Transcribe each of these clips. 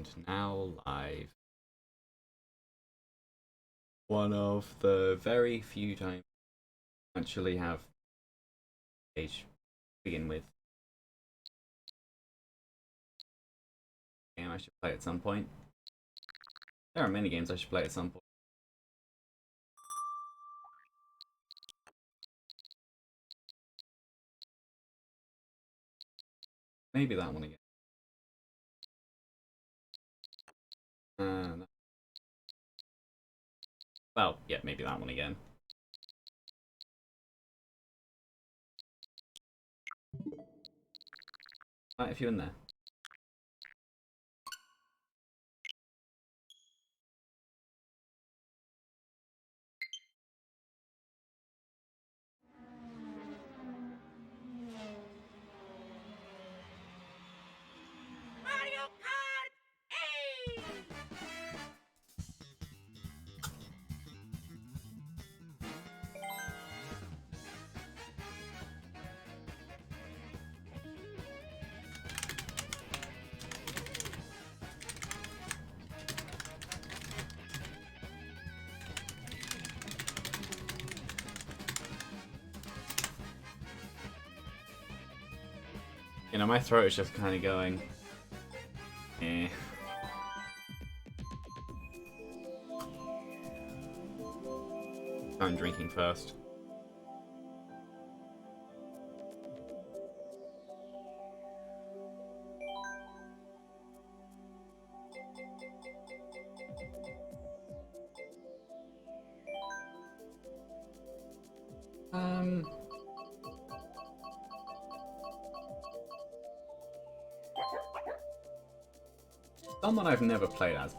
And now live. One of the very few times I actually have page to begin with. Game I should play at some point. There are many games I should play at some point. Maybe that one again. No. Well, yeah, maybe that one again. Quite a few in there. Mario Kart 8! You know, my throat is just kind of going. Eh. I'm drinking first. Someone I've never played as.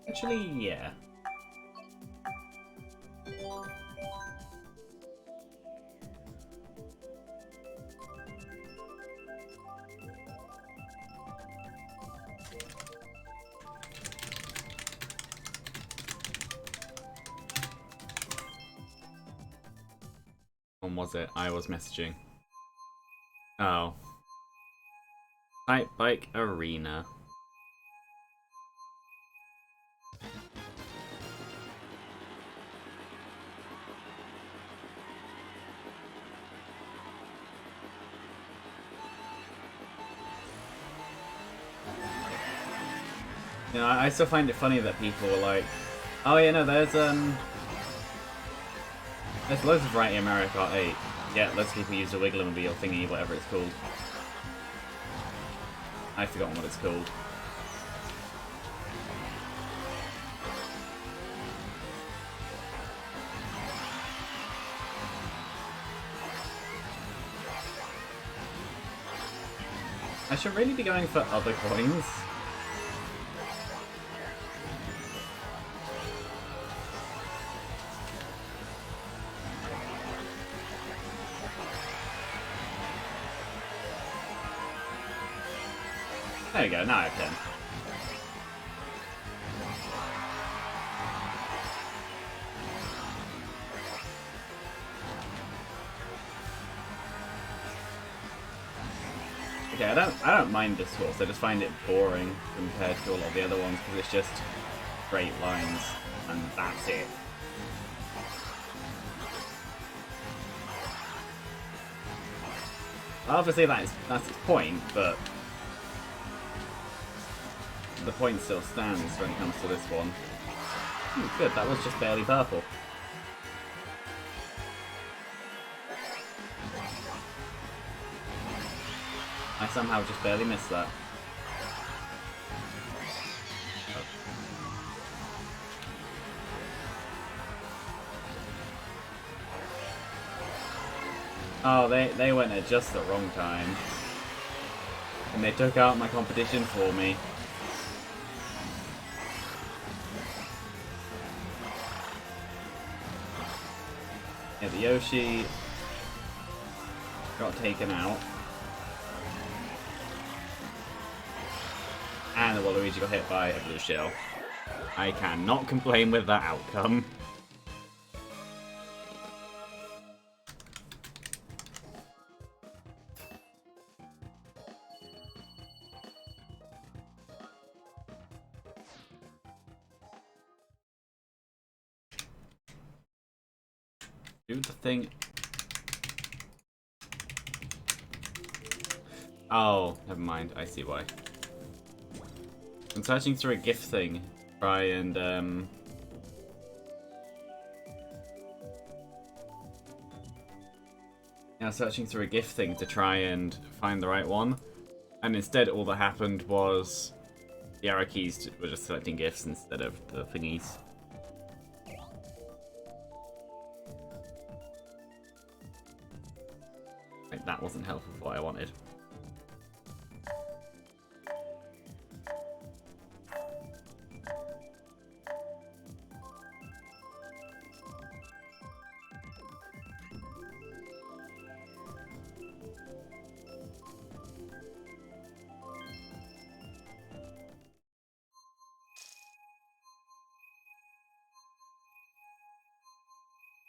Actually, yeah. When was it? I was messaging. Oh. Type Bike Arena. You know, I still find it funny that people are like, oh yeah, no, there's loads of variety in Mario Kart 8. Yeah, loads of people use the Wigglemobile thingy, whatever it's called. I've forgotten what it's called. I should really be going for other coins. There you go, now I have 10. Okay, I don't mind this course, I just find it boring compared to a lot of the other ones because it's just straight lines and that's it. Obviously that's its point, but the point still stands when it comes to this one. Good, that was just barely purple. I somehow just barely missed that. Oh, they went at just the wrong time. And they took out my competition for me. Yeah, the Yoshi got taken out. And the Waluigi got hit by a blue shell. I cannot complain with that outcome. Do the thing. Oh, never mind. I see why. I'm searching through a gift thing. Try and, yeah, searching through a gift thing to try and find the right one. And instead, all that happened was the arrow keys were just selecting gifts instead of the thingies. Like, that wasn't helpful for what I wanted.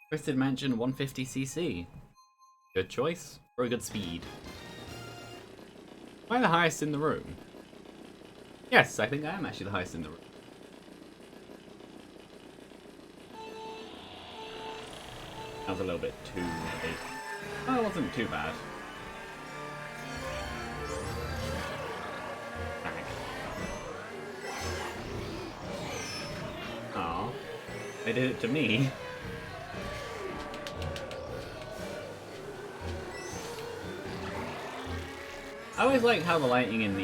Twisted Mansion 150cc. Good choice. For a good speed. Am I the highest in the room? Yes, I think I am actually the highest in the room. That was a little bit too late. Oh, it wasn't too bad. Back. Aw. They did it to me. I always like how the lighting in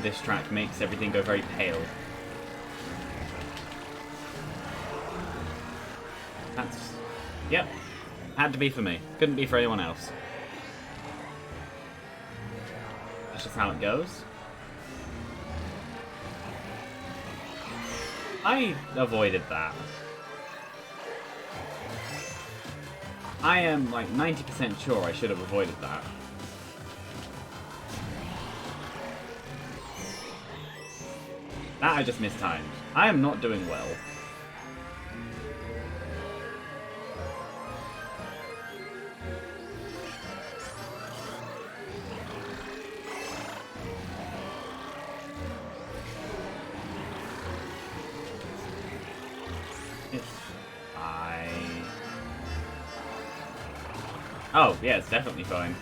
this track makes everything go very pale. That's... Yep. Had to be for me. Couldn't be for anyone else. That's just how it goes. I avoided that. I am like 90% sure I should have avoided that. That I just mistimed. I am not doing well. It's fine. Oh, yeah, it's definitely fine.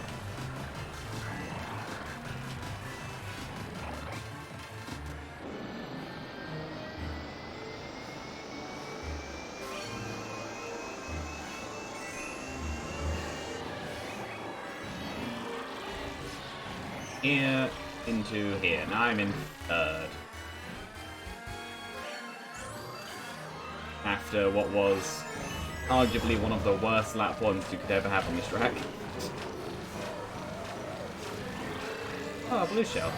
Here into here. Now I'm in third. After what was arguably one of the worst lap ones you could ever have on this track. Oh, a blue shell.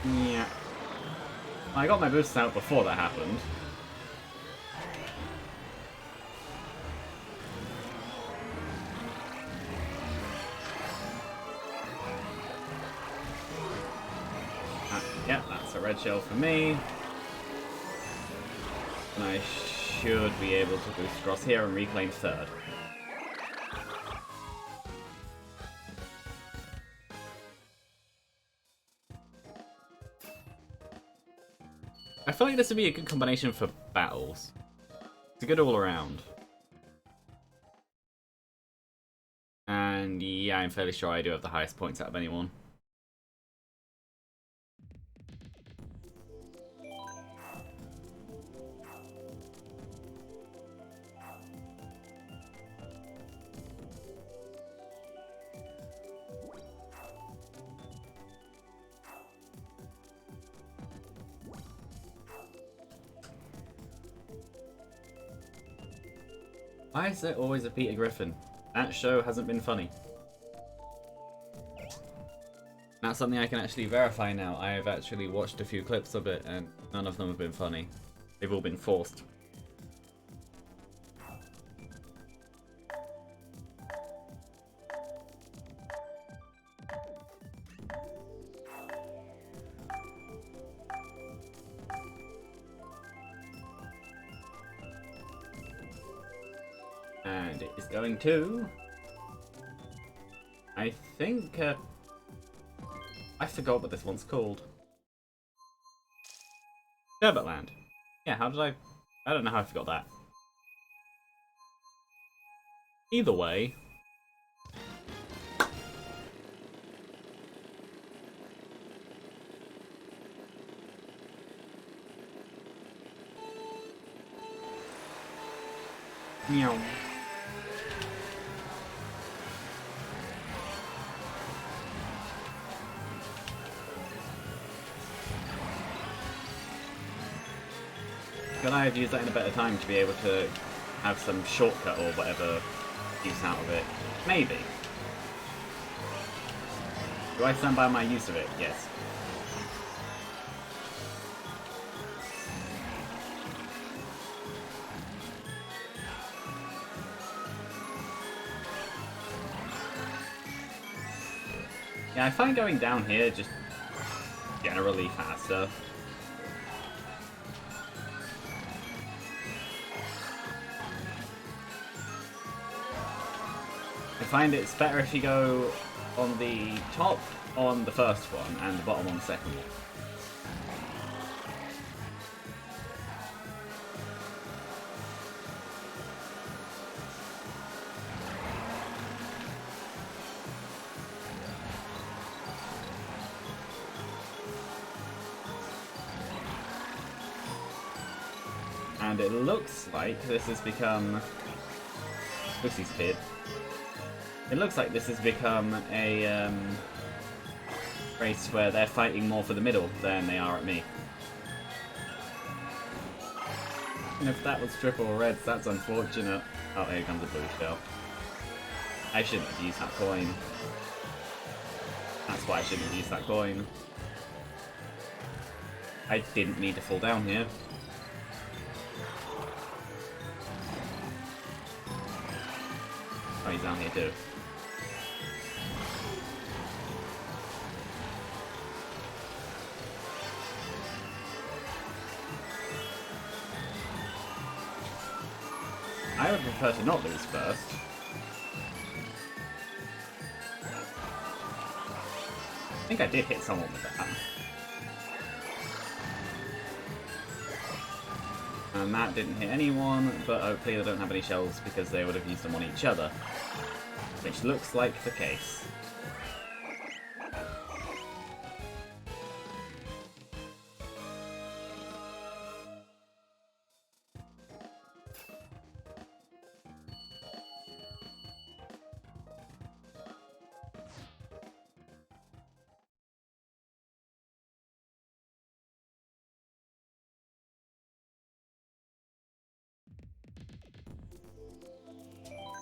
Yeah. I got my boosts out before that happened. Yeah, that's a red shell for me. And I should be able to boost across here and reclaim third. I feel like this would be a good combination for battles. It's a good all-around. And yeah, I'm fairly sure I do have the highest points out of anyone. Why is there always a Peter Griffin? That show hasn't been funny. That's something I can actually verify now. I have actually watched a few clips of it, and none of them have been funny. They've all been forced. And it is going to... I think... I forgot what this one's called. Sherbetland. Yeah, how did I don't know how I forgot that. Either way... Meow. Could I have used that in a better time to be able to have some shortcut or whatever use out of it? Maybe. Do I stand by my use of it? Yes. Yeah, I find going down here just generally faster. I find it's better if you go on the top on the first one and the bottom on the second one. And it looks like this has become... Lucy's kid. It looks like this has become a race where they're fighting more for the middle than they are at me. And if that was triple reds, that's unfortunate. Oh, here comes a blue shell. I shouldn't have used that coin. That's why I shouldn't have used that coin. I didn't need to fall down here. Oh, he's down here too. I would prefer to not lose first. I think I did hit someone with that. And that didn't hit anyone, but hopefully they don't have any shells because they would have used them on each other. Which looks like the case.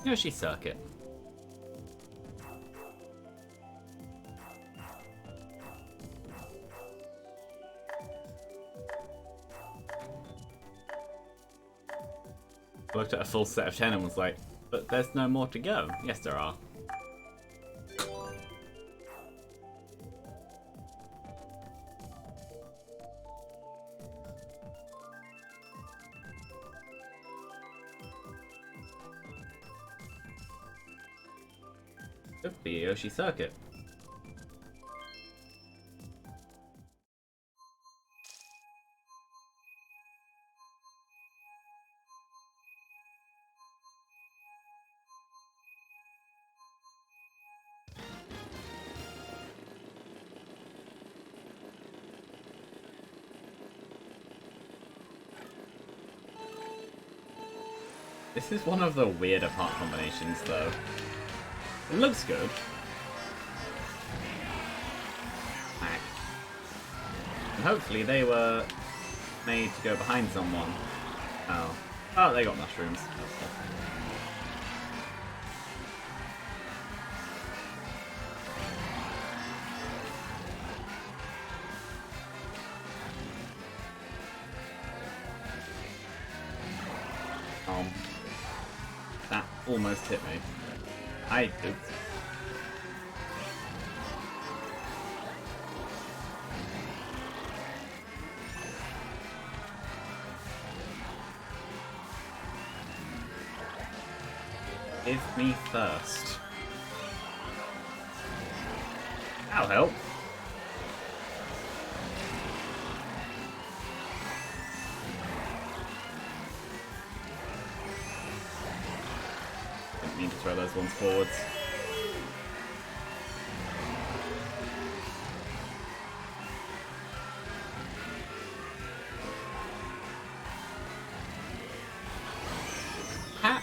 Yoshi Circuit. I looked at a full set of 10 and was like, but there's no more to go. Yes, there are. Could be a Yoshi Circuit. This is one of the weirder part combinations, though. It looks good. And hopefully they were made to go behind someone. Oh. Oh, they got mushrooms. almost hit me. I do. Give me first. That'll help. Didn't mean to throw those ones forwards. Ha!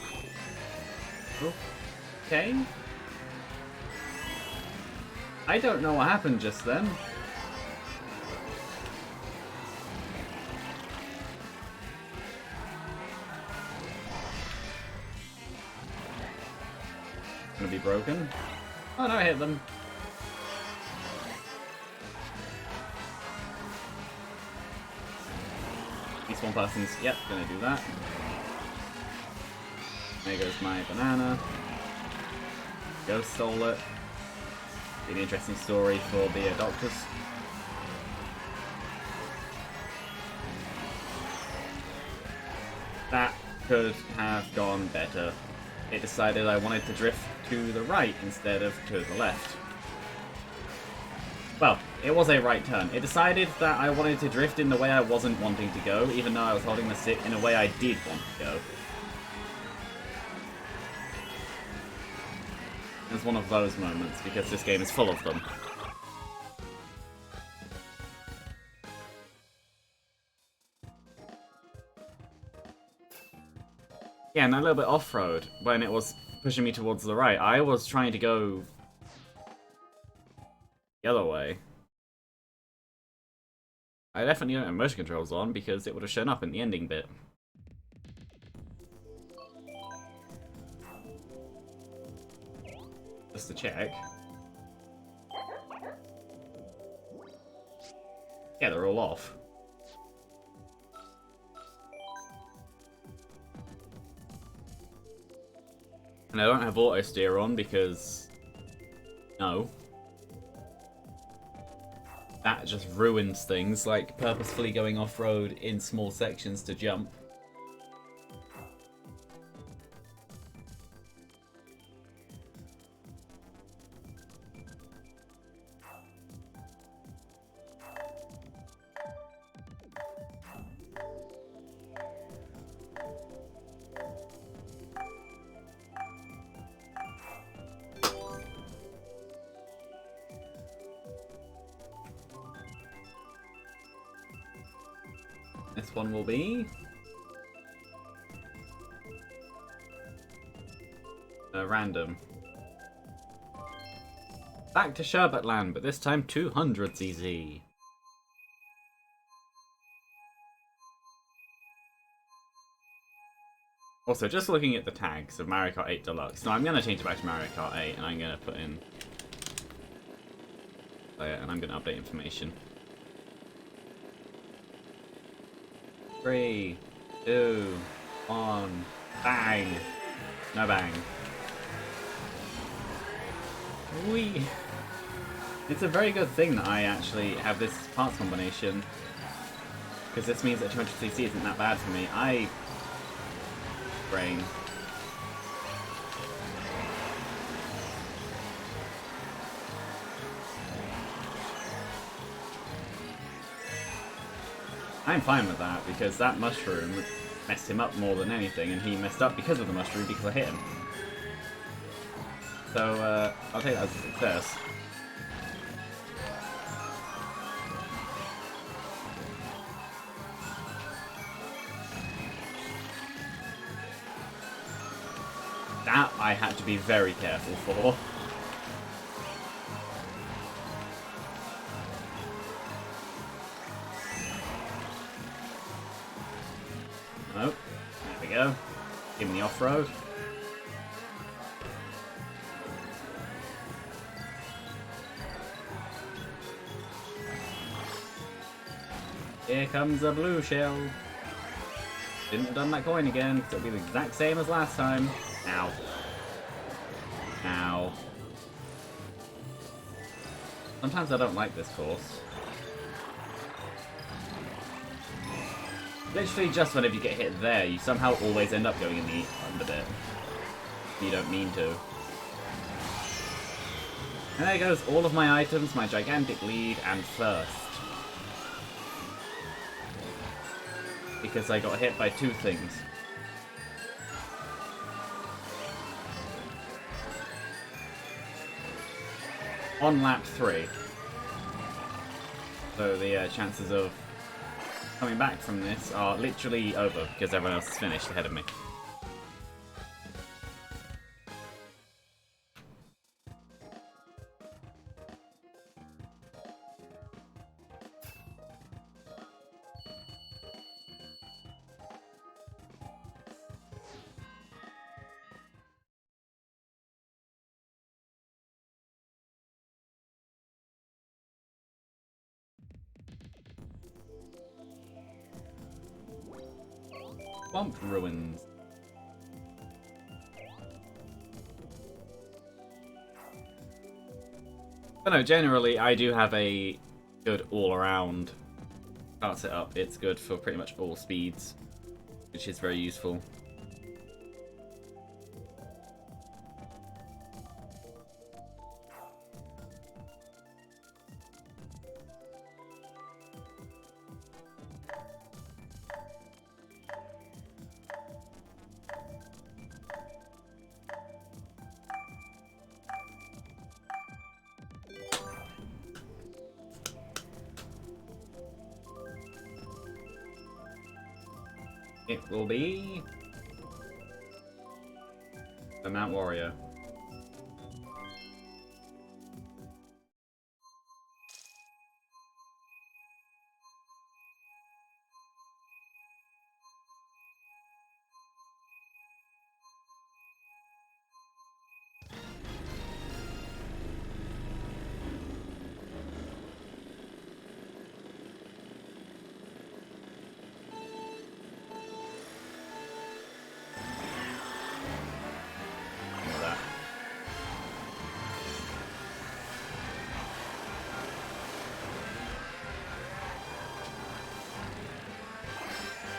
Okay. I don't know what happened just then. Gonna be broken. Oh no, I hit them. Each one person's, yep, gonna do that. There goes my banana. Ghost stole it. Be an interesting story for the doctors. That could have gone better. It decided I wanted to drift to the right instead of to the left. Well, it was a right turn. It decided that I wanted to drift in the way I wasn't wanting to go, even though I was holding the stick in a way I did want to go. It's one of those moments, because this game is full of them. Yeah, and a little bit off-road, when it was pushing me towards the right. I was trying to go the other way. I definitely don't have motion controls on, because it would have shown up in the ending bit. Just to check. Yeah, they're all off. And I don't have auto steer on because no. That just ruins things, like purposefully going off-road in small sections to jump. This one will be random. Back to Sherbet Land, but this time 200's easy. Also, just looking at the tags of Mario Kart 8 Deluxe. Now I'm going to change it back to Mario Kart 8 and I'm going to put in and I'm going to update information. 3, 2, 1, bang! No bang. Whee! It's a very good thing that I actually have this parts combination, because this means that 200cc isn't that bad for me. Brain. I'm fine with that, because that mushroom messed him up more than anything, and he messed up because of the mushroom because I hit him. So, I'll take that as a success. That I had to be very careful for. Oh, there we go. Give me the off-road. Here comes a blue shell. Didn't have done that coin again, because it'll be the exact same as last time. Ow. Sometimes I don't like this course. Literally just whenever you get hit there, you somehow always end up going in the under bit. You don't mean to. And there goes all of my items, my gigantic lead, and first. Because I got hit by 2 things. On lap 3. So the chances of coming back from this are literally over because everyone else is finished ahead of me. Swamp Ruins. But no, generally I do have a good all-around kart setup. It's good for pretty much all speeds, which is very useful. It will be the Mount Warrior.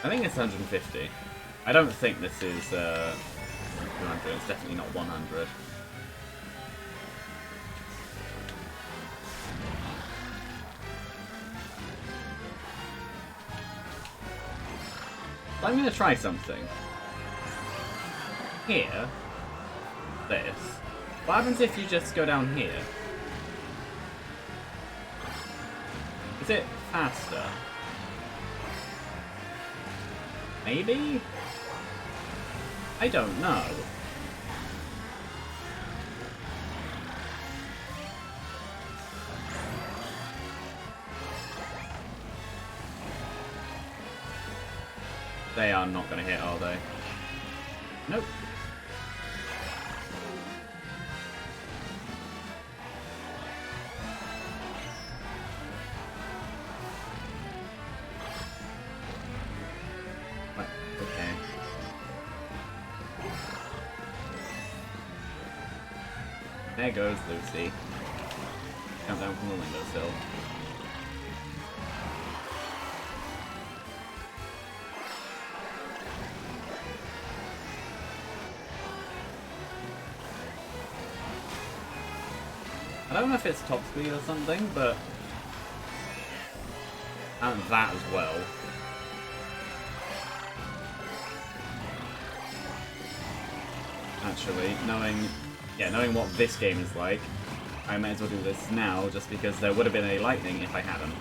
I think it's 150. I don't think this is 200. It's definitely not 100. I'm going to try something. Here. This. What happens if you just go down here? Is it faster? Maybe? I don't know. They are not going to hit, are they? Nope. There goes Lucy. Come down from the windowsill. I don't know if it's top speed or something, but... and that as well. Actually, knowing what this game is like, I may as well do this now, just because there would have been a lightning if I hadn't.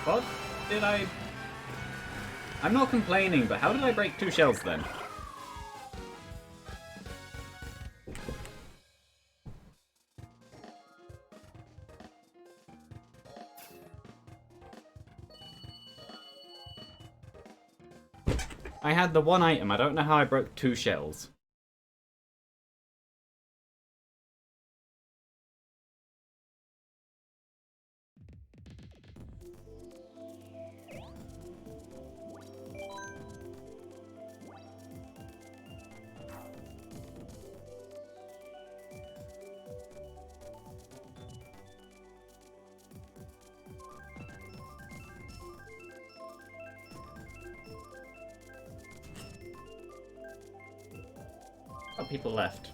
What did I... I'm not complaining, but how did I break 2 shells then? I had the 1 item, I don't know how I broke 2 shells. Oh, people left.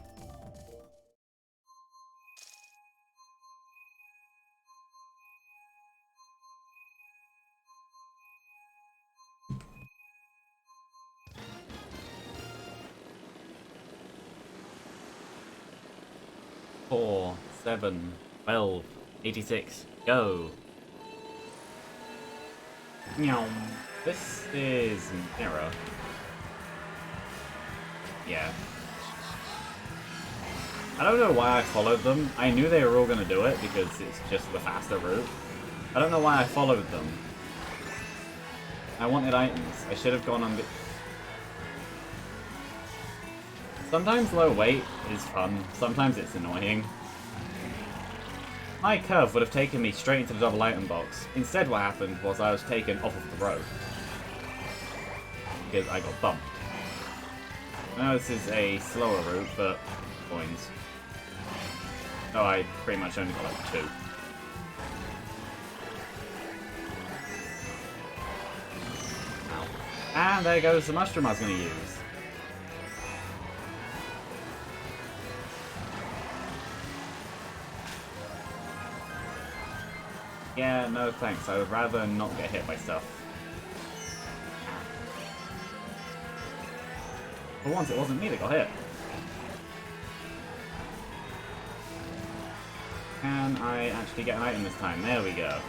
Four, 7, 12, 86, go! Meow. This is mirror. Yeah. I don't know why I followed them. I knew they were all going to do it because it's just the faster route. I don't know why I followed them. I wanted items. I should have gone on the... Sometimes low weight is fun. Sometimes it's annoying. My curve would have taken me straight into the double item box. Instead what happened was I was taken off of the road. Because I got bumped. I know this is a slower route, but coins. So I pretty much only got like 2. Ow. And there goes the mushroom I was going to use. Yeah, no thanks. I would rather not get hit by stuff. For once, it wasn't me that got hit. Can I actually get an item this time? There we go.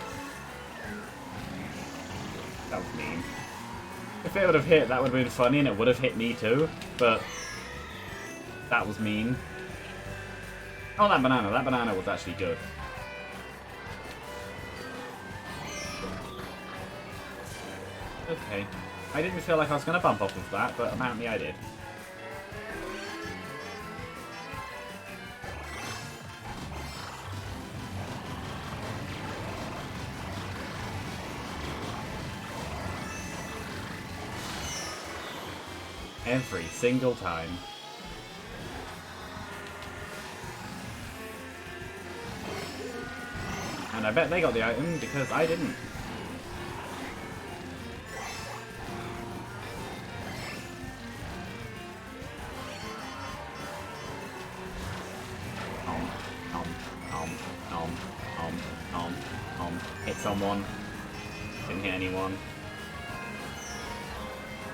That was mean. If it would have hit, that would have been funny, and it would have hit me too, but that was mean. Oh, that banana was actually good. Okay. I didn't feel like I was going to bump off of that, but apparently I did. Every single time. And I bet they got the item because I didn't. Hit someone. Didn't hit anyone.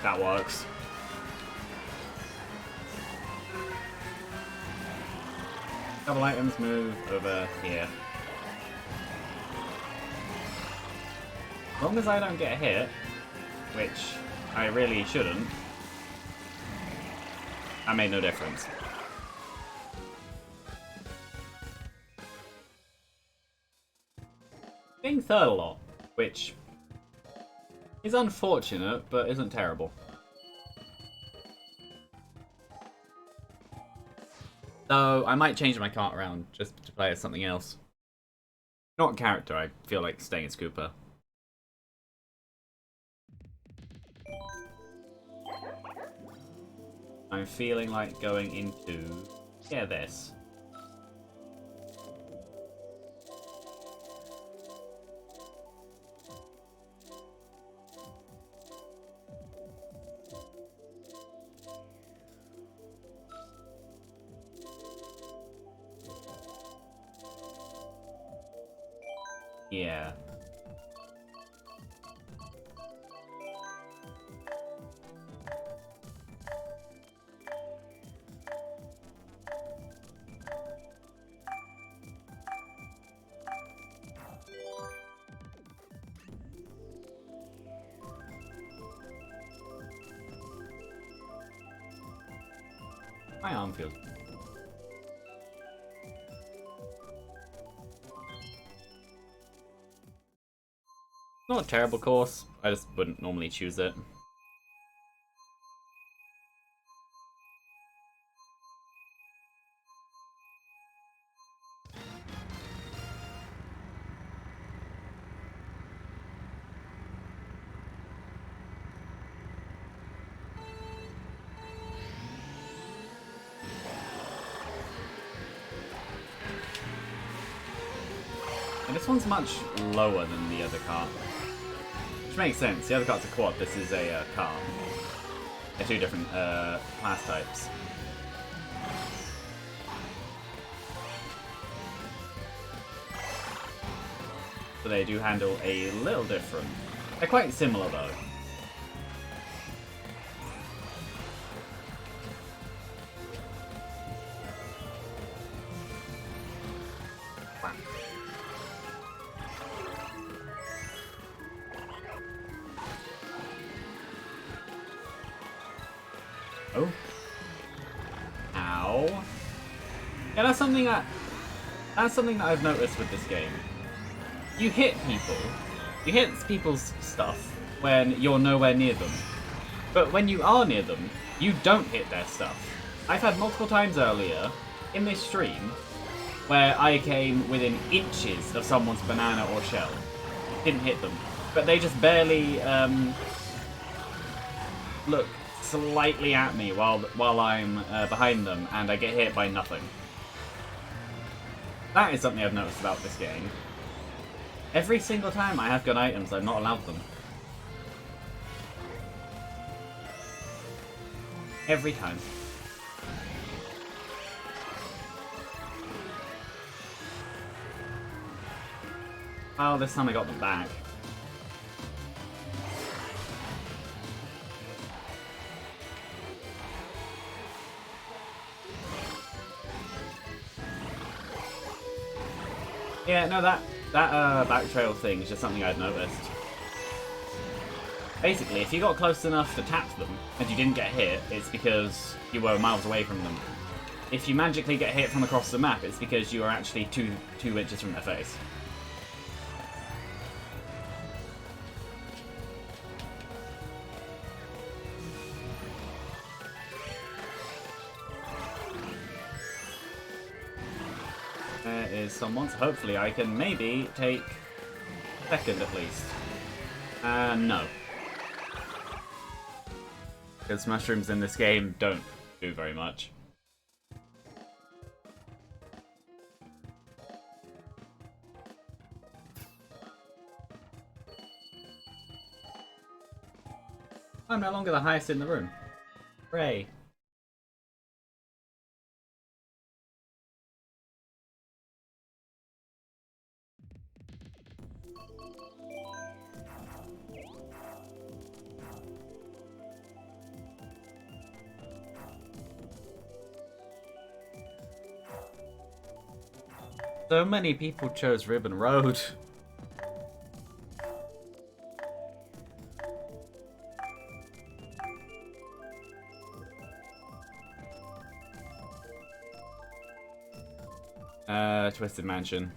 That works. Double items move over here. As long as I don't get hit, which I really shouldn't, that made no difference. Getting third a lot, which is unfortunate, but isn't terrible. So I might change my cart around just to play as something else. Not character, I feel like staying as Cooper. I'm feeling like going into... yeah, this. Yeah. My arm feels... not a terrible course, I just wouldn't normally choose it. this one's much lower than the other cart. Which makes sense. The other cart's a quad, this is a cart. They're two different class types. So they do handle a little different. They're quite similar though. Oh. Ow. Yeah, that's something that I've noticed with this game. You hit people's stuff when you're nowhere near them. But when you are near them, you don't hit their stuff. I've had multiple times earlier in this stream where I came within inches of someone's banana or shell. Didn't hit them. But they just barely look slightly at me while I'm behind them, and I get hit by nothing. That is something I've noticed about this game. Every single time I have good items, I'm not allowed them. Every time. Well, this time I got them back. Yeah, no, that back trail thing is just something I'd noticed. Basically, if you got close enough to tap them and you didn't get hit, it's because you were miles away from them. If you magically get hit from across the map, it's because you are actually two inches from their face. There is someone, so hopefully I can maybe take second at least. No. Because mushrooms in this game don't do very much. I'm no longer the highest in the room. Hooray. So many people chose Ribbon Road. Twisted Mansion.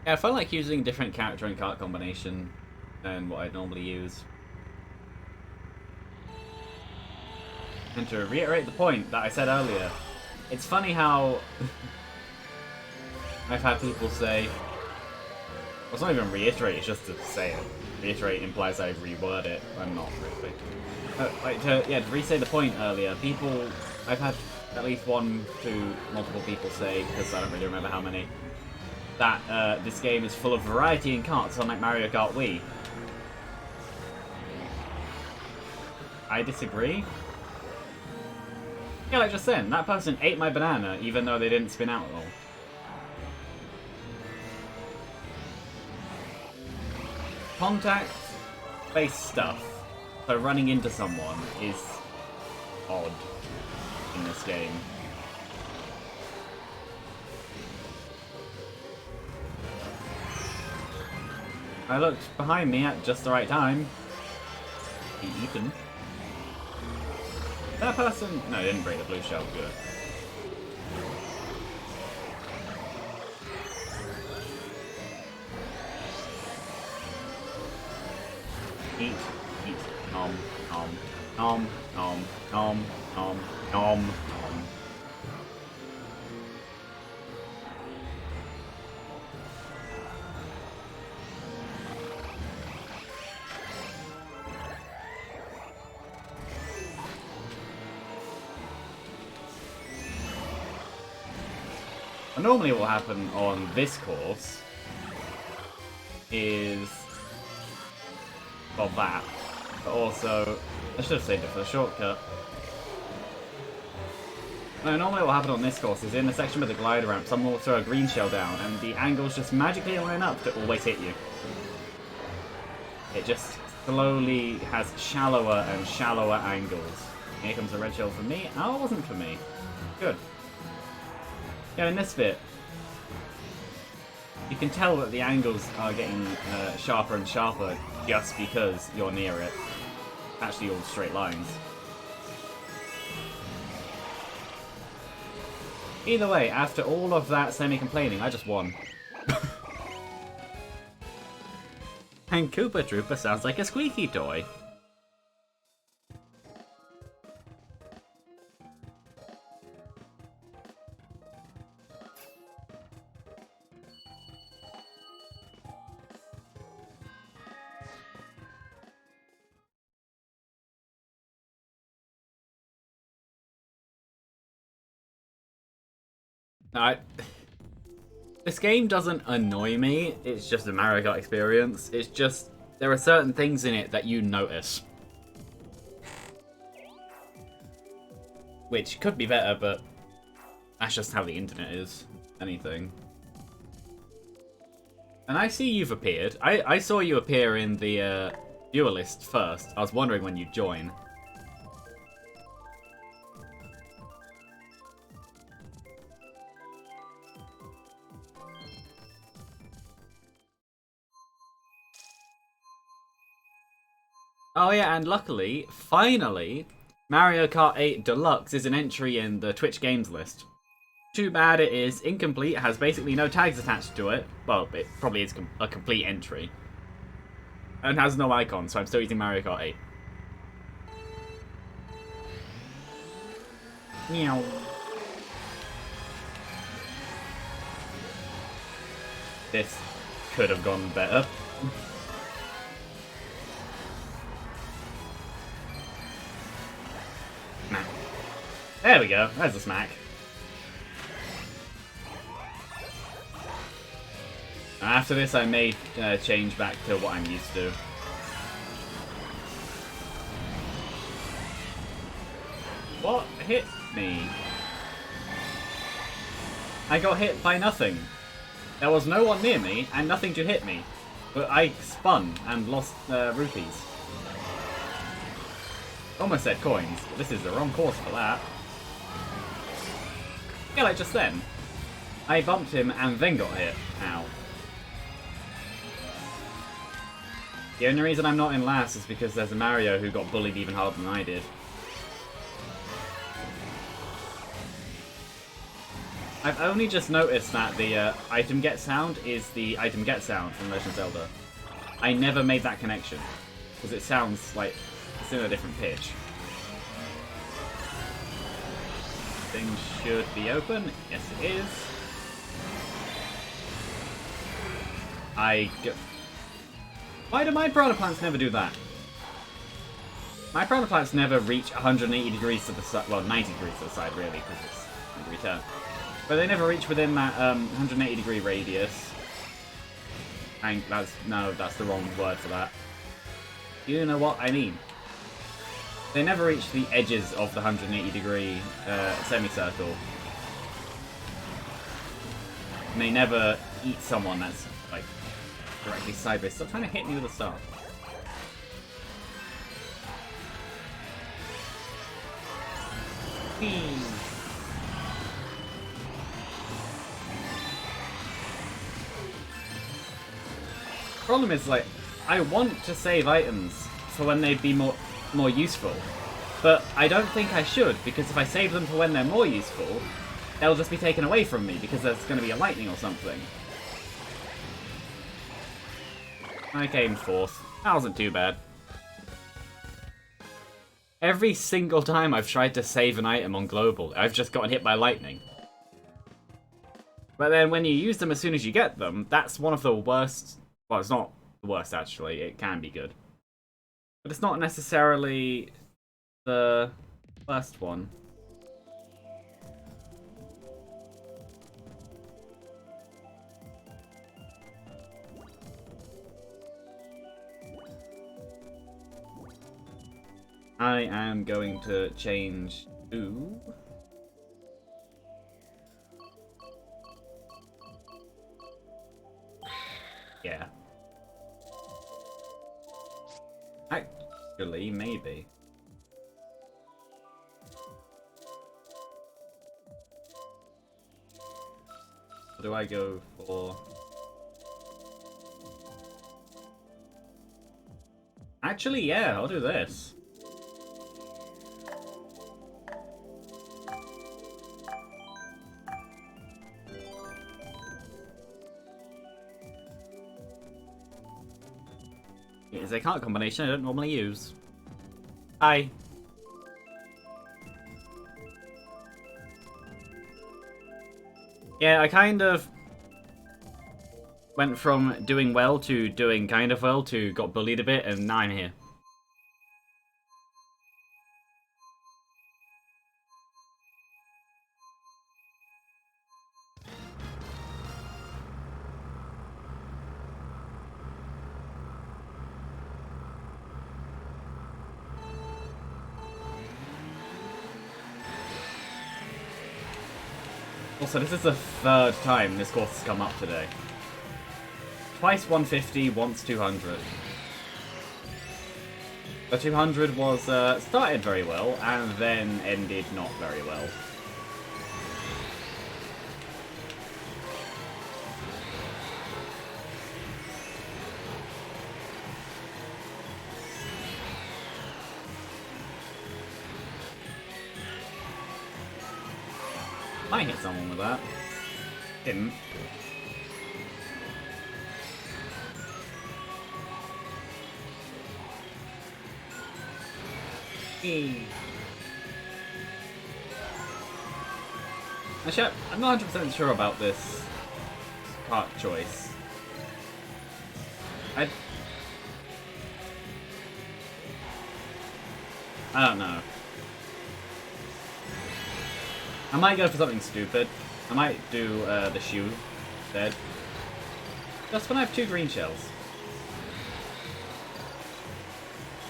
Yeah, I felt like using a different character and card combination than what I'd normally use. And to reiterate the point that I said earlier, it's funny how I've had people say, well, it's not even reiterate, it's just to say it. Reiterate implies I reword it. I'm not really. To re-say the point earlier, I've had at least one to multiple people say, because I don't really remember how many, that this game is full of variety in carts, unlike Mario Kart Wii. I disagree. Yeah, like just then, that person ate my banana even though they didn't spin out at all. Contact-based stuff, so running into someone, is odd in this game. I looked behind me at just the right time. Be eaten. That person... No, they didn't break the blue shell. Good. Eat. Eat. Nom. Nom. Nom. Nom. Nom. Nom. Nom. Nom. Normally what will happen on this course is... well, that. But also... I should have saved it for the shortcut. No, normally what will happen on this course is in the section with the glider ramp, someone will throw a green shell down, and the angles just magically line up to always hit you. It just slowly has shallower and shallower angles. Here comes a red shell for me. Oh, it wasn't for me. Good. Yeah, in this bit, you can tell that the angles are getting sharper and sharper just because you're near it. Actually, all straight lines. Either way, after all of that semi-complaining, I just won. And Koopa Troopa sounds like a squeaky toy. This game doesn't annoy me, it's just a Mario Kart experience. It's just, there are certain things in it that you notice. Which could be better, but that's just how the internet is. Anything. And I see you've appeared. I saw you appear in the viewer list first. I was wondering when you'd join. Oh yeah, and luckily, finally, Mario Kart 8 Deluxe is an entry in the Twitch games list. Too bad it is incomplete, has basically no tags attached to it. Well, it probably is a complete entry. And has no icon, so I'm still using Mario Kart 8. Meow. This could have gone better. There we go, there's a smack. After this I may change back to what I'm used to. What hit me? I got hit by nothing. There was no one near me and nothing to hit me. But I spun and lost rupees. Almost said coins, but this is the wrong course for that. Yeah, like just then. I bumped him and then got hit. Ow. The only reason I'm not in last is because there's a Mario who got bullied even harder than I did. I've only just noticed that the item get sound is the item get sound from Legend of Zelda. I never made that connection, because it sounds like it's in a different pitch. Things should be open. Yes, it is. Why do my piranha plants never do that? My piranha plants never reach 180 degrees to the side. Well, 90 degrees to the side, really, because it's a degree turn. But they never reach within that 180 degree radius. And that's the wrong word for that. You know what I mean. They never reach the edges of the 180 degree semicircle. And they never eat someone that's like directly sideways. Stop trying to hit me with a star. Problem is, like, I want to save items for when they'd be more useful, but I don't think I should, because if I save them for when they're more useful, they'll just be taken away from me because there's going to be a lightning or something. I came fourth. That wasn't too bad. Every single time I've tried to save an item on Global, I've just gotten hit by lightning. But then when you use them as soon as you get them, that's one of the worst... Well, it's not the worst, actually. It can be good. But it's not necessarily the worst one. I am going to change to... Yeah. Actually, maybe. What do I go for? Actually, yeah, I'll do this. It is a card combination I don't normally use. Hi. Yeah, I kind of went from doing well to doing kind of well to got bullied a bit, and now I'm here. Also, this is the third time this course has come up today. Twice 150, once 200. The 200 was started very well, and then ended not very well. I hit someone with that. Didn't. Actually, I'm not 100% sure about this Kart choice. I don't know. I might go for something stupid. I might do the shoe instead. Just when I have 2 green shells.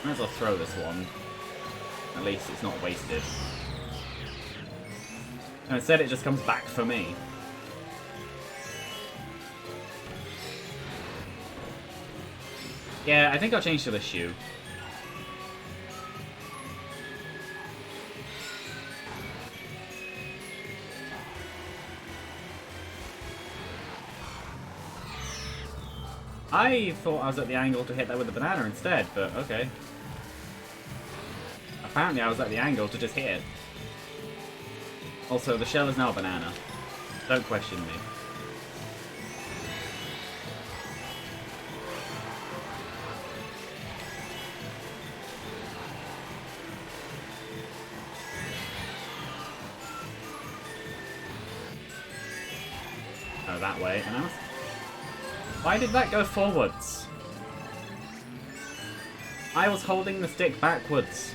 Might as well throw this one. At least it's not wasted. And instead it just comes back for me. Yeah, I think I'll change to the shoe. I thought I was at the angle to hit that with the banana instead, but okay. Apparently I was at the angle to just hit it. Also, the shell is now a banana. Don't question me. Oh, that way. And I was... Why did that go forwards? I was holding the stick backwards.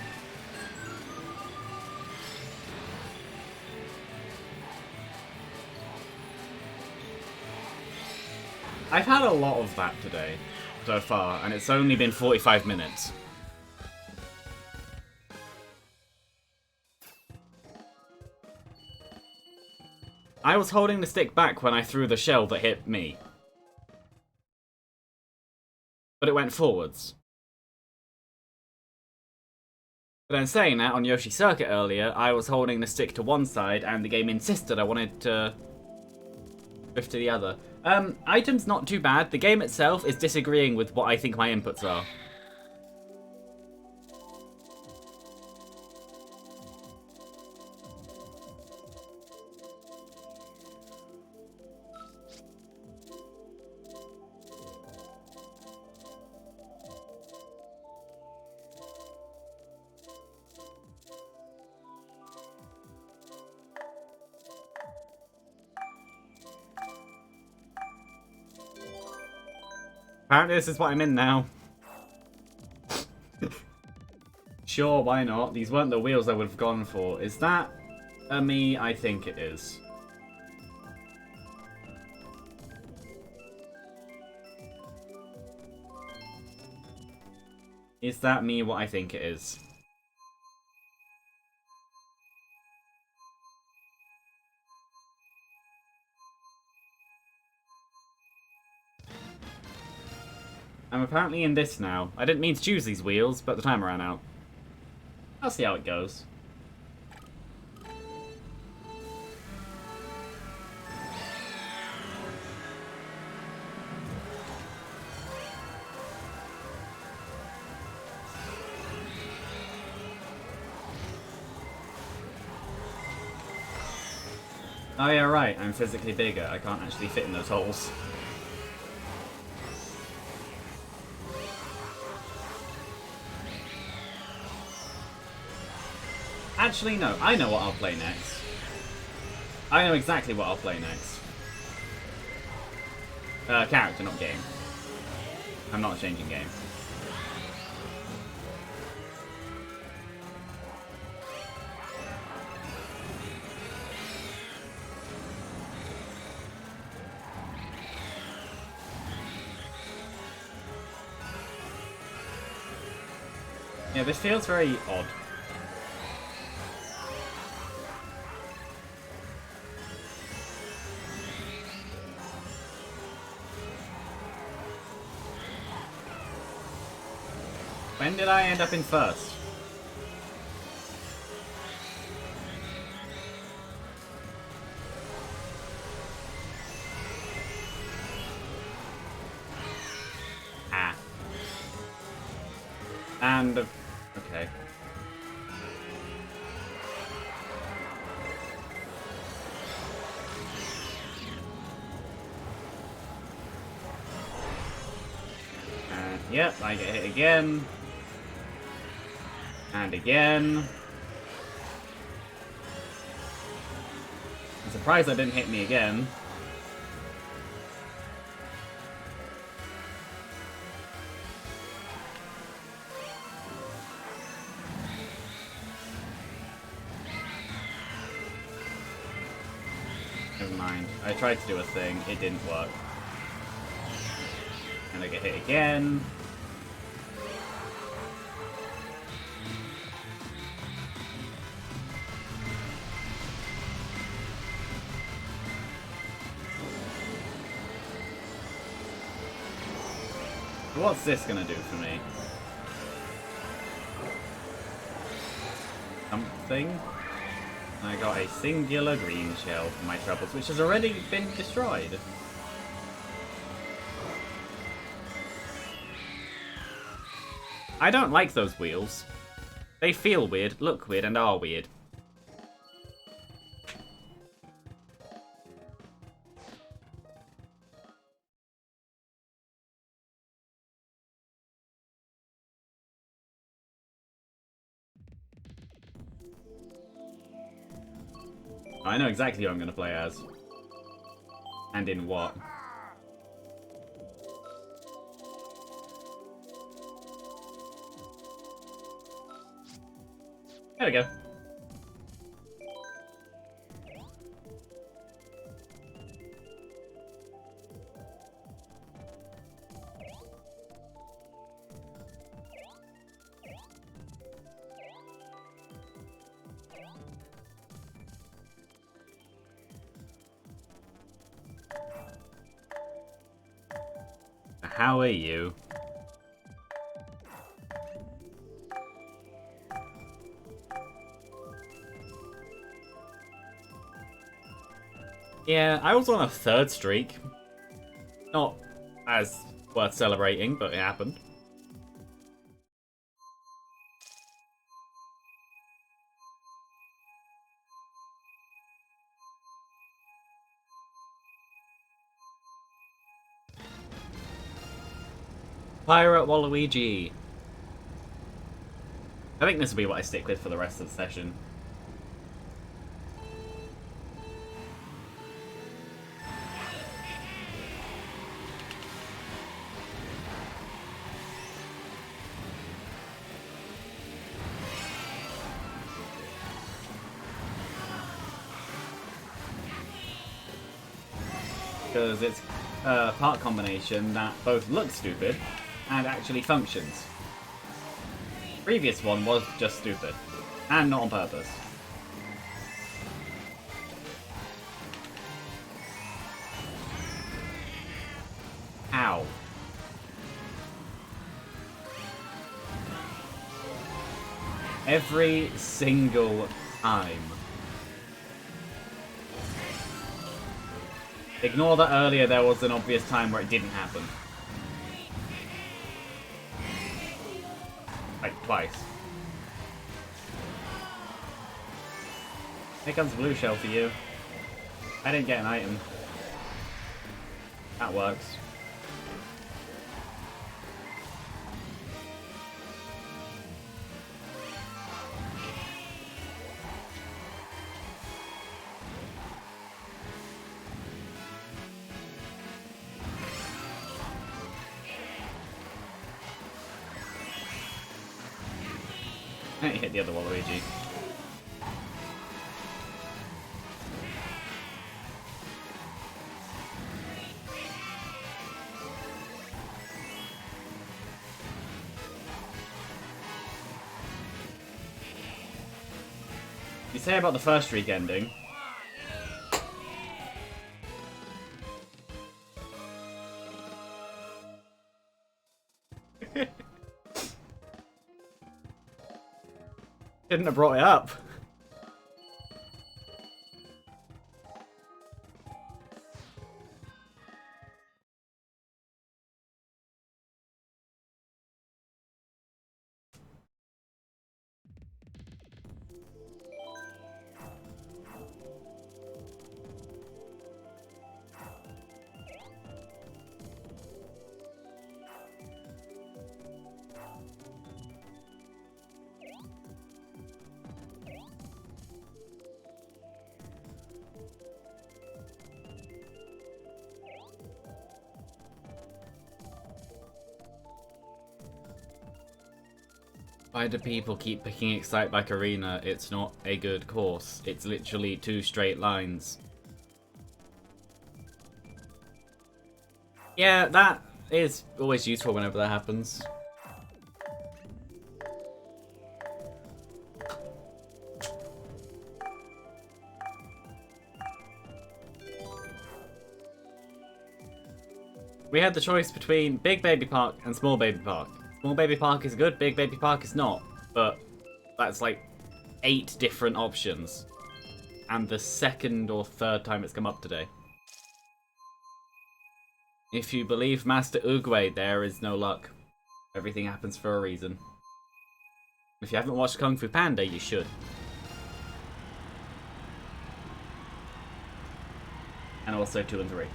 I've had a lot of that today, so far, and it's only been 45 minutes. I was holding the stick back when I threw the shell that hit me. But it went forwards. But then saying that, on Yoshi Circuit earlier, I was holding the stick to one side, and the game insisted I wanted to drift to the other. Items not too bad. The game itself is disagreeing with what I think my inputs are. Apparently this is what I'm in now. Sure, why not? These weren't the wheels I would have gone for. Is that a me? I think it is. Is that me what I think it is? I'm apparently in this now. I didn't mean to choose these wheels, but the timer ran out. I'll see how it goes. Oh yeah, right, I'm physically bigger. I can't actually fit in those holes. Actually, no, I know what I'll play next. I know exactly what I'll play next. Character, not game. I'm not changing game. Yeah, this feels very odd. When did I end up in first? Ah. And... okay. And, yep, I get hit again. And again. I'm surprised that didn't hit me again. Never mind. I tried to do a thing, it didn't work. And I get hit again. What's this gonna do for me? Something? I got a singular green shell for my troubles, which has already been destroyed. I don't like those wheels. They feel weird, look weird, and are weird. I know exactly who I'm going to play as. And in what. There we go. How are you? Yeah, I was on a third streak. Not as worth celebrating, but it happened. Pirate Waluigi. I think this will be what I stick with for the rest of the session. Because it's a part combination that both looks stupid and actually functions. The previous one was just stupid, and not on purpose. Ow. Every single time. Ignore that earlier there was an obvious time where it didn't happen. Like, twice. Here comes blue shell for you. I didn't get an item. That works. He hit the other Waluigi. You say about the first streak ending. Shouldn't have brought it up. Why do people keep picking Excite Bike Arena? It's not a good course. It's literally 2 straight lines. Yeah, that is always useful whenever that happens. We had the choice between Big Baby Park and Small Baby Park. Small Baby Park is good, Big Baby Park is not. But that's like 8 different options. And the second or third time it's come up today. If you believe Master Oogway, there is no luck. Everything happens for a reason. If you haven't watched Kung Fu Panda, you should. And also 2 and 3.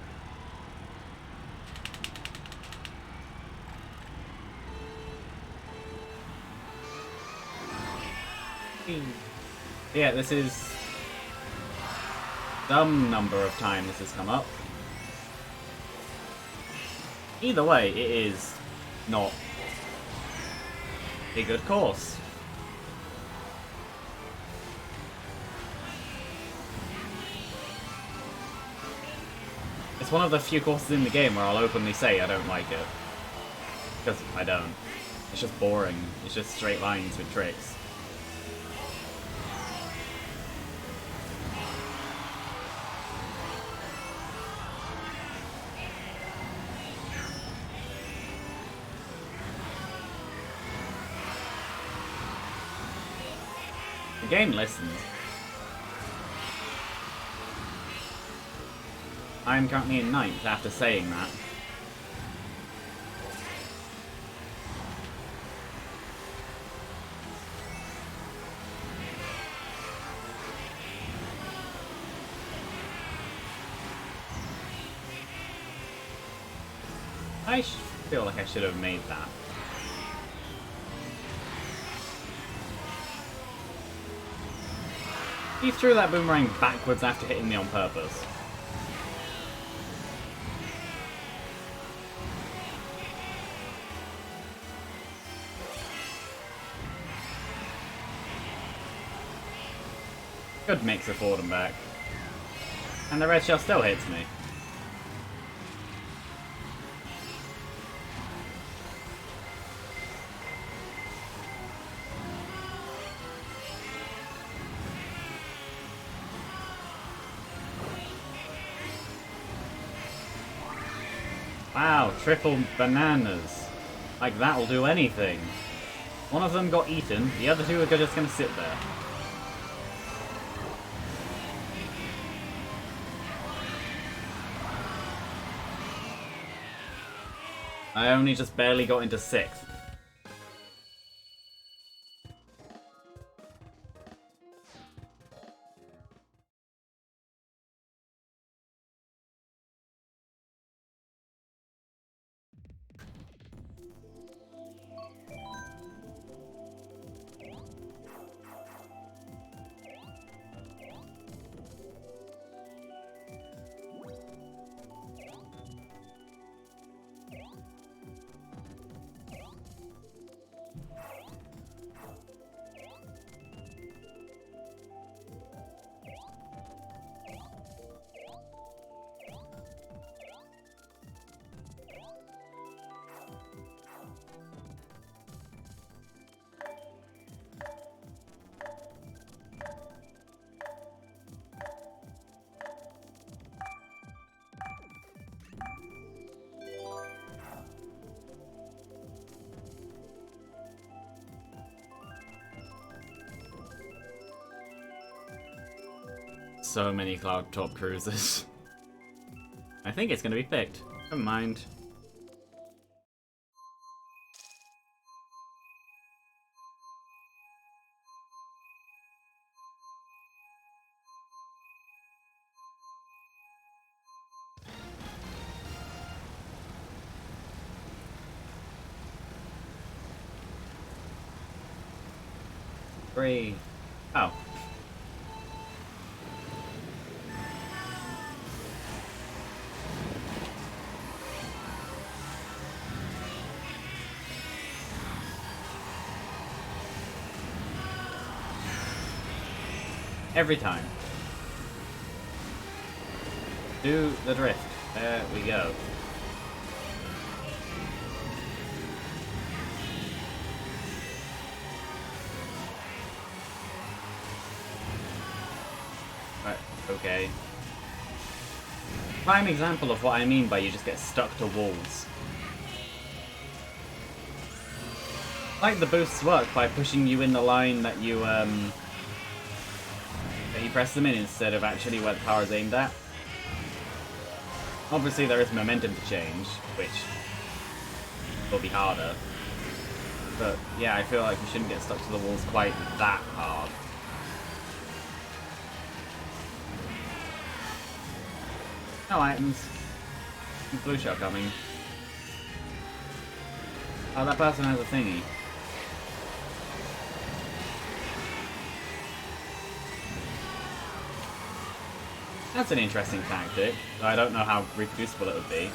Yeah, this is some number of times this has come up. Either way, it is not a good course. It's one of the few courses in the game where I'll openly say I don't like it. Because I don't. It's just boring. It's just straight lines with tricks. The game listens. I am currently in 9th after saying that. I feel like I should have made that. He threw that boomerang backwards after hitting me on purpose. Good mix of forward and back. And the red shell still hits me. Wow, triple bananas. Like that'll do anything. One of them got eaten, the other two are just gonna sit there. I only just barely got into 6th. So many cloud top cruisers. I think it's gonna be picked. Never mind. Three. Oh. Every time. Do the drift. There we go. Right, okay. Prime example of what I mean by you just get stuck to walls. Like the boosts work by pushing you in the line that you press them in instead of actually where the power is aimed at. Obviously there is momentum to change, which will be harder. But yeah, I feel like you shouldn't get stuck to the walls quite that hard. No items. Blue shell coming. Oh, that person has a thingy. That's an interesting tactic. I don't know how reproducible it would be.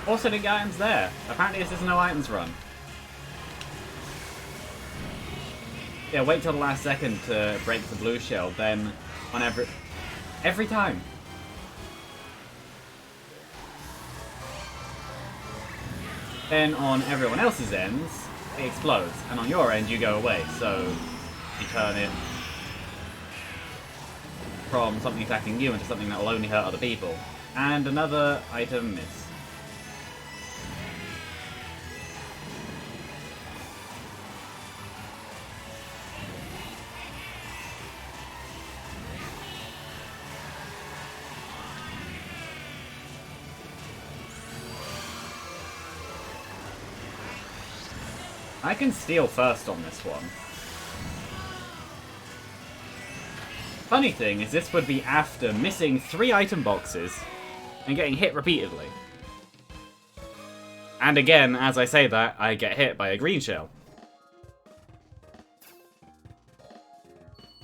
Also, the items there. Apparently this is no items run. Yeah, wait till the last second to break the blue shell, then on every time. Then on everyone else's ends, it explodes, and on your end you go away, so you turn it from something attacking you into something that will only hurt other people. And another item miss. I can steal first on this one. Funny thing is this would be after missing 3 item boxes and getting hit repeatedly. And again, as I say that, I get hit by a green shell.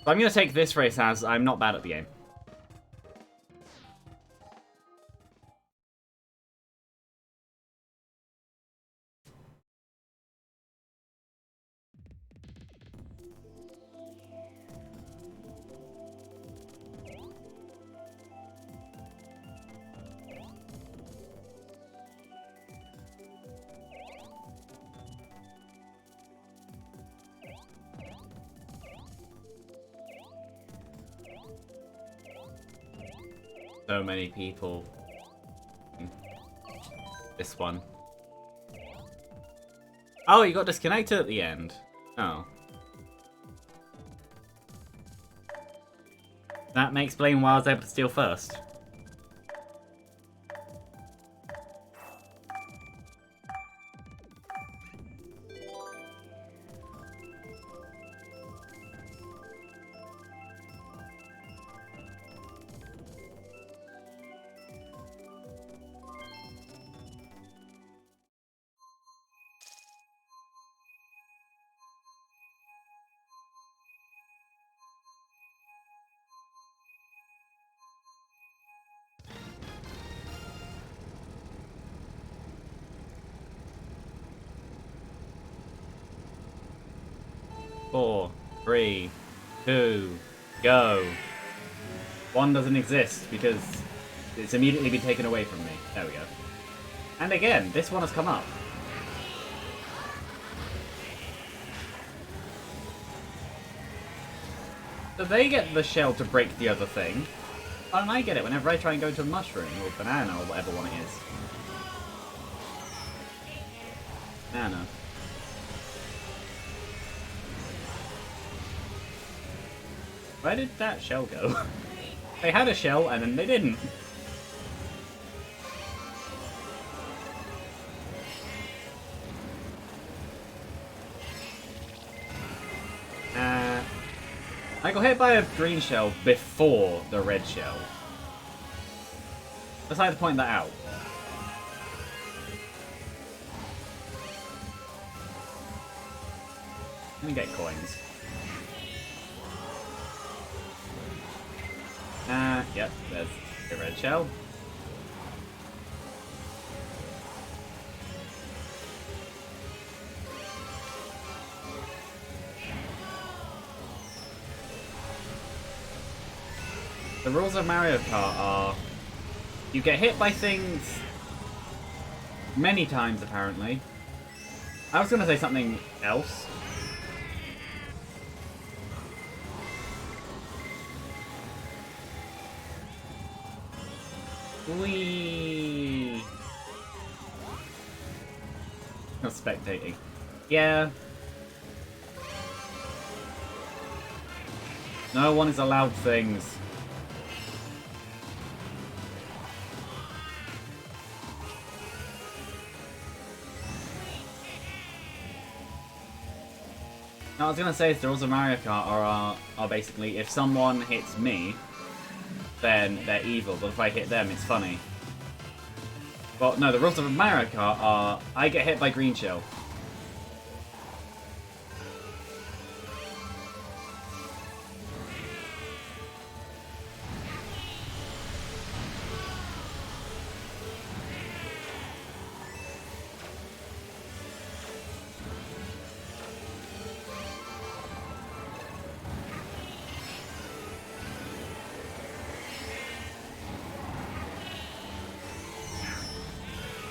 So I'm going to take this race as I'm not bad at the game. So many people. This one. Oh, you got disconnected at the end. Oh. That may explain why I was able to steal first. Four, three, two, go. One doesn't exist because it's immediately been taken away from me. There we go. And again, this one has come up. So they get the shell to break the other thing. Why don't I get it whenever I try and go into a mushroom or banana or whatever one it is? Banana. Where did that shell go? They had a shell and then they didn't. I got hit by a green shell before the red shell. Decided to point that out. Let me get coins. Yep, there's the red shell. The rules of Mario Kart are you get hit by things many times, apparently. I was going to say something else. Whee! Not spectating. Yeah. No one is allowed things. No, I was gonna say the rules of Mario Kart are basically if someone hits me, then they're evil, but if I hit them, it's funny. Well, no, the rules of Mario Kart are I get hit by green shell.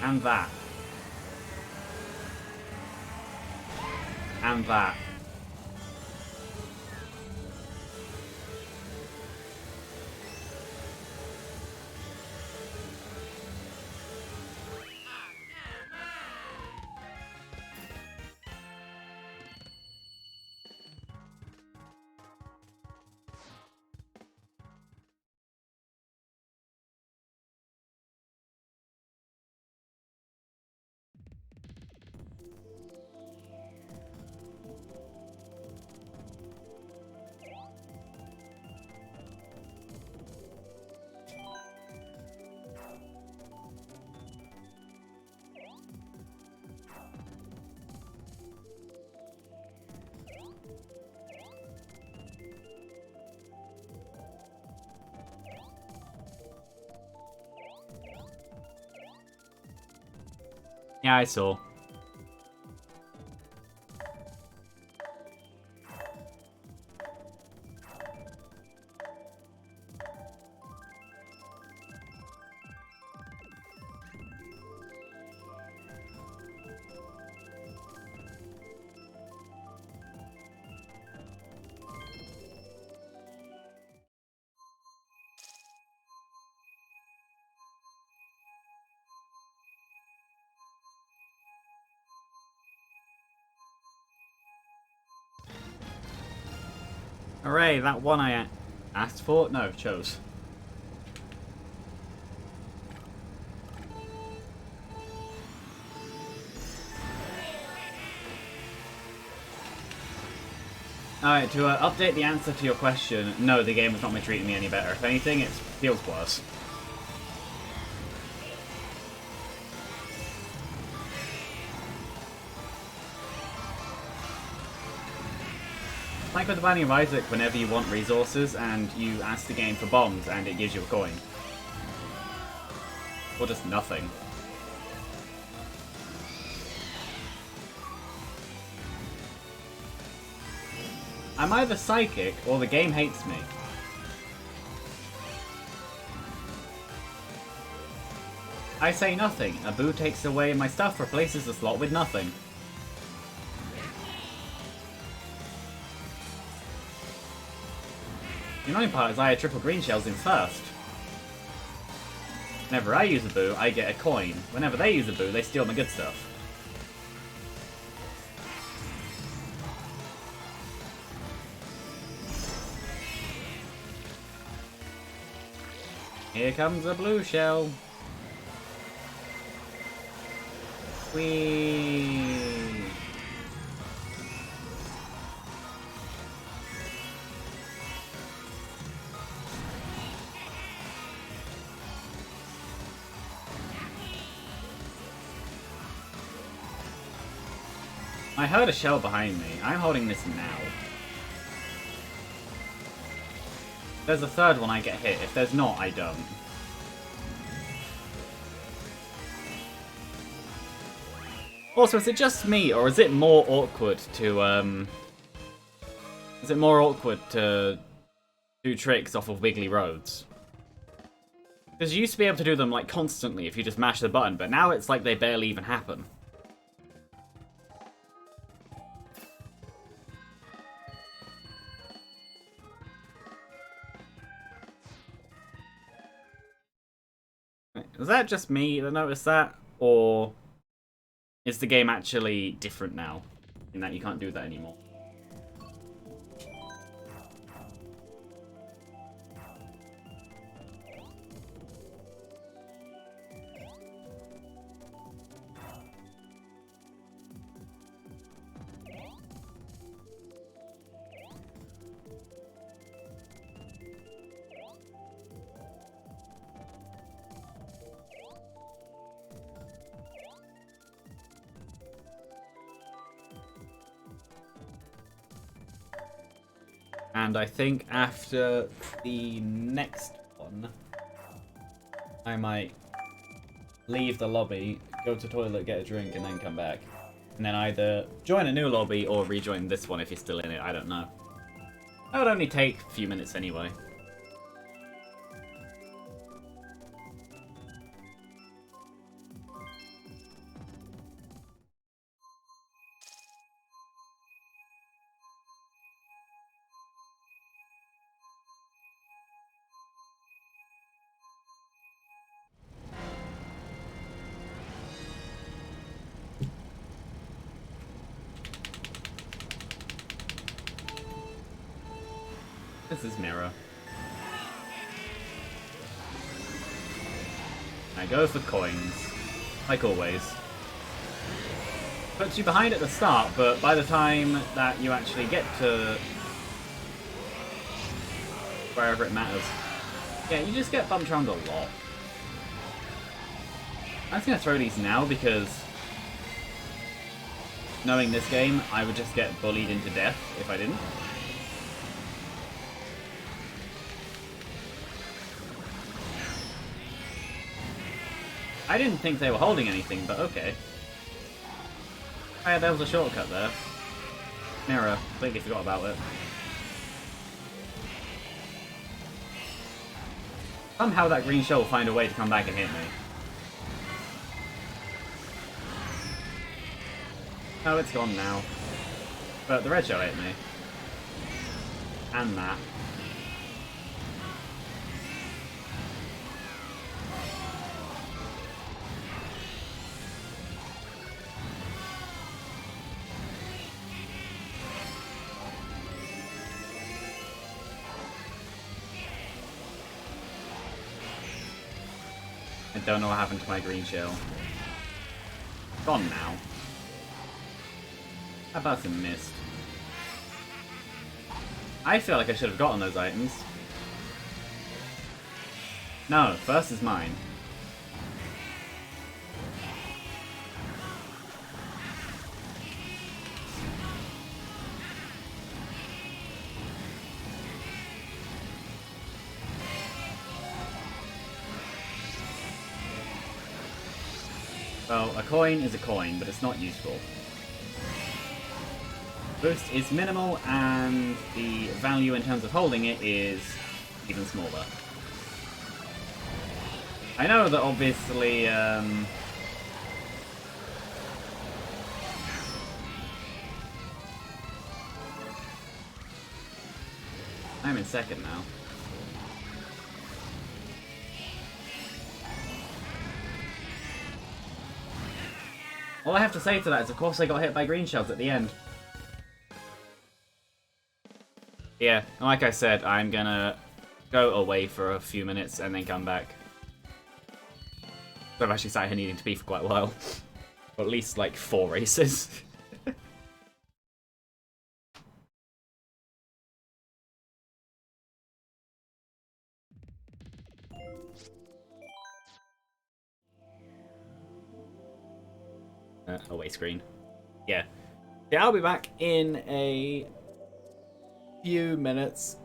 And that. And that. Yeah, I saw. Hooray, that one I asked for? No, chose. Alright, to update the answer to your question, no, the game has not been treating me any better. If anything, it feels worse. Like with the Binding of Isaac, whenever you want resources and you ask the game for bombs and it gives you a coin. Or just nothing. I'm either psychic or the game hates me. I say nothing. Abu takes away my stuff, replaces the slot with nothing. The annoying part is I had triple green shells in first. Whenever I use a boo, I get a coin. Whenever they use a boo, they steal my good stuff. Here comes a blue shell. Whee! I heard a shell behind me. I'm holding this now. If there's a third one, I get hit. If there's not, I don't. Also, is it just me, or is it more awkward to, Is it more awkward to do tricks off of wiggly roads? Because you used to be able to do them, like, constantly if you just mash the button, but now it's like they barely even happen. Is that just me that noticed that? Or is the game actually different now? In that you can't do that anymore? And I think after the next one, I might leave the lobby, go to the toilet, get a drink, and then come back. And then either join a new lobby or rejoin this one if you're still in it, I don't know. That would only take a few minutes anyway. This is Mirror. I go for coins, like always. Puts you behind at the start, but by the time that you actually get to wherever it matters, yeah, you just get bumped around a lot. I'm just gonna throw these now because knowing this game, I would just get bullied into death if I didn't. I didn't think they were holding anything, but okay. Oh yeah, there was a shortcut there. Mirror, completely forgot about it. Somehow that green shell will find a way to come back and hit me. Oh, it's gone now. But the red shell hit me. And that. don't know what happened to my green shell. Gone now. How about some mist? I feel like I should have gotten those items. No, first is mine. Well, a coin is a coin, but it's not useful. Boost is minimal, and the value in terms of holding it is even smaller. I know that obviously, I'm in second now. All I have to say to that is, of course, I got hit by green shells at the end. Yeah, like I said, I'm gonna go away for a few minutes and then come back. So I've actually sat here needing to pee for quite a while. For at least, like, 4 races. Away screen. Yeah. Yeah, I'll be back in a few minutes.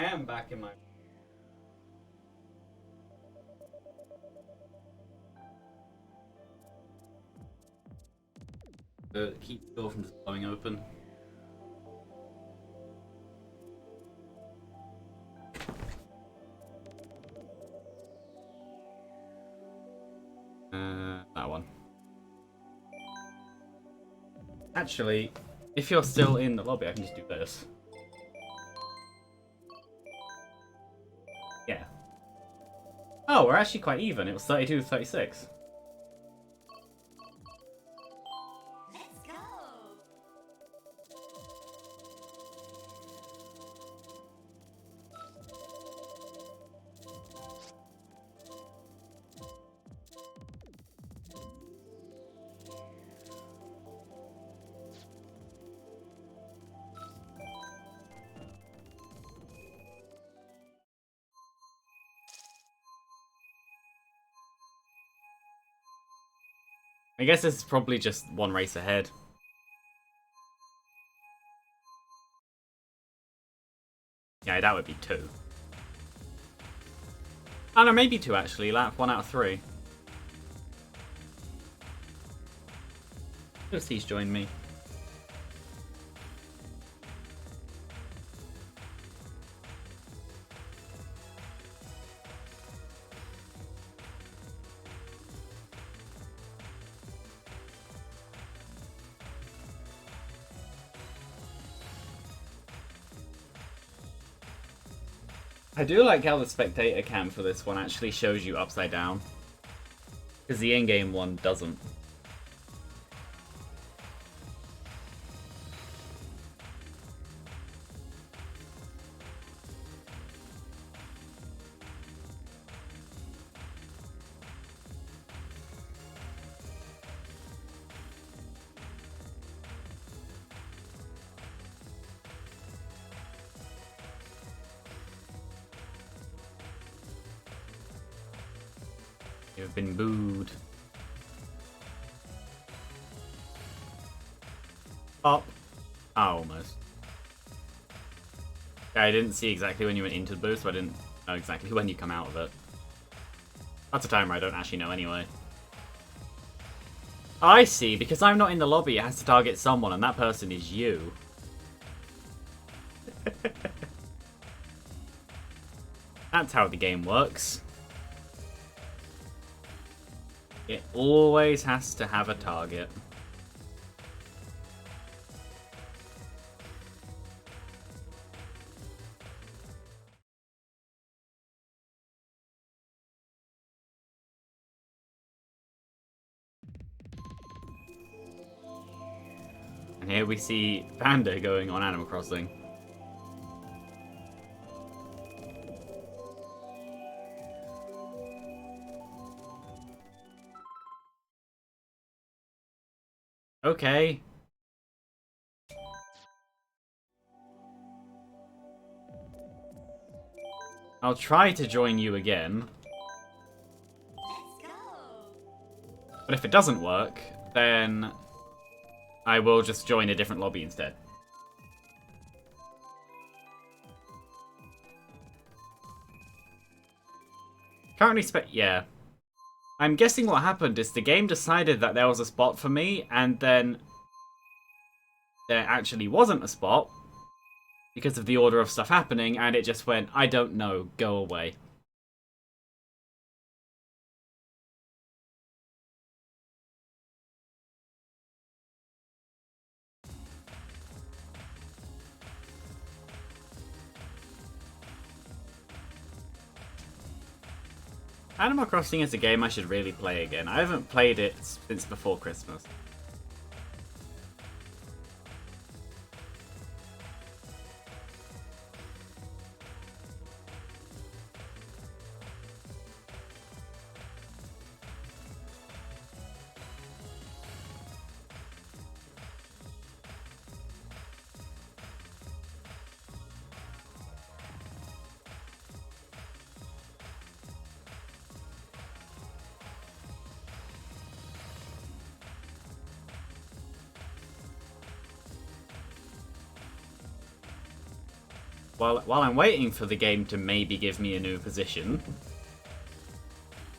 am back in my... keep the door from just blowing open. That one. Actually, if you're still in the lobby, I can just do this. Yeah. Oh, we're actually quite even. It was 32 to 36. Let's go. I guess this is probably just one race ahead. Yeah, that would be 2. Oh no, maybe 2 actually. Lap 1 out of 3. Just he's joined me. I do like how the spectator cam for this one actually shows you upside down. Because the in-game one doesn't. You've been booed. Up. Oh, almost. Yeah, I didn't see exactly when you went into the boost, so I didn't know exactly when you come out of it. That's a timer I don't actually know anyway. I see, because I'm not in the lobby, it has to target someone, and that person is you. That's how the game works. It always has to have a target. And here we see Panda going on Animal Crossing. Okay. I'll try to join you again. Let's go. But if it doesn't work, then I will just join a different lobby instead. Currently yeah. I'm guessing what happened is the game decided that there was a spot for me, and then there actually wasn't a spot because of the order of stuff happening, and it just went, I don't know, go away. Animal Crossing is a game I should really play again. I haven't played it since before Christmas. while I'm waiting for the game to maybe give me a new position.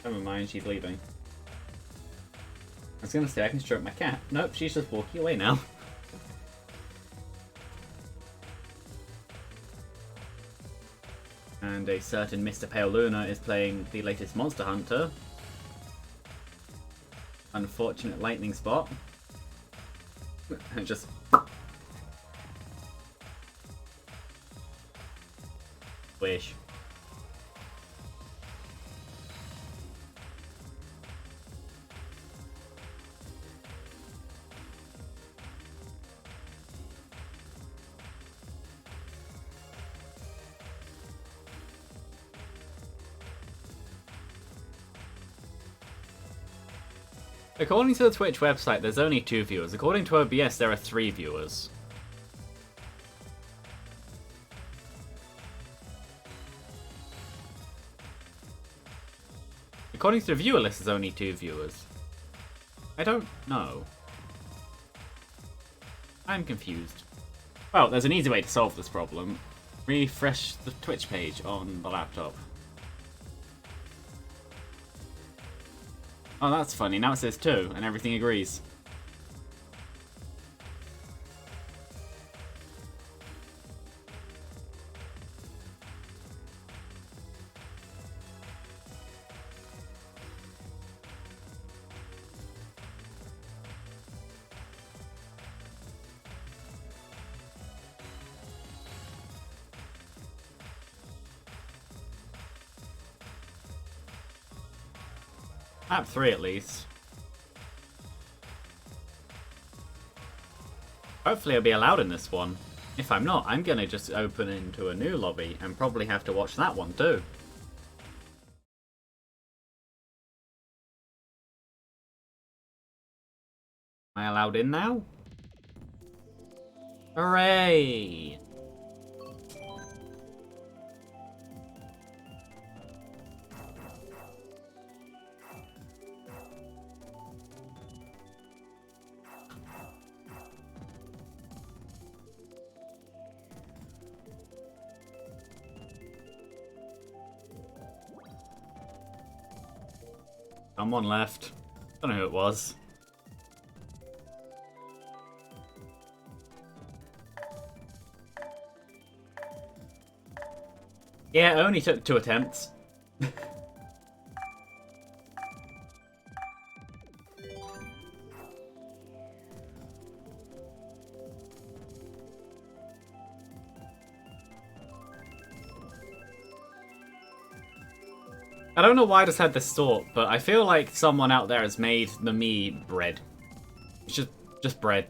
Never mind, she's leaving. I was gonna say I can stroke my cat. Nope, she's just walking away now. And a certain Mr. Pale Luna is playing the latest Monster Hunter. Unfortunate lightning spot. And just... Wish. According to the Twitch website, there's only 2 viewers. According to OBS, there are 3 viewers. According to the viewer list, there's only 2 viewers. I don't know. I'm confused. Well, there's an easy way to solve this problem. Refresh the Twitch page on the laptop. Oh, that's funny. Now it says 2, and everything agrees. Map 3 at least. Hopefully I'll be allowed in this one. If I'm not, I'm gonna just open into a new lobby and probably have to watch that one too. Am I allowed in now? Hooray! Someone left. Don't know who it was. Yeah, it only took 2 attempts. I don't know why I just had this thought, but I feel like someone out there has made the Mii bread. It's just bread.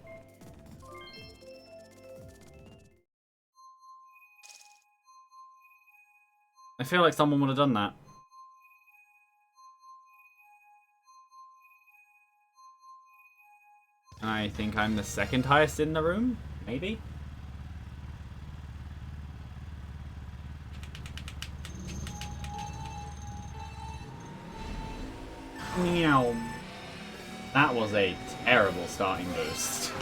I feel like someone would have done that. I think I'm the 2nd highest in the room, maybe? Meow. That was a terrible starting boost.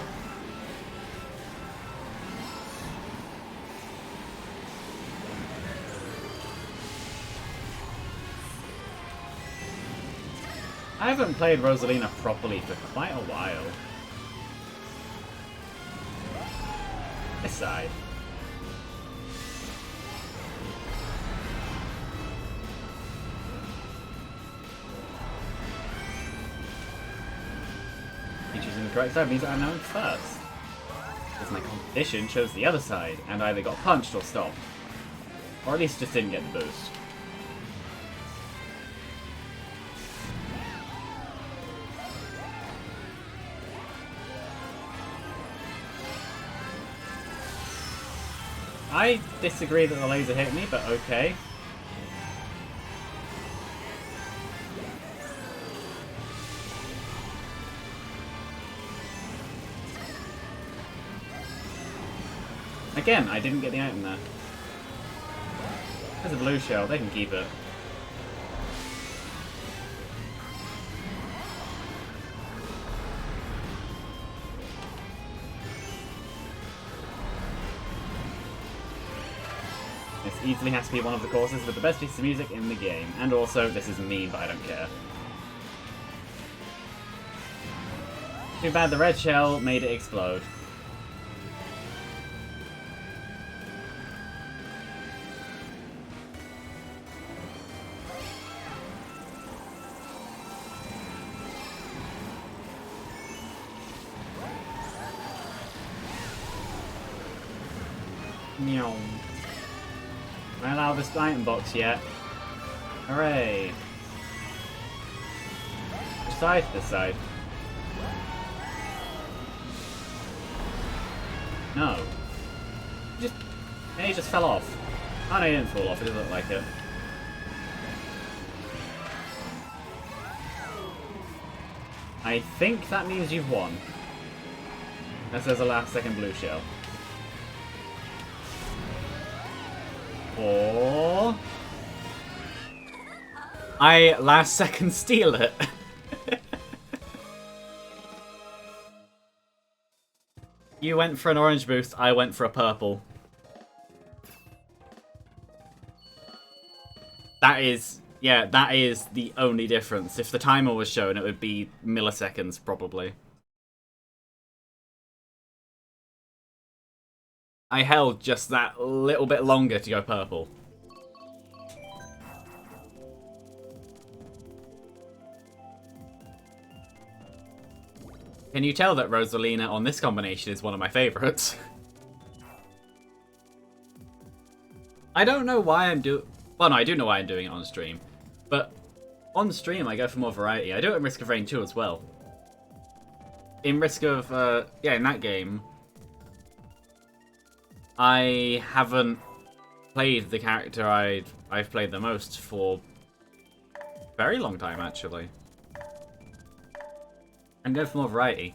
I haven't played Rosalina properly for quite a while. This side. Choosing the correct side means that I'm now in first. Because my competition chose the other side and either got punched or stopped. Or at least just didn't get the boost. I disagree that the laser hit me, but okay. Again, I didn't get the item there. There's a blue shell, they can keep it. easily has to be one of the courses with the best piece of music in the game. And also, this is mean, but I don't care. Too bad the red shell made it explode. Meow. Am I allowed this item box yet? Hooray! Which side? This side. No. He just fell off. Oh no, he didn't fall off, it doesn't look like it. I think that means you've won. Unless there's a last second blue shell. Or I last second steal it. You went for an orange boost, I went for a purple. That is, yeah, that is the only difference. If the timer was shown, it would be milliseconds, probably. I held just that little bit longer to go purple. Can you tell that Rosalina on this combination is one of my favourites? I don't know why I'm doing... Well, no, I do know why I'm doing it on stream. But on stream, I go for more variety. I do it in Risk of Rain 2 as well. In Risk of... yeah, in that game... I haven't played the character I've played the most for a very long time, actually. And go for more variety.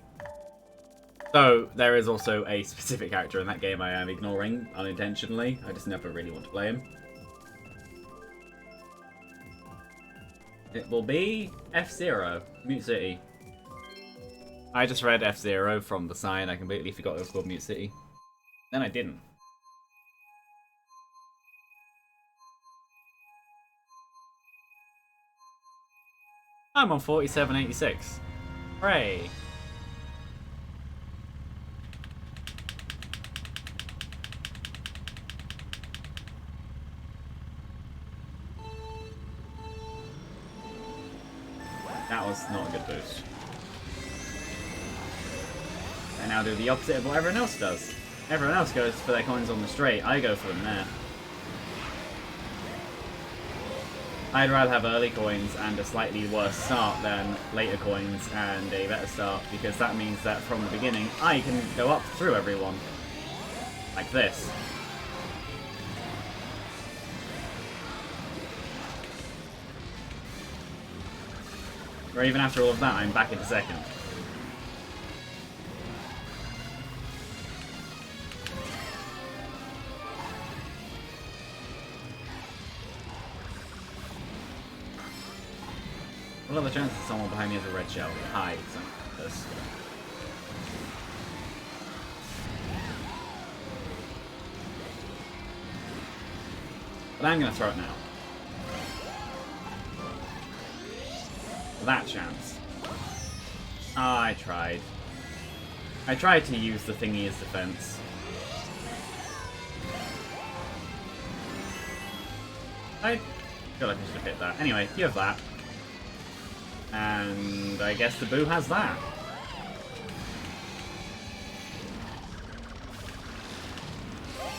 So, there is also a specific character in that game I am ignoring unintentionally. I just never really want to play him. It will be F-Zero, Mute City. I just read F-Zero from the sign. I completely forgot it was called Mute City. Then I didn't. I'm on 4786. Hooray! That was not a good boost. I now do the opposite of what everyone else does. Everyone else goes for their coins on the straight, I go for them there. I'd rather have early coins and a slightly worse start than later coins and a better start, because that means that from the beginning I can go up through everyone. Like this. Or even after all of that, I'm back into second. What are the chances that someone behind me has a red shell? High, something like this. But I'm gonna throw it now. That chance. Ah, I tried. I tried to use the thingy as defense. I feel like I should have hit that. Anyway, you have that. And I guess the Boo has that.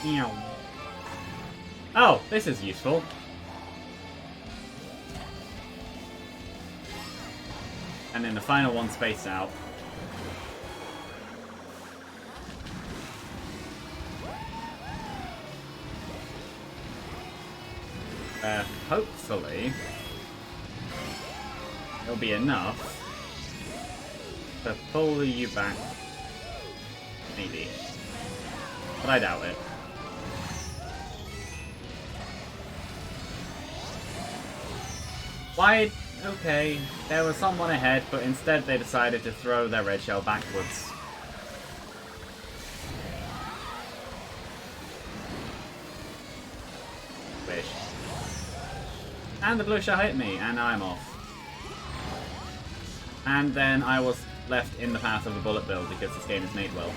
Meow. Oh, this is useful. And then the final one spaced out. Hopefully it'll be enough to pull you back. Maybe. But I doubt it. Why? Okay, there was someone ahead, but instead they decided to throw their red shell backwards. And the blue shell hit me, and now I'm off. And then I was left in the path of the bullet bill because this game is made well.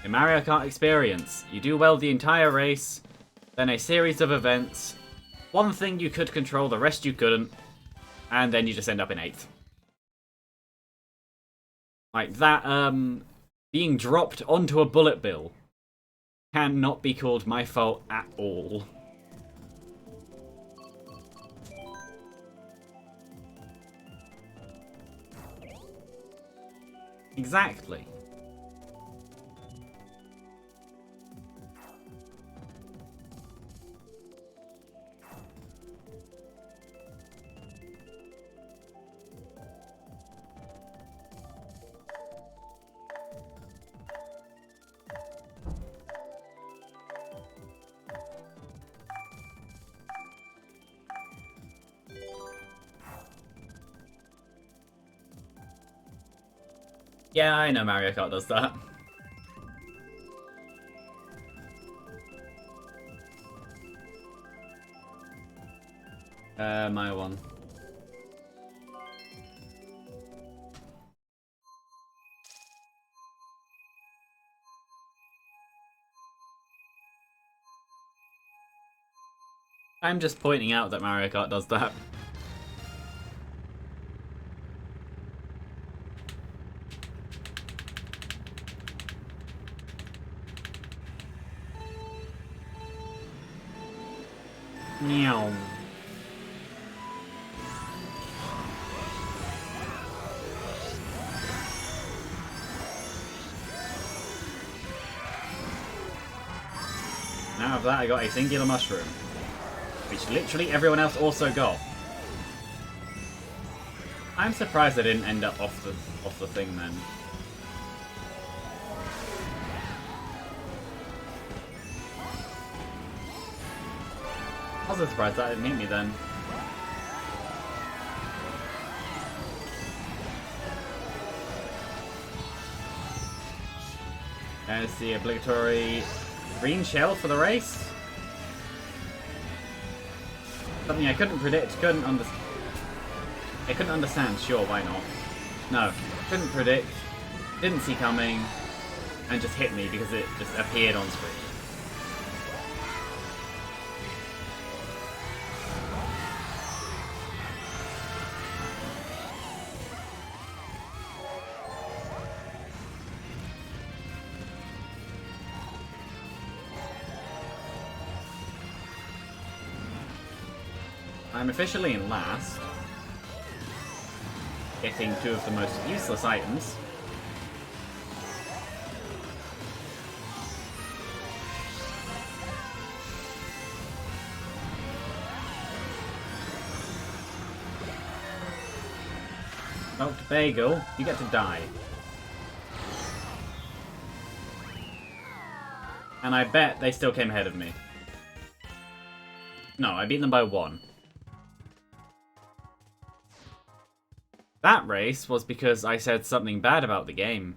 In Mario Kart experience, you do well the entire race, then a series of events, one thing you could control, the rest you couldn't, and then you just end up in 8th. Like that, being dropped onto a bullet bill cannot be called my fault at all. Exactly. Yeah, I know Mario Kart does that. My one. I'm just pointing out that Mario Kart does that. Meow. Now of that I got a singular mushroom, which literally everyone else also got. I'm surprised I didn't end up off the thing then. I was surprised that didn't hit me then. There's the obligatory green shell for the race. Something I couldn't predict, I couldn't understand, sure, why not? No, couldn't predict, didn't see coming, and just hit me because it just appeared on screen. I'm officially in last, getting 2 of the most useless items. Smoked bagel, you get to die. And I bet they still came ahead of me. No, I beat them by 1. That race was because I said something bad about the game.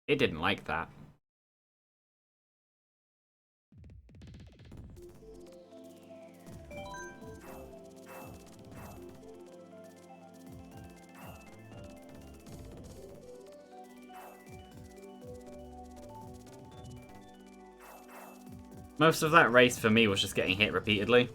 It didn't like that. Most of that race for me was just getting hit repeatedly.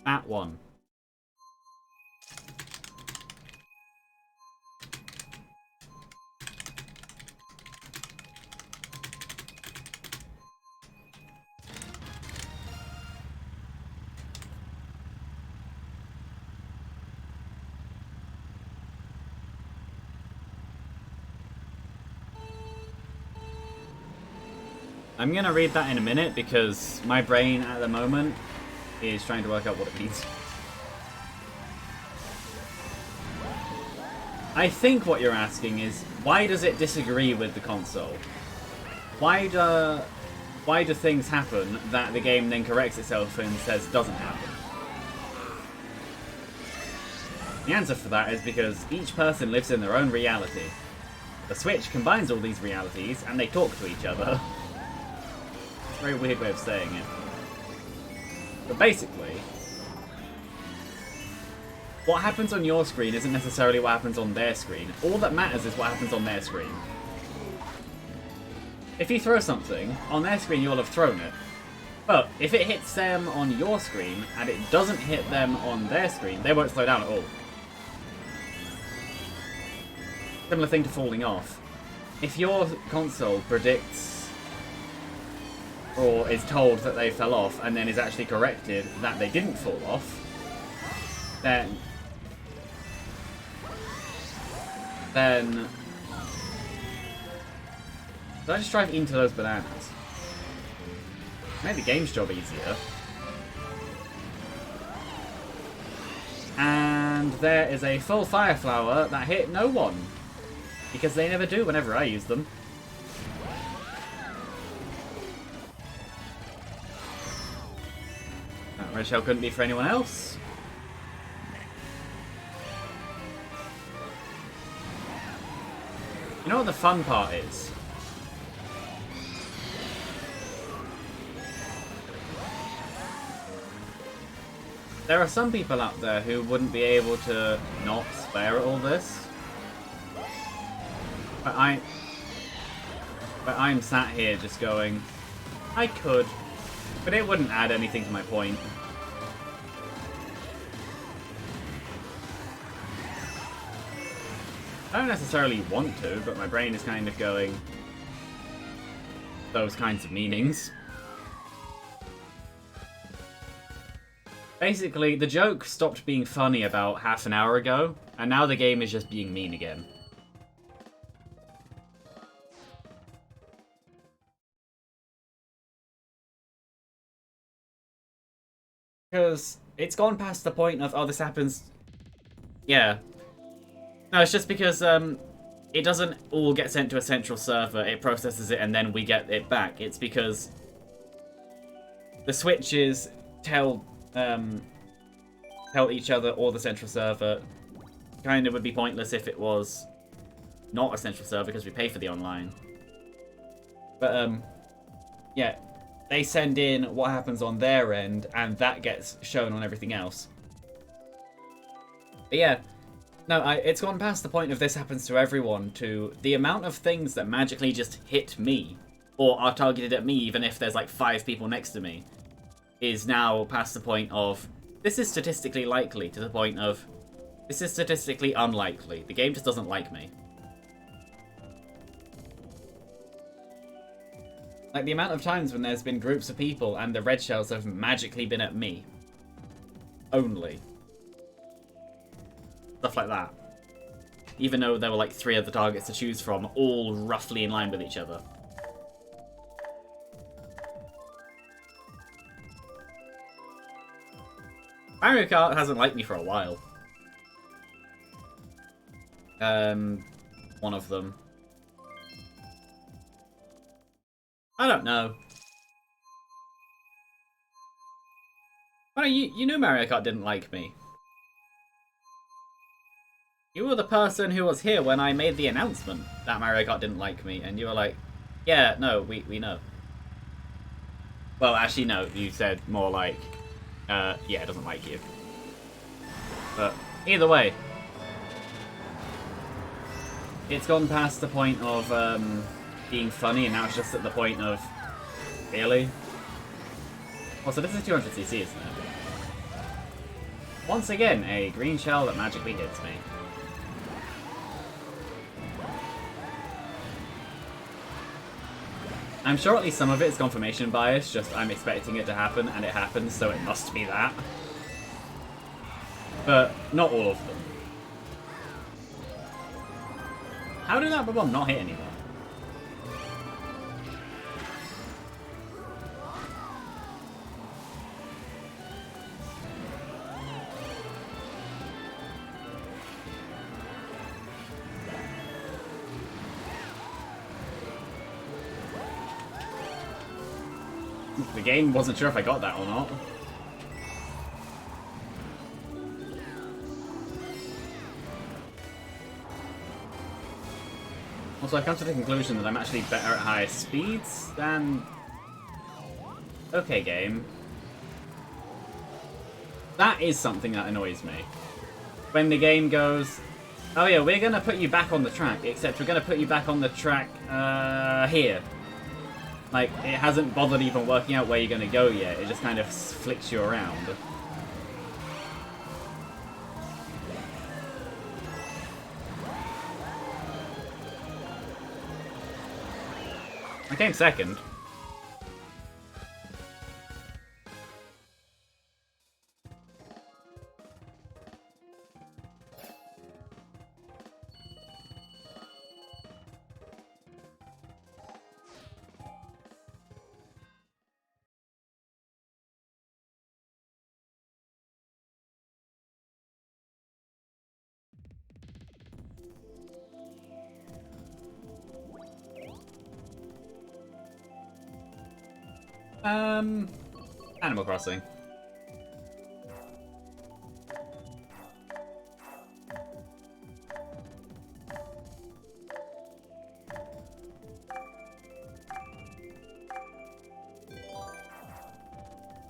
That one. I'm gonna read that in a minute because my brain at the moment is trying to work out what it means. I think what you're asking is, why does it disagree with the console? Why do things happen that the game then corrects itself and says doesn't happen? The answer for that is because each person lives in their own reality. The Switch combines all these realities and they talk to each other. It's a very weird way of saying it. But basically, what happens on your screen isn't necessarily what happens on their screen. All that matters is what happens on their screen. If you throw something, on their screen you'll have thrown it. But if it hits them on your screen and it doesn't hit them on their screen, they won't slow down at all. Similar thing to falling off. If your console predicts or is told that they fell off and then is actually corrected that they didn't fall off, then did I just drive into those bananas? Made the game's job easier. And there is a full fire flower that hit no one. Because they never do whenever I use them. That red shell couldn't be for anyone else. You know what the fun part is? There are some people out there who wouldn't be able to not swear at all this. But I'm sat here just going, I could, but it wouldn't add anything to my point. I don't necessarily want to, but my brain is kind of going those kinds of meanings. Basically, the joke stopped being funny about half an hour ago, and now the game is just being mean again. Because it's gone past the point of, oh, this happens... Yeah. No, it's just because it doesn't all get sent to a central server, it processes it, and then we get it back. It's because the switches tell each other or the central server. Kind of would be pointless if it was not a central server because we pay for the online. But, yeah. They send in what happens on their end, and that gets shown on everything else. But yeah, no, it's gone past the point of this happens to everyone to the amount of things that magically just hit me, or are targeted at me even if there's like 5 people next to me, is now past the point of, this is statistically likely, to the point of, this is statistically unlikely. The game just doesn't like me. Like, the amount of times when there's been groups of people and the red shells have magically been at me. Only. Stuff like that. Even though there were like 3 other targets to choose from, all roughly in line with each other. Mario Kart hasn't liked me for a while. One of them. I don't know. Well, you knew Mario Kart didn't like me. You were the person who was here when I made the announcement that Mario Kart didn't like me, and you were like, yeah, no, we know. Well, actually, no, you said more like, yeah, it doesn't like you. But either way, it's gone past the point of being funny, and now it's just at the point of, really? Oh, so this is 200cc, isn't it? Once again, a green shell that magically hits me. I'm sure at least some of it is confirmation bias, just I'm expecting it to happen, and it happens, so it must be that. But not all of them. How did that bomb not hit anyone? The game wasn't sure if I got that or not. Also, I've come to the conclusion that I'm actually better at higher speeds than... Okay, game. That is something that annoys me. When the game goes, oh yeah, we're going to put you back on the track, except we're going to put you back on the track here. Like, it hasn't bothered even working out where you're going to go yet. It just kind of flicks you around. I came second. Animal Crossing.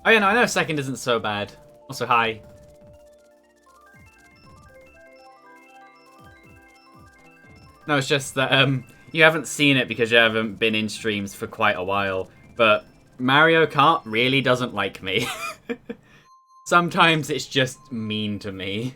Oh yeah, no, I know second isn't so bad. Also, hi. No, it's just that you haven't seen it because you haven't been in streams for quite a while, but Mario Kart really doesn't like me. Sometimes it's just mean to me.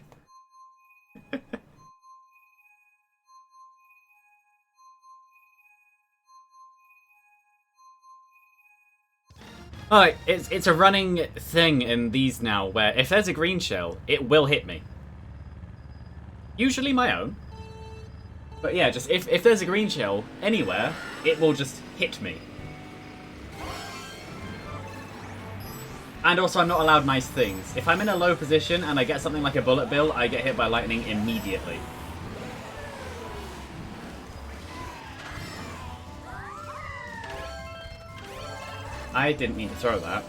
Oh, it's a running thing in these now where if there's a green shell, it will hit me. Usually my own. But yeah, just if there's a green shell anywhere, it will just hit me. And also, I'm not allowed nice things. If I'm in a low position and I get something like a bullet bill, I get hit by lightning immediately. I didn't mean to throw that.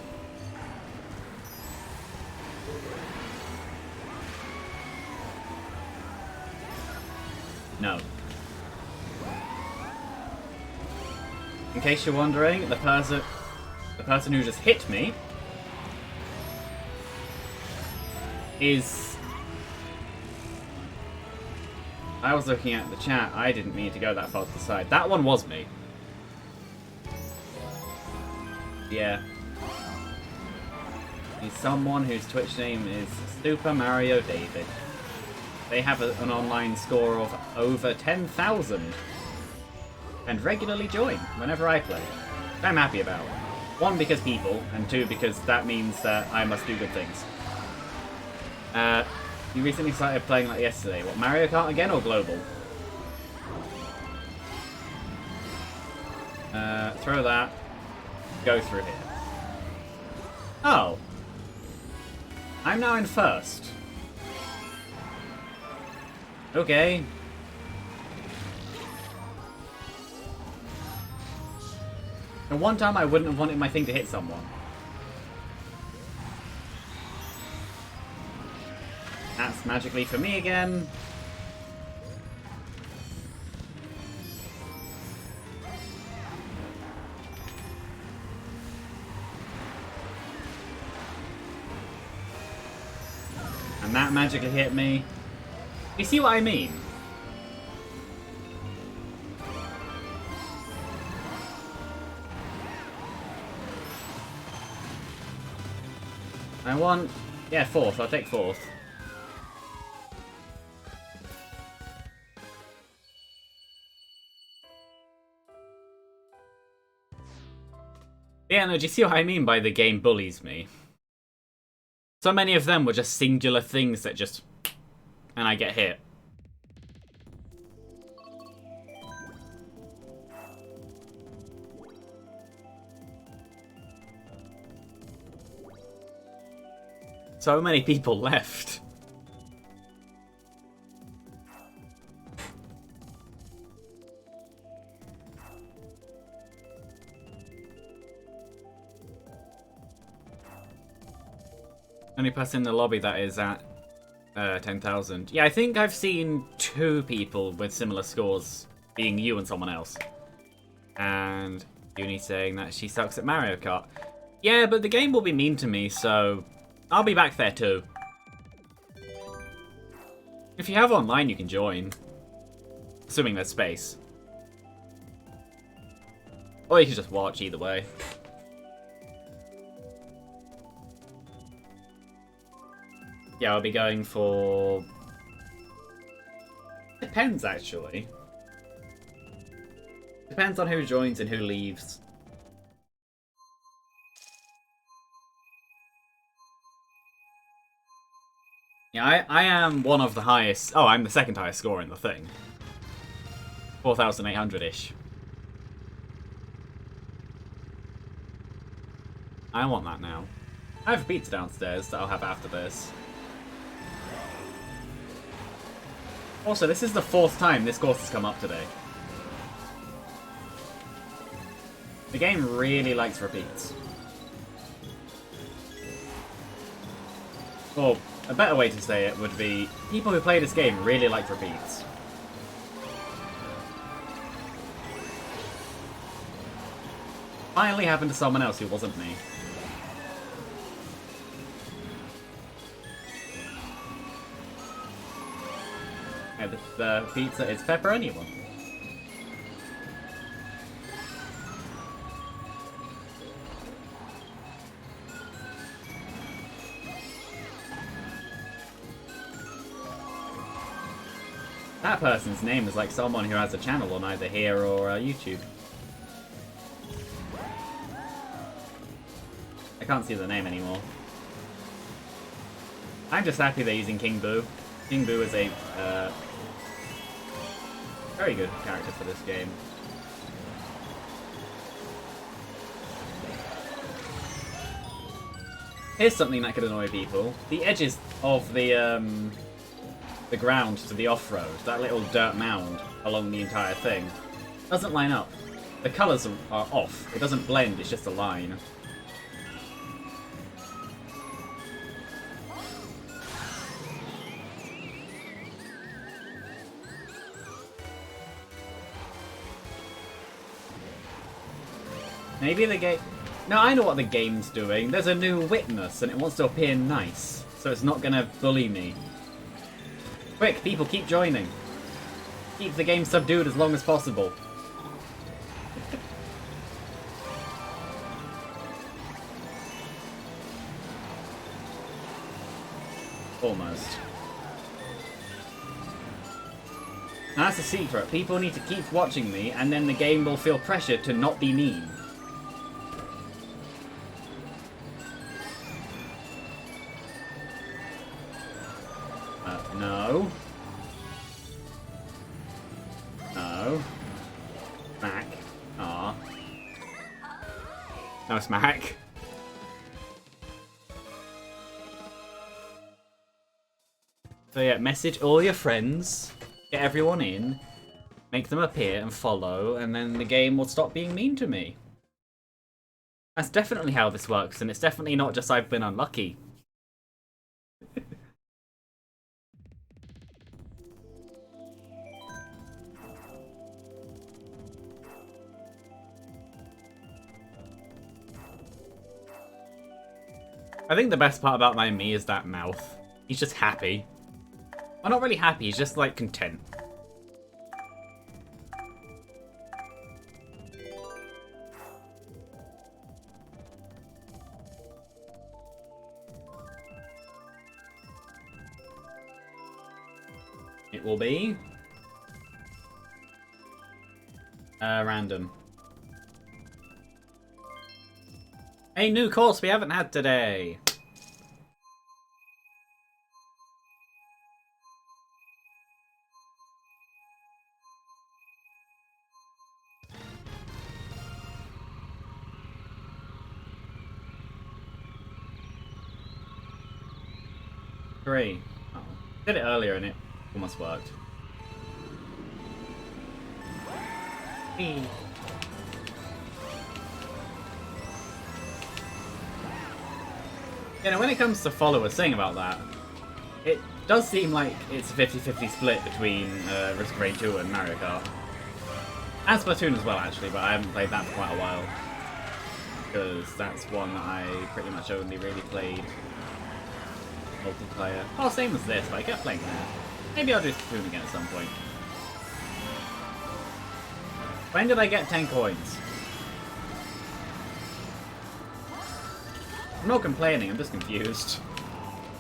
No. In case you're wondering, the person who just hit me is... I was looking at the chat. I didn't mean to go that far to the side. That one was me. Yeah. He's someone whose Twitch name is Super Mario David. They have an online score of over 10,000 and regularly join whenever I play. I'm happy about. One, because people, and two, because that means that I must do good things. You recently started playing like yesterday. What, Mario Kart again or Global? Throw that. Go through here. Oh. I'm now in first. Okay. And one time I wouldn't have wanted my thing to hit someone. That's magically for me again. And that magically hit me. You see what I mean? I want... yeah, fourth. I'll take fourth. Yeah, no, do you see what I mean by the game bullies me? So many of them were just singular things that just... and I get hit. So many people left. Only person in the lobby that is at 10,000. Yeah, I think I've seen 2 people with similar scores, being you and someone else. And Uni saying that she sucks at Mario Kart. Yeah, but the game will be mean to me, so I'll be back there too. If you have online, you can join. Assuming there's space. Or you can just watch, either way. Yeah, I'll be going for... Depends, actually. Depends on who joins and who leaves. Yeah, I am one of the highest... Oh, I'm the second highest score in the thing. 4,800-ish. I want that now. I have a pizza downstairs that I'll have after this. Also, this is the 4th time this course has come up today. The game really likes repeats. Or, a better way to say it would be, people who play this game really like repeats. Finally happened to someone else who wasn't me. Yeah, the pizza is pepperoni one. That person's name is like someone who has a channel on either here or YouTube. I can't see the name anymore. I'm just happy they're using King Boo. King Boo is a very good character for this game. Here's something that could annoy people. The edges of the ground to the off-road, that little dirt mound along the entire thing, doesn't line up. The colours are off. It doesn't blend, it's just a line. Maybe the game... No, I know what the game's doing. There's a new witness and it wants to appear nice, so it's not gonna bully me. Quick, people, keep joining. Keep the game subdued as long as possible. Almost. Now that's a secret. People need to keep watching me, and then the game will feel pressure to not be mean. No. No. Smack. Aw. No smack. So yeah, message all your friends, get everyone in, make them appear and follow, and then the game will stop being mean to me. That's definitely how this works, and it's definitely not just I've been unlucky. I think the best part about my me is that mouth. He's just happy. Well, not really happy, he's just like content. It will be random. A new course we haven't had today. Three. Oh. Did it earlier and it almost worked. Whee. You know, when it comes to followers saying about that, it does seem like it's a 50-50 split between Risk of Rain 2 and Mario Kart. And Splatoon as well, actually, but I haven't played that for quite a while. Because that's one that I pretty much only really played multiplayer. Oh, same as this, but I kept playing that. Maybe I'll do Splatoon again at some point. When did I get 10 coins? I'm not complaining, I'm just confused.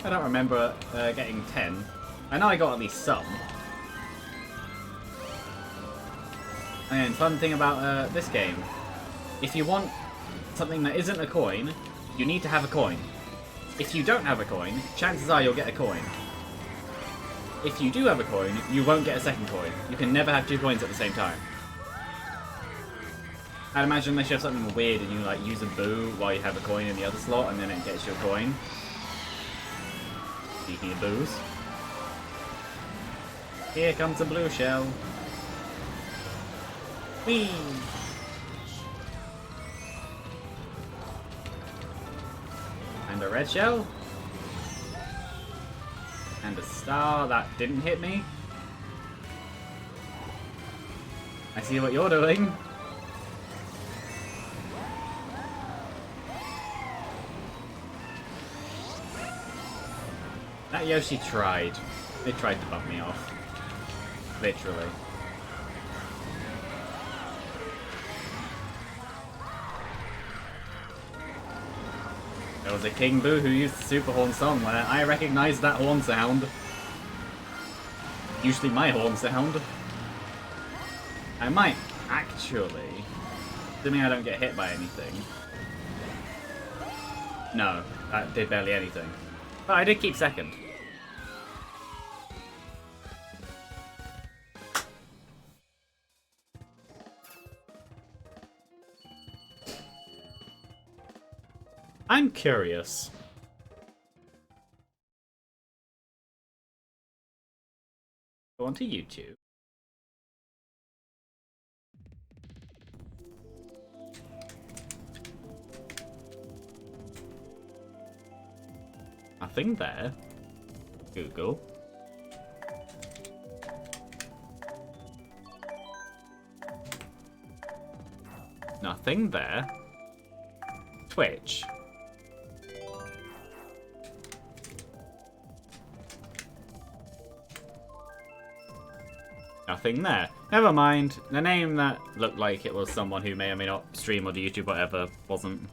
I don't remember getting 10. I know I got at least some. And fun thing about this game, if you want something that isn't a coin, you need to have a coin. If you don't have a coin, chances are you'll get a coin. If you do have a coin, you won't get a second coin. You can never have 2 coins at the same time. I'd imagine unless you have something weird and you like use a boo while you have a coin in the other slot and then it gets you a coin. Speaking of boos. Here comes a blue shell. Whee! And a red shell. And a star that didn't hit me. I see what you're doing. That Yoshi tried. They tried to bump me off. Literally. There was a King Boo who used the Super Horn somewhere. I recognise that horn sound. Usually my horn sound. I might actually, assuming I don't get hit by anything. No, that did barely anything. But I did keep second. I'm curious. Go onto YouTube. Nothing there. Google. Nothing there. Twitch. Nothing there. Never mind. The name that looked like it was someone who may or may not stream or do YouTube, whatever, wasn't.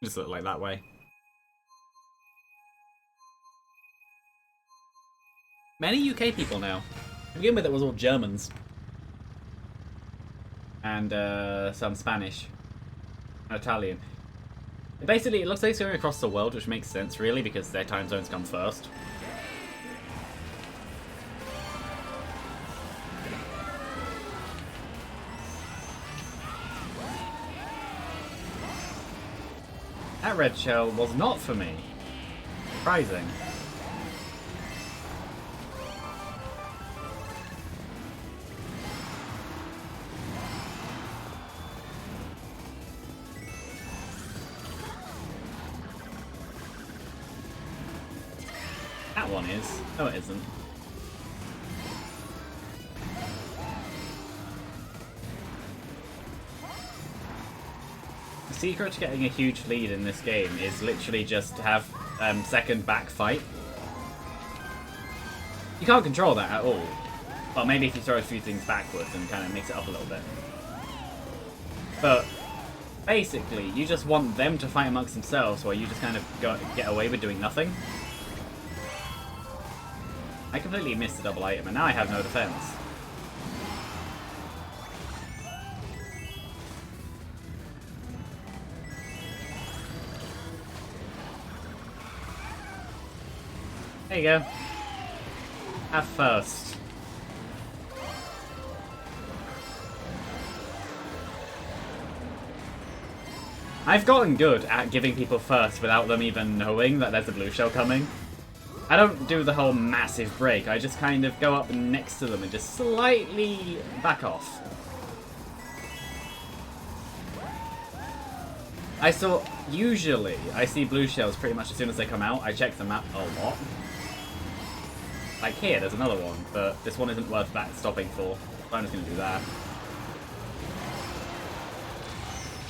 Just looked like that way. Many UK people now. To begin with, it was all Germans. And some Spanish. And Italian. Basically, it looks like it's going across the world, which makes sense, really, because their time zones come first. That red shell was not for me. Surprising. That one is. No, it isn't. The secret to getting a huge lead in this game is literally just to have second back fight. You can't control that at all. Well, maybe if you throw a few things backwards and kind of mix it up a little bit. But basically, you just want them to fight amongst themselves while you just kind of get away with doing nothing. I completely missed the double item and now I have no defense. There you go. Have first. I've gotten good at giving people first without them even knowing that there's a blue shell coming. I don't do the whole massive break, I just kind of go up next to them and just slightly back off. Usually, I see blue shells pretty much as soon as they come out. I check them out a lot. Like here, there's another one, but this one isn't worth stopping for. So I'm just going to do that.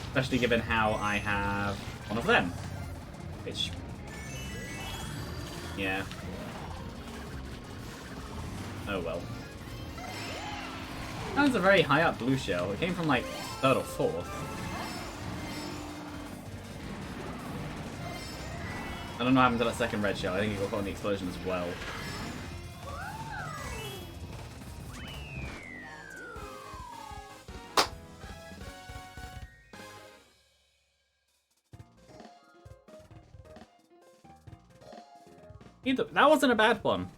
Especially given how I have one of them. Which... yeah. Oh well. That was a very high up blue shell. It came from like 3rd or 4th. I don't know what happened to that second red shell. I think it got caught in the explosion as well. That wasn't a bad one.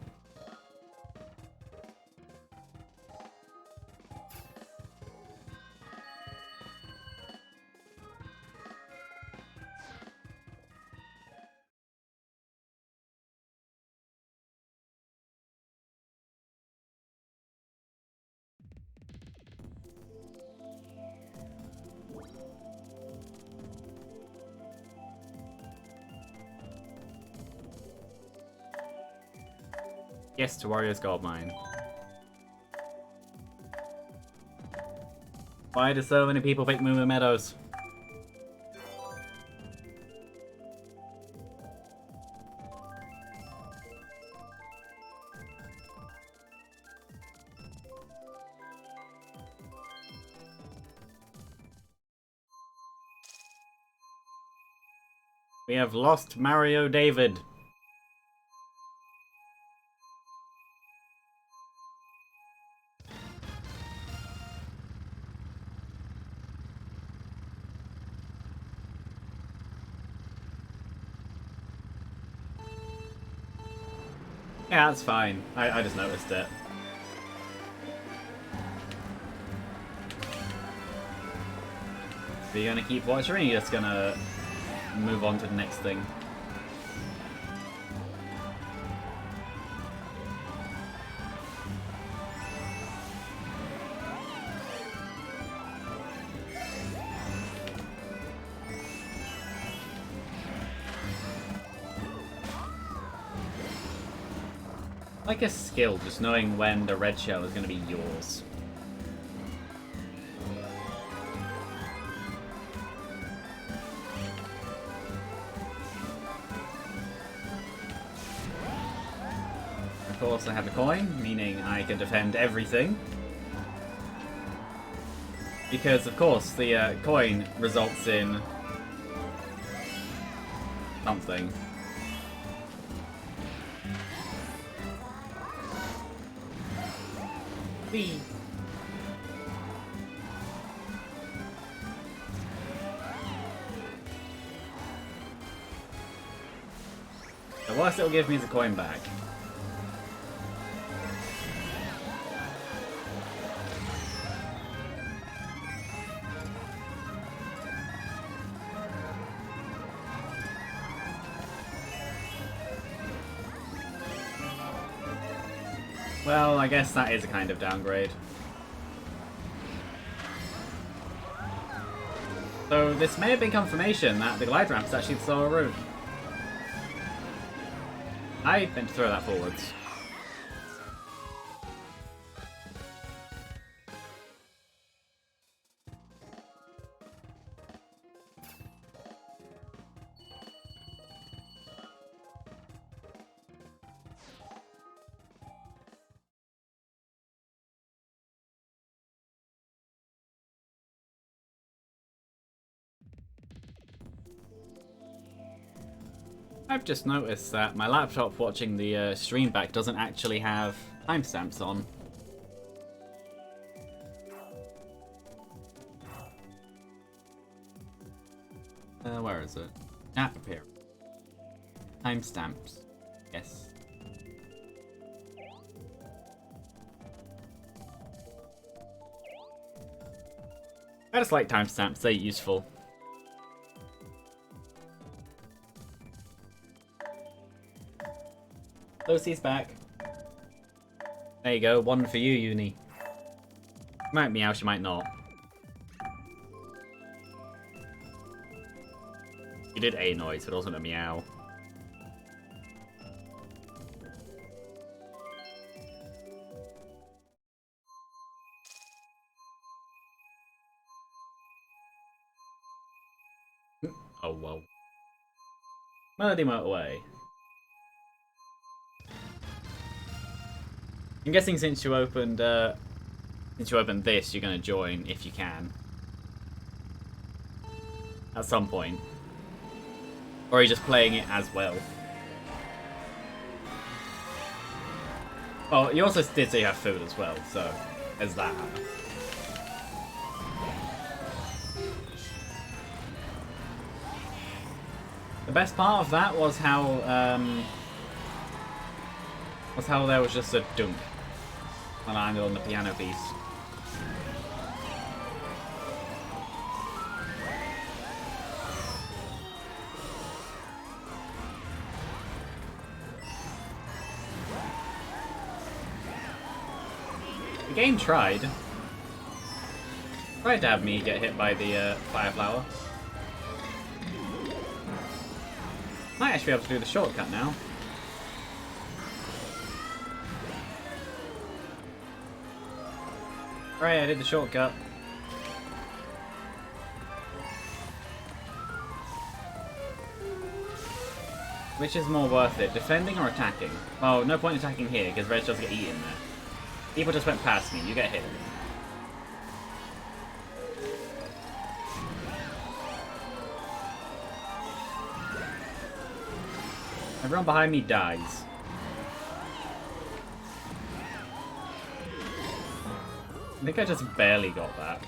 Yes, to Warrior's Goldmine. Why do so many people pick Moo Meadows? We have lost Mario David. Yeah, that's fine. I just noticed it. Are you gonna keep watching, or are you just gonna move on to the next thing? Like a skill, just knowing when the red shell is going to be yours. Of course, I have a coin, meaning I can defend everything. Because, of course, the coin results in something. Whee! The worst it'll give me is a coin back. Well, I guess that is a kind of downgrade. So this may have been confirmation that the glide ramp is actually the slower route. I meant to throw that forwards. I've just noticed that my laptop watching the stream back doesn't actually have timestamps on. Where is it? Up here. Timestamps. Yes. I just like timestamps, they're useful. Lucy's back. There you go, one for you, Uni. She might meow, she might not. You did a noise, but it wasn't a meow. Oh, whoa. Melody Motorway. I'm guessing since you opened this, you're gonna join if you can. At some point. Or are you just playing it as well? Oh, you also did say you have food as well, so there's that. The best part of that was how there was just a dunk when I landed on the piano piece. The game tried to have me get hit by the fire flower. Might actually be able to do the shortcut now. Right, I did the shortcut. Which is more worth it, defending or attacking? Well, no point attacking here, because Red does get eaten there. People just went past me, you get hit. Everyone behind me dies. I think I just barely got that.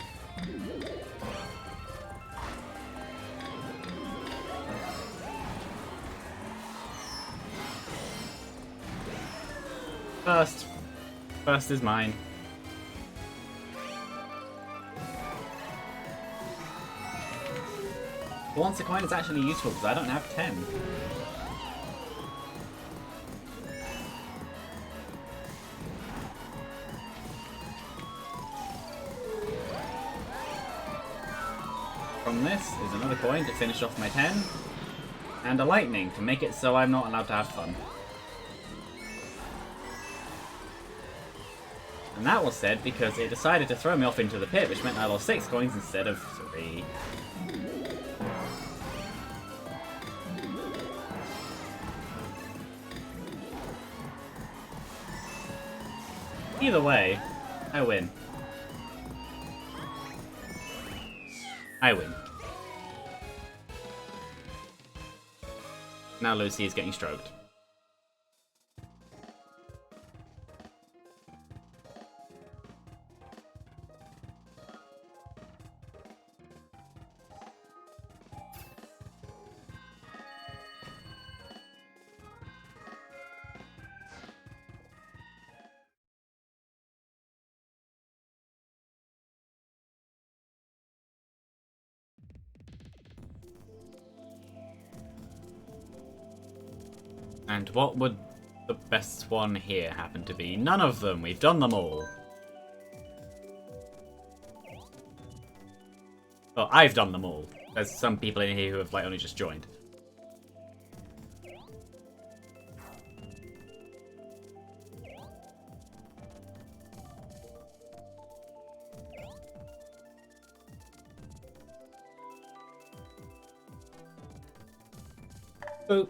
First is mine. Once a coin is actually useful because I don't have 10. From this is another coin to finish off my 10, and a lightning to make it so I'm not allowed to have fun. And that was said because it decided to throw me off into the pit, which meant I lost 6 coins instead of 3. Either way, I win. I win. Now Lucy is getting stroked. And what would the best one here happen to be? None of them. We've done them all. Well, I've done them all. There's some people in here who have like only just joined. Boop.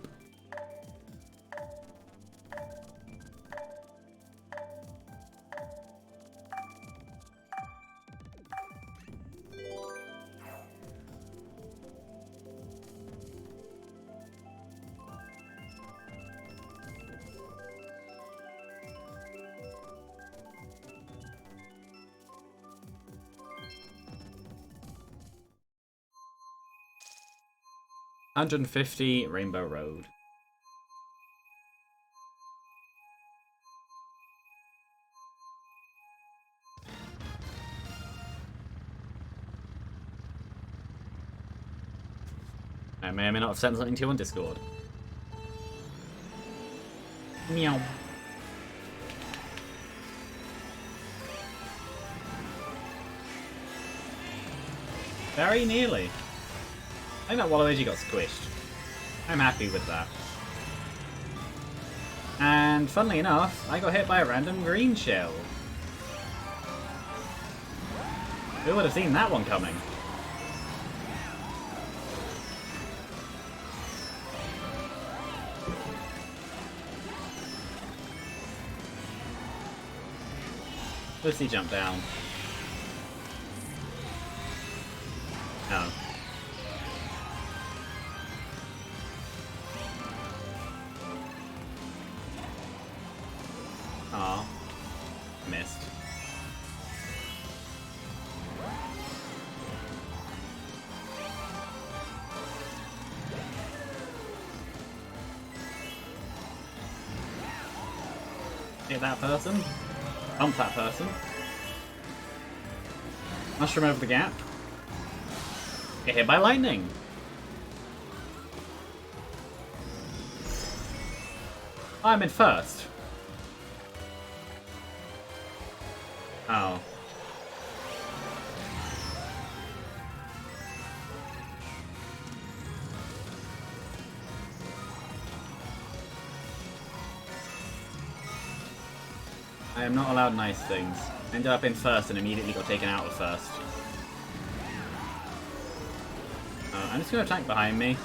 $150 Rainbow Road. I may or may not have sent something to you on Discord. Meow. Very nearly. I think that Waluigi got squished. I'm happy with that. And funnily enough, I got hit by a random green shell. Who would have seen that one coming? Lucy jumped down. No. Aw. Missed. Hit that person. Bump that person. Mushroom over the gap. Get hit by lightning. I'm in first. Oh. I am not allowed nice things. Ended up in first and immediately got taken out of first. I'm just going to attack behind me.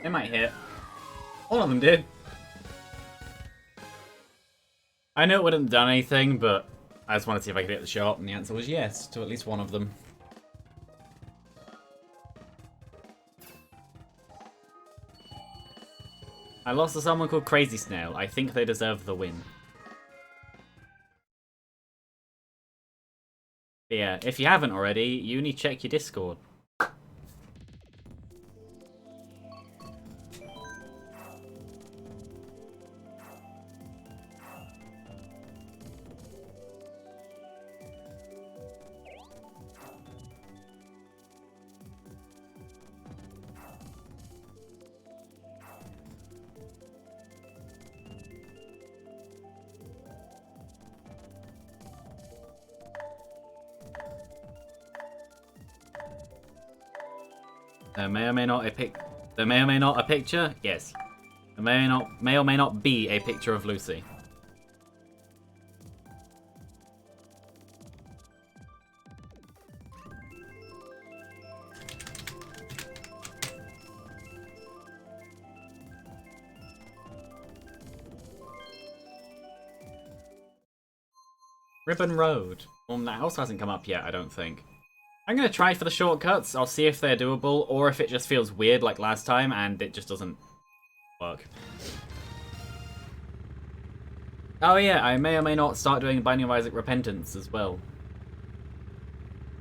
They might hit. All of them did. I know it wouldn't have done anything, but I just wanted to see if I could hit the shot, and the answer was yes to at least one of them. I lost to someone called Crazy Snail. I think they deserve the win. But yeah, if you haven't already, you need to check your Discord. There may or may not a picture. Yes. There may or may not be a picture of Lucy. Ribbon Road. Well, that also hasn't come up yet, I don't think. I'm going to try for the shortcuts. I'll see if they're doable, or if it just feels weird like last time and it just doesn't work. Oh yeah, I may or may not start doing Binding of Isaac Repentance as well.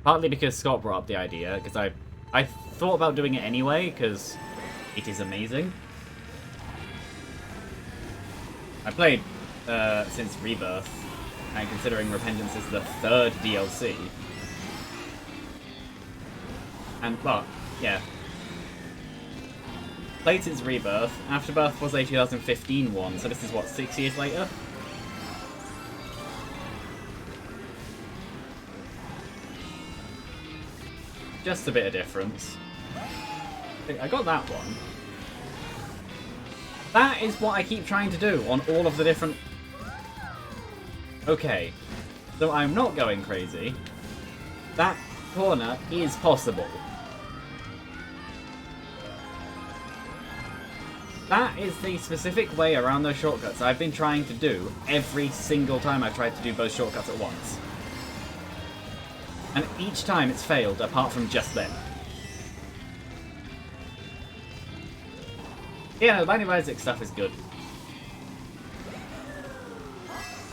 Partly because Scott brought up the idea, because I thought about doing it anyway, because it is amazing. I played since Rebirth, and considering Repentance is the 3rd DLC. And, well, yeah. Played since Rebirth. Afterbirth was a 2015 one, so this is, what, 6 years later? Just a bit of difference. I got that one. That is what I keep trying to do on all of the different... Okay. So I'm not going crazy. That corner is possible. That is the specific way around those shortcuts I've been trying to do every single time I've tried to do both shortcuts at once. And each time it's failed, apart from just then. Yeah, the Binding of Isaac stuff is good.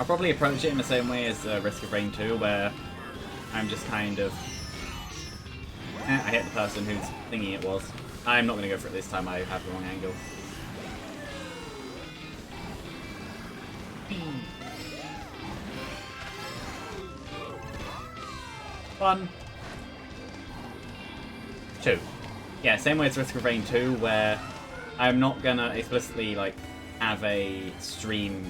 I'll probably approach it in the same way as Risk of Rain 2, where I'm just kind of... I hit the person who's thinking it was. I'm not going to go for it this time, I have the wrong angle. 1, 2. Yeah, same way as Risk of Rain 2, where I'm not gonna explicitly like have a stream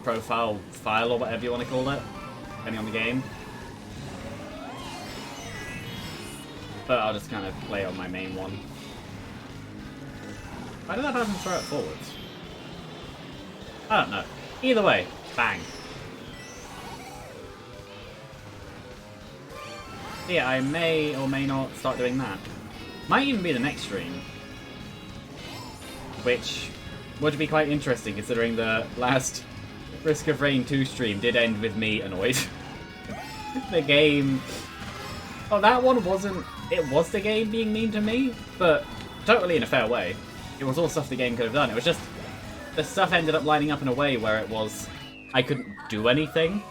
profile file or whatever you want to call it, depending on the game. But I'll just kind of play on my main one. Why did that person throw it forwards? I don't know. Either way, bang. Yeah, I may or may not start doing that. Might even be the next stream. Which would be quite interesting considering the last Risk of Rain 2 stream did end with me annoyed. The game... Oh, that one wasn't... It was the game being mean to me, but totally in a fair way. It was all stuff the game could have done. It was just... The stuff ended up lining up in a way where it was... I couldn't do anything.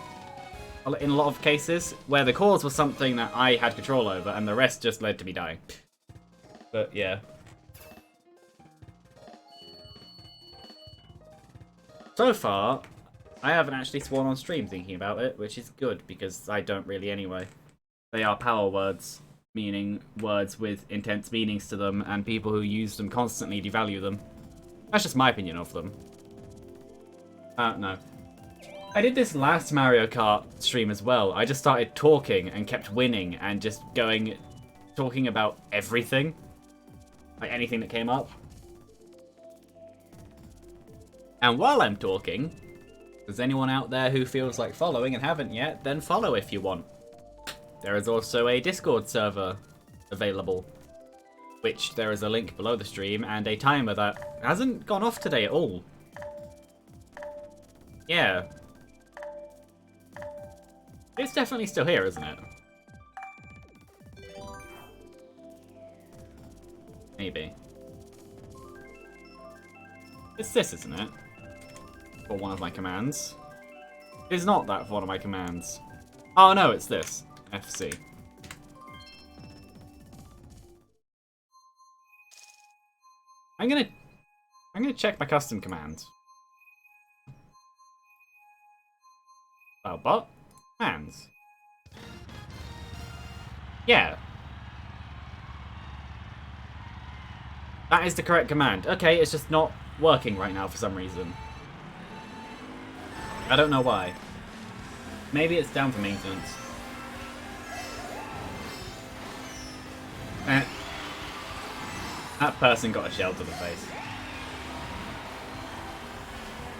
In a lot of cases, where the cause was something that I had control over, and the rest just led to me dying. But, yeah. So far, I haven't actually sworn on stream thinking about it, which is good, because I don't really anyway. They are power words, meaning words with intense meanings to them, and people who use them constantly devalue them. That's just my opinion of them. No. I did this last Mario Kart stream as well. I just started talking and kept winning and just talking about everything. Like anything that came up. And while I'm talking, if there's anyone out there who feels like following and haven't yet, then follow if you want. There is also a Discord server available, which there is a link below the stream, and a timer that hasn't gone off today at all. Yeah. It's definitely still here, isn't it? Maybe. It's this, isn't it? For one of my commands. It's not that for one of my commands. Oh no, it's this. FC. I'm gonna check my custom command. Bot? Commands. Yeah. That is the correct command. Okay, it's just not working right now for some reason. I don't know why. Maybe it's down for maintenance. That person got a shell to the face.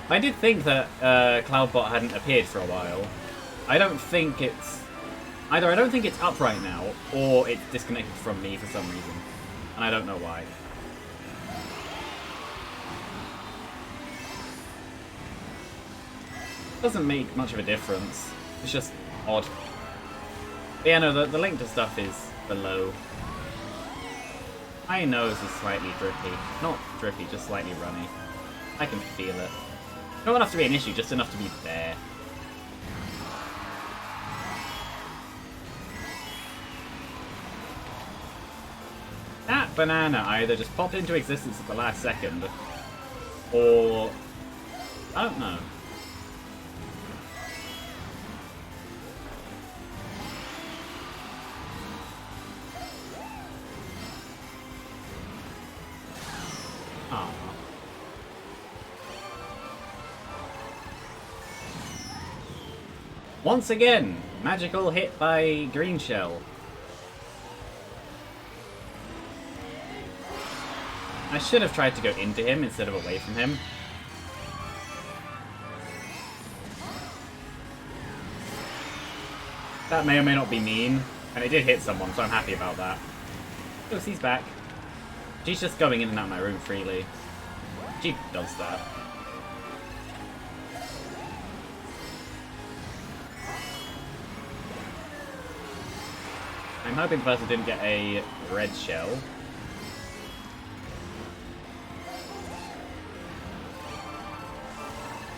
I did think that Cloudbot hadn't appeared for a while. I don't think it's... Either I don't think it's up right now, or it's disconnected from me for some reason. And I don't know why. Doesn't make much of a difference. It's just odd. But yeah, no, the link to stuff is below. My nose is slightly drippy. Not drippy, just slightly runny. I can feel it. Not enough to be an issue, just enough to be there. That banana either just popped into existence at the last second, or... I don't know. Aww. Once again, magical hit by green shell. I should have tried to go into him instead of away from him. That may or may not be mean, and it did hit someone, so I'm happy about that. Oh, she's back. She's just going in and out of my room freely. She does that. I'm hoping the person didn't get a red shell.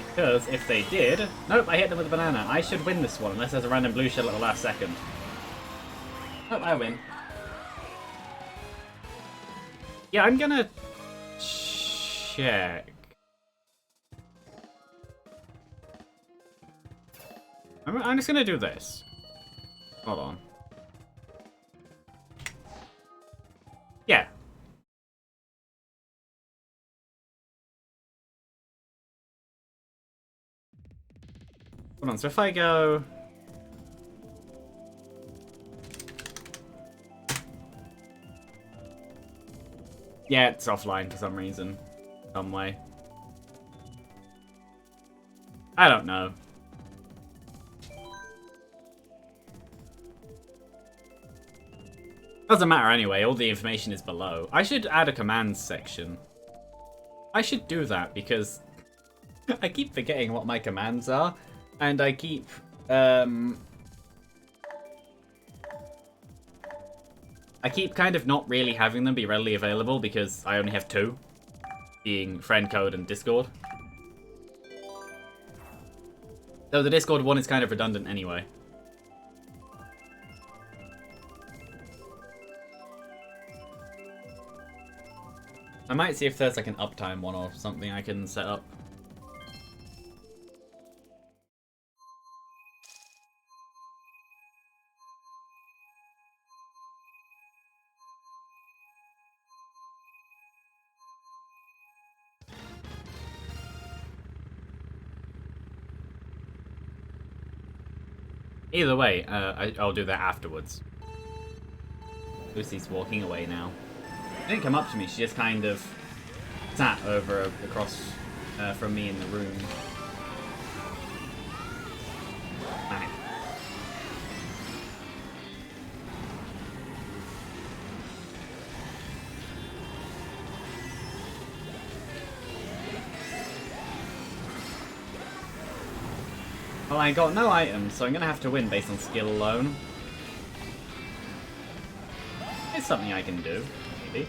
Because if they did... Nope, I hit them with a banana. I should win this one, unless there's a random blue shell at the last second. Nope, I win. Yeah, I'm gonna... check. I'm just gonna do this. Hold on. Hold on, so if I go... Yeah, it's offline for some reason. Some way. I don't know. Doesn't matter anyway, all the information is below. I should add a commands section. I should do that because I keep forgetting what my commands are, and I keep kind of not really having them be readily available because I only have two, being friend code and Discord. Though the Discord one is kind of redundant anyway. I might see if there's like an uptime one or something I can set up. Either way, I'll do that afterwards. Lucy's walking away now. She didn't come up to me, she just kind of sat across from me in the room. Right. Well, I got no items, so I'm gonna have to win based on skill alone. It's something I can do, maybe.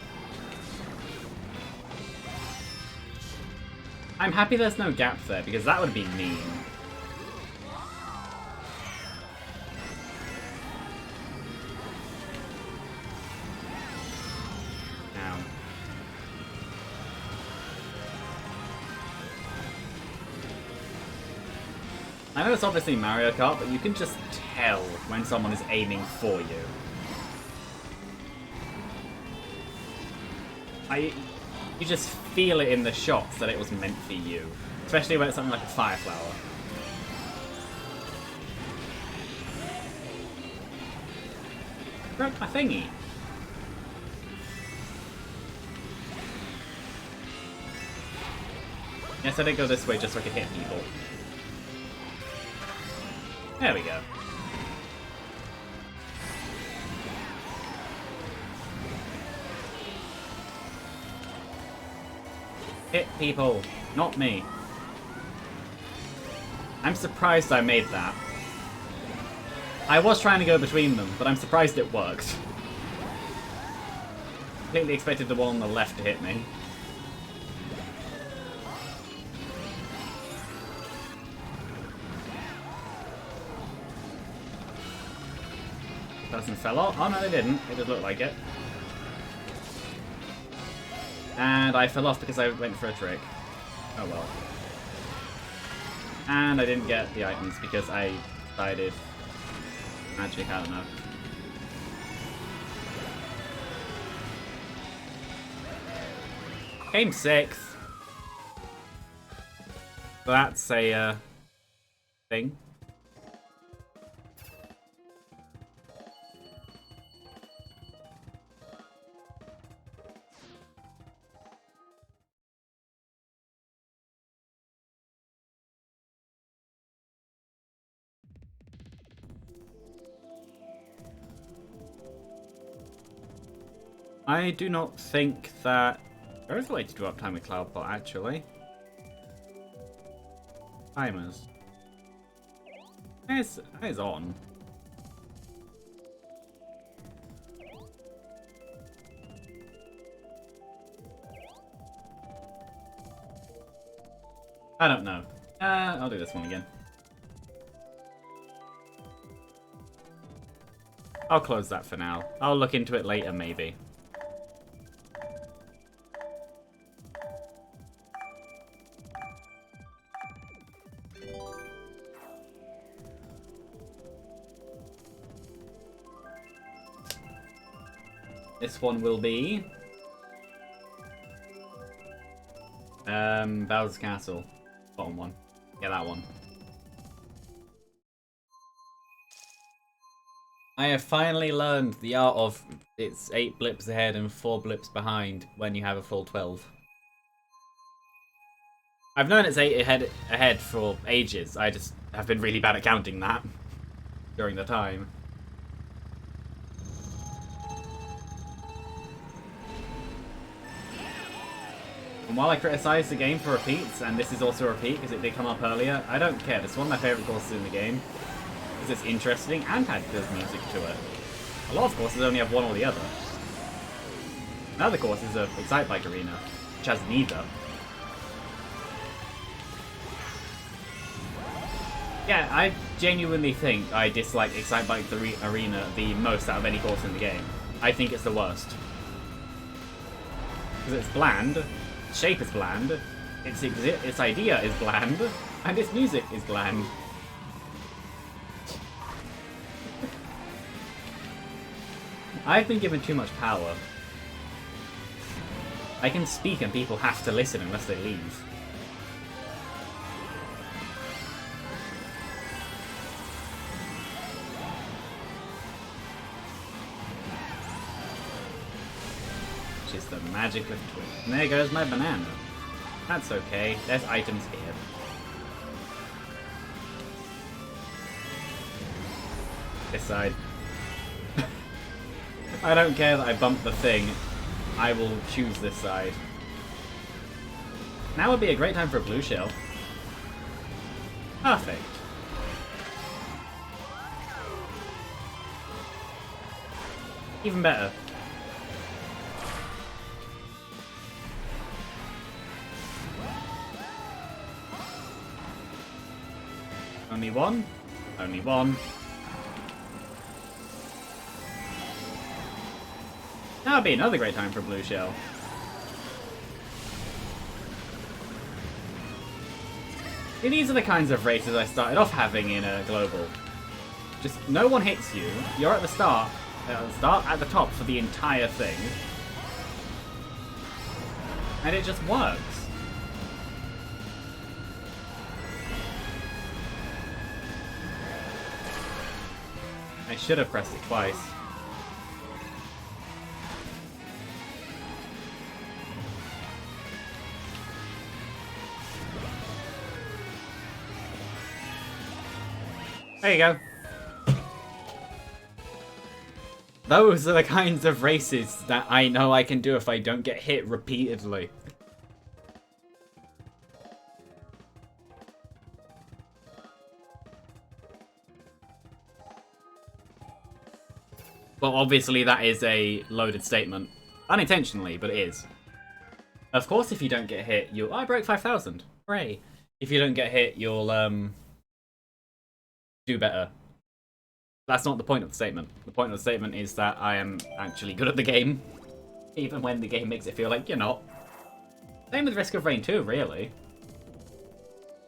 I'm happy there's no gap there, because that would be mean. Ow. I know it's obviously Mario Kart, but you can just tell when someone is aiming for you. You just feel it in the shots that it was meant for you. Especially when it's something like a fire flower. Broke my thingy. Yes, I did go this way just so I could hit people. There we go. Hit people, not me. I'm surprised I made that. I was trying to go between them, but I'm surprised it worked. Completely expected the one on the left to hit me. Person fell off. Oh no, they didn't. It just looked like it. And I fell off because I went for a trick. Oh well. And I didn't get the items because I decided... Magic, I don't know. Came 6th. So that's a thing. I do not think that... There is a way to do uptime with Cloudbot, actually. Timers. It's on. I don't know. I'll do this one again. I'll close that for now. I'll look into it later, maybe. This one will be... Bowser's Castle. Bottom one. Yeah, that one. I have finally learned the art of it's 8 blips ahead and 4 blips behind when you have a full 12. I've known it's 8 ahead for ages. I just have been really bad at counting that during the time. And while I criticise the game for repeats, and this is also a repeat because it did come up earlier, I don't care. This is one of my favourite courses in the game. Because it's interesting and had good music to it. A lot of courses only have one or the other. Another course is Excite Bike Arena, which has neither. Yeah, I genuinely think I dislike Excite Bike Arena the most out of any course in the game. I think it's the worst. Because it's bland, its shape is bland, its idea is bland, and its music is bland. I've been given too much power. I can speak and people have to listen unless they leave. Which is the magic of Twitch. And there goes my banana. That's okay, there's items here. This side. I don't care that I bumped the thing. I will choose this side. Now would be a great time for a blue shell. Perfect. Even better. Only one. Only one. That would be another great time for a blue shell. See, these are the kinds of races I started off having in a global. Just no one hits you. You're at the start at the top for the entire thing, and it just works. I should have pressed it twice. There you go. Those are the kinds of races that I know I can do if I don't get hit repeatedly. Well, obviously that is a loaded statement. Unintentionally, but it is. Of course, if you don't get hit, you'll... I broke 5,000. Hooray. If you don't get hit, you'll, do better. That's not the point of the statement. The point of the statement is that I am actually good at the game, even when the game makes it feel like you're not. Same with Risk of Rain 2, really.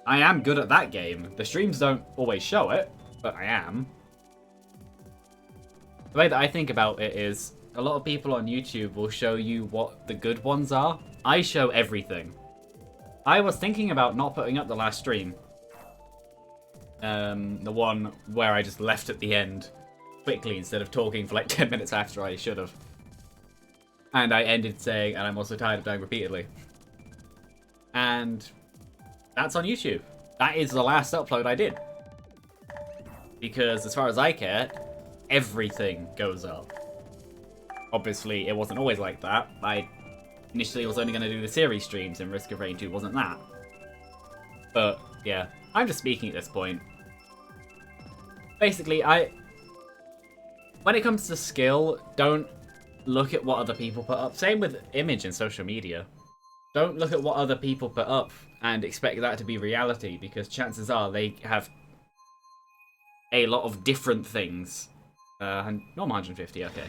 I am good at that game. The streams don't always show it, but I am. The way that I think about it is, a lot of people on YouTube will show you what the good ones are. I show everything. I was thinking about not putting up the last stream. The one where I just left at the end quickly instead of talking for like 10 minutes after I should have. And I ended saying, and I'm also tired of dying repeatedly. And that's on YouTube. That is the last upload I did. Because as far as I care, everything goes up. Obviously, it wasn't always like that. I initially was only going to do the series streams, and Risk of Rain 2 wasn't that. But, yeah. I'm just speaking at this point. Basically, when it comes to skill, don't look at what other people put up. Same with image and social media. Don't look at what other people put up and expect that to be reality, because chances are they have a lot of different things. Normal 150, okay.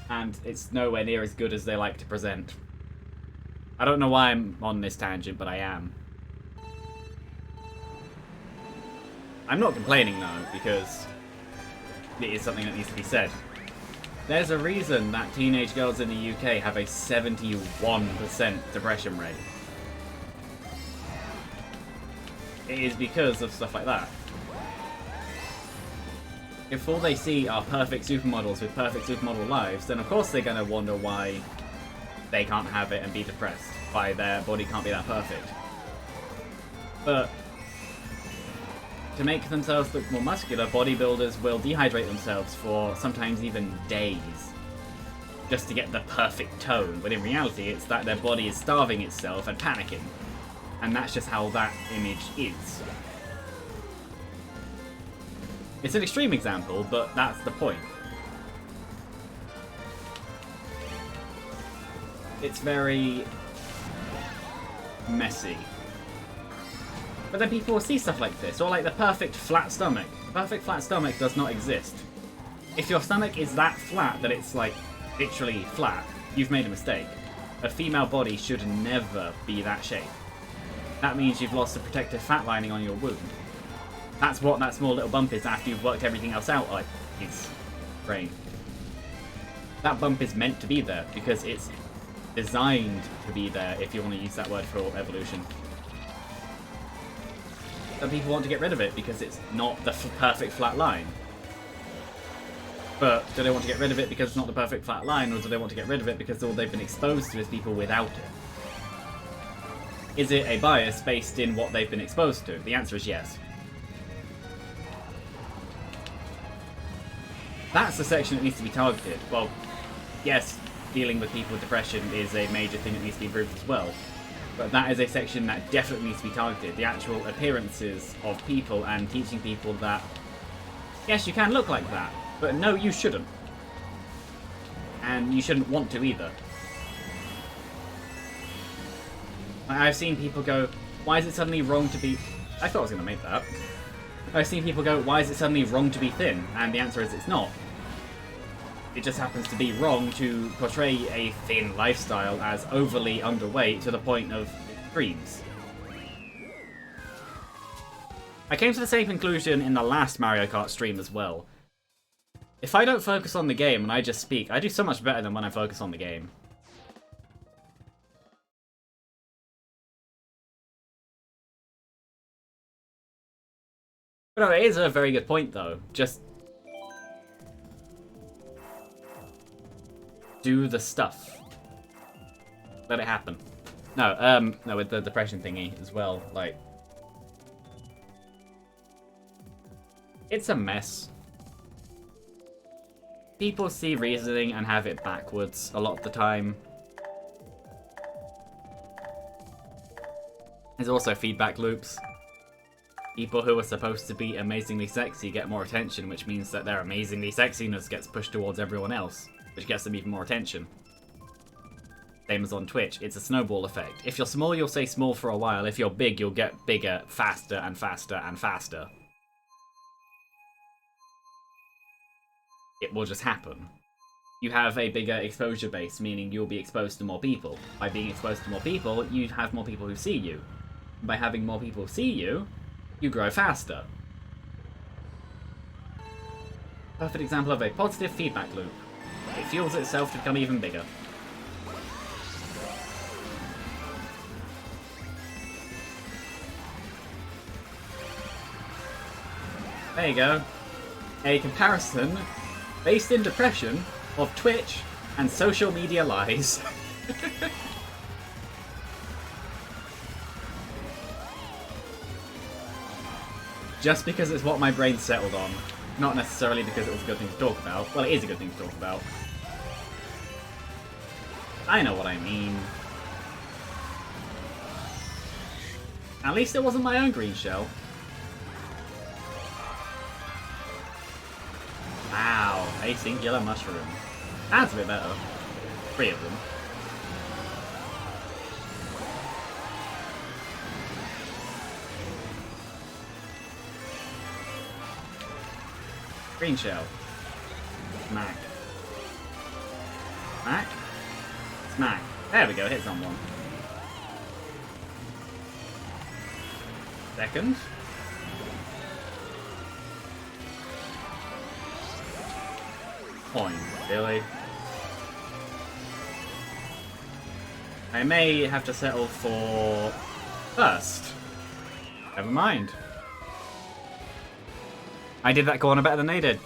And it's nowhere near as good as they like to present. I don't know why I'm on this tangent, but I am. I'm not complaining though, because it is something that needs to be said. There's a reason that teenage girls in the UK have a 71% depression rate. It is because of stuff like that. If all they see are perfect supermodels with perfect supermodel lives, then of course they're gonna wonder why they can't have it and be depressed, why their body can't be that perfect. But to make themselves look more muscular, bodybuilders will dehydrate themselves for sometimes even days just to get the perfect tone, when in reality it's that their body is starving itself and panicking. And that's just how that image is. It's an extreme example, but that's the point. It's very messy. But then people will see stuff like this, or like the perfect flat stomach. The perfect flat stomach does not exist. If your stomach is that flat that it's like literally flat, you've made a mistake. A female body should never be that shape. That means you've lost the protective fat lining on your wound. That's what that small little bump is after you've worked everything else out like its brain. That bump is meant to be there because it's designed to be there, if you want to use that word for evolution. Some people want to get rid of it because it's not the perfect flat line. But do they want to get rid of it because it's not the perfect flat line, or do they want to get rid of it because all they've been exposed to is people without it? Is it a bias based in what they've been exposed to? The answer is yes. That's the section that needs to be targeted. Well, yes, dealing with people with depression is a major thing that needs to be improved as well. But that is a section that definitely needs to be targeted. The actual appearances of people and teaching people that, yes, you can look like that, but no, you shouldn't. And you shouldn't want to either. I've seen people go, why is it suddenly wrong to be... I thought I was going to make that. I've seen people go, why is it suddenly wrong to be thin? And the answer is it's not. It just happens to be wrong to portray a thin lifestyle as overly underweight to the point of extremes. I came to the same conclusion in the last Mario Kart stream as well. If I don't focus on the game and I just speak, I do so much better than when I focus on the game. But no, it is a very good point though. Just do the stuff. Let it happen. No, no, with the depression thingy as well, like... It's a mess. People see reasoning and have it backwards a lot of the time. There's also feedback loops. People who are supposed to be amazingly sexy get more attention, which means that their amazingly sexiness gets pushed towards everyone else, which gets them even more attention. Same as on Twitch, it's a snowball effect. If you're small, you'll stay small for a while. If you're big, you'll get bigger faster and faster and faster. It will just happen. You have a bigger exposure base, meaning you'll be exposed to more people. By being exposed to more people, you have more people who see you. By having more people see you, you grow faster. Perfect example of a positive feedback loop. It fuels itself to become even bigger. There you go. A comparison based in depression of Twitch and social media lies. Just because it's what my brain settled on. Not necessarily because it was a good thing to talk about. Well, it is a good thing to talk about. I know what I mean. At least it wasn't my own green shell. Wow, a singular mushroom. That's a bit better. 3 of them. Green shell. Smack. Smack? Smack. There we go, hit someone. Second. Coin, really? I may have to settle for first. Never mind. I did that corner better than they did.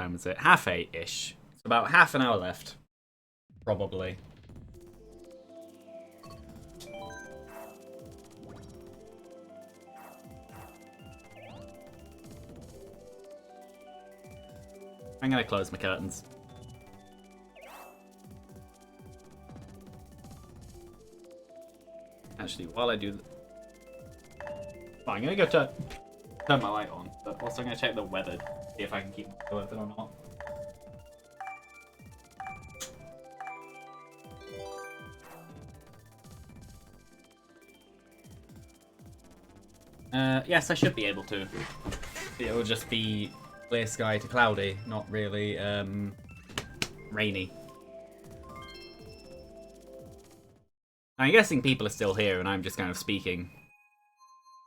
time is it? 8:30-ish. It's about half an hour left. Probably. I'm gonna close my curtains. Actually, while I do... I'm gonna go turn my light on, but also I'm gonna check the weather, see if I can keep it open or not. Yes, I should be able to. It will just be clear sky to cloudy, not really rainy. I'm guessing people are still here and I'm just kind of speaking.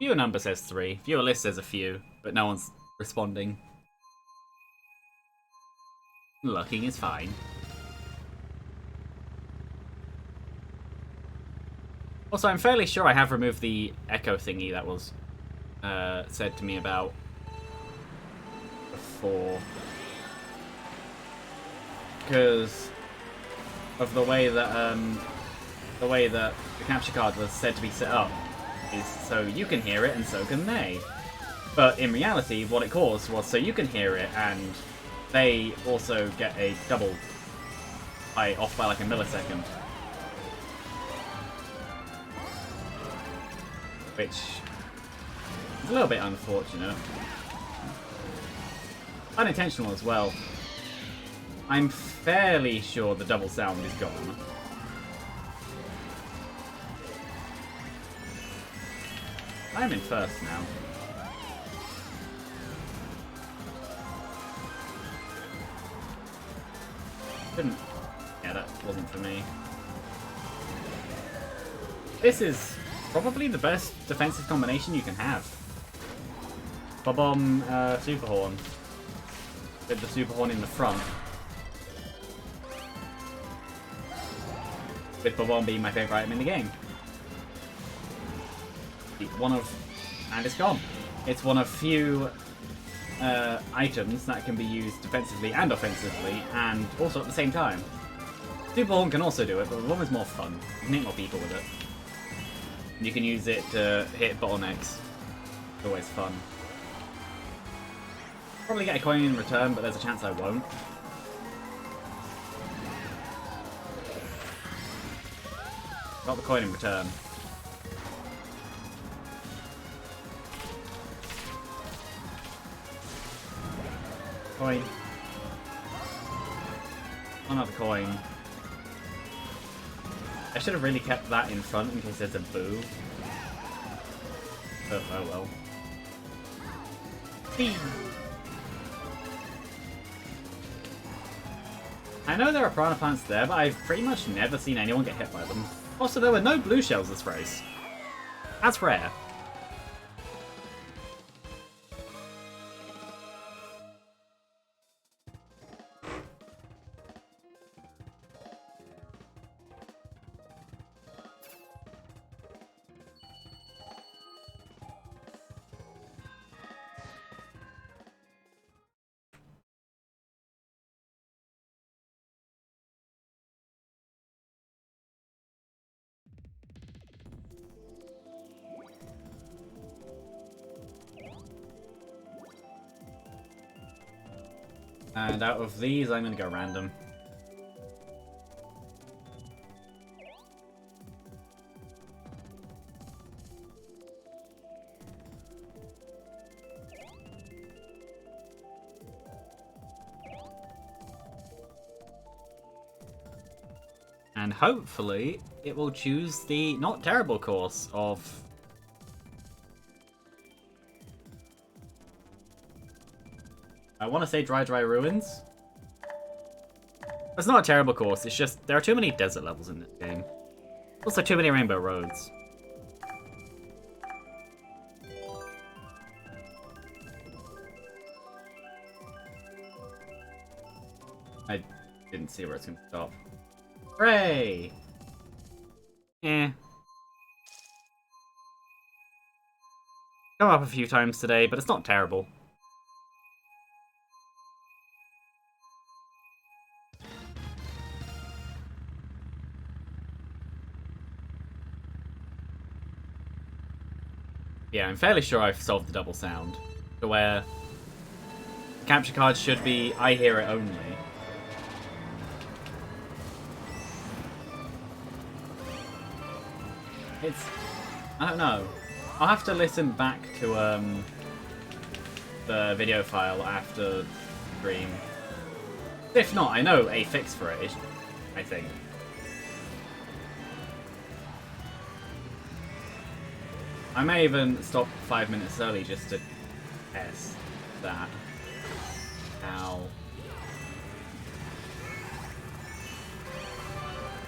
Viewer number says 3. Viewer list says a few, but no one's responding. Looking is fine. Also, I'm fairly sure I have removed the echo thingy that was said to me about before. Because of the way that the capture card was said to be set up is so you can hear it and so can they. But in reality, what it caused was so you can hear it and they also get a double off by like a millisecond. Which is a little bit unfortunate. Unintentional as well. I'm fairly sure the double sound is gone. I'm in first now. Didn't... Yeah, that wasn't for me. This is probably the best defensive combination you can have. Bob-omb, Super Horn. With the Super Horn in the front. With Bob-omb being my favourite item in the game. And it's gone. It's one of few items that can be used defensively and offensively, and also at the same time. Super Horn can also do it, but Bob-omb is more fun. You can hit more people with it. You can use it to hit bottlenecks. It's always fun. Probably get a coin in return, but there's a chance I won't. Got the coin in return. Coin. Another coin. I should have really kept that in front in case there's a boo. Oh well. Whee! I know there are piranha plants there, but I've pretty much never seen anyone get hit by them. Also, there were no blue shells this race. That's rare. And out of these, I'm going to go random. And hopefully, it will choose the not terrible course of... I want to say Dry Ruins. It's not a terrible course, it's just there are too many desert levels in this game. Also too many rainbow roads. I didn't see where it's going to stop. Hooray! Eh. Come up a few times today, but it's not terrible. Yeah, I'm fairly sure I've solved the double sound. To where capture cards should be I hear it only. It's... I don't know. I'll have to listen back to the video file after stream. If not, I know a fix for it, I think. I may even stop 5 minutes early just to test that. Ow.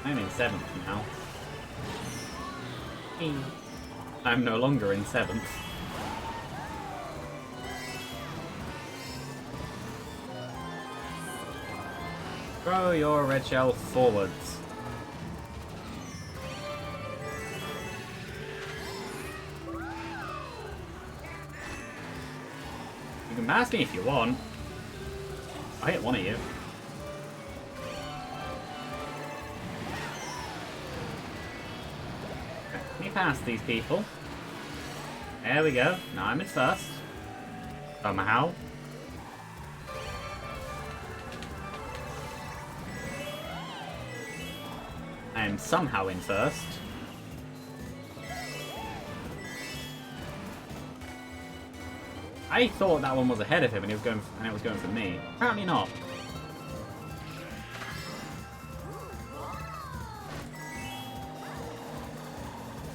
I'm in 7th now. I'm no longer in 7th. Throw your red shell forwards. You can pass me if you want. I hit one of you. Let me pass these people. There we go. Now I'm in first. Somehow. I am somehow in first. I thought that one was ahead of him and it was going for me. Apparently not.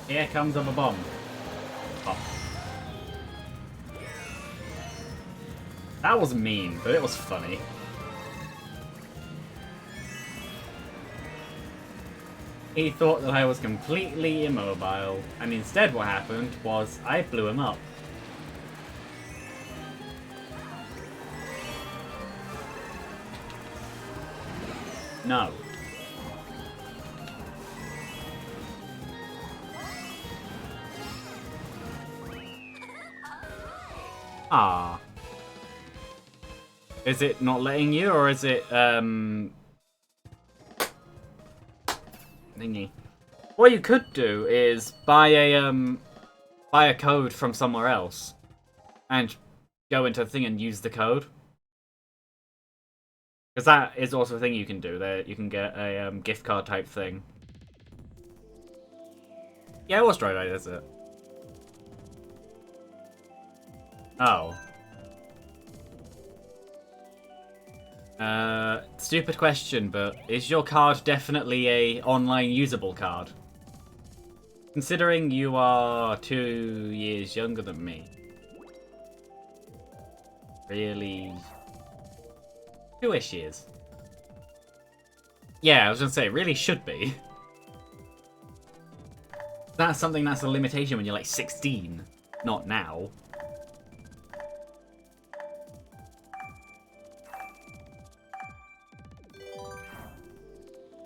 Here comes a bomb. Oh. That was mean, but it was funny. He thought that I was completely immobile, and instead what happened was I blew him up. No. Ah. Is it not letting you, or is it, thingy? What you could do is buy a code from somewhere else, and go into the thing and use the code. Because that is also a thing you can do. There, you can get a gift card type thing. Yeah, it was dry night, is it? Oh. Stupid question, but is your card definitely a online usable card? Considering you are 2 years younger than me. Really? 2-ish years. Yeah, I was gonna say, it really should be. That's something that's a limitation when you're like 16, not now.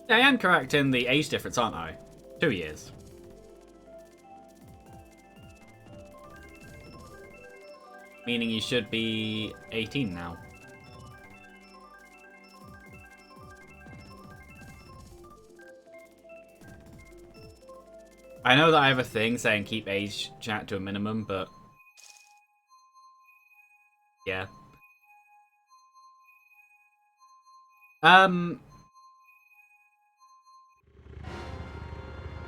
I am correct in the age difference, aren't I? 2 years. Meaning you should be 18 now. I know that I have a thing saying keep age chat to a minimum, but... yeah.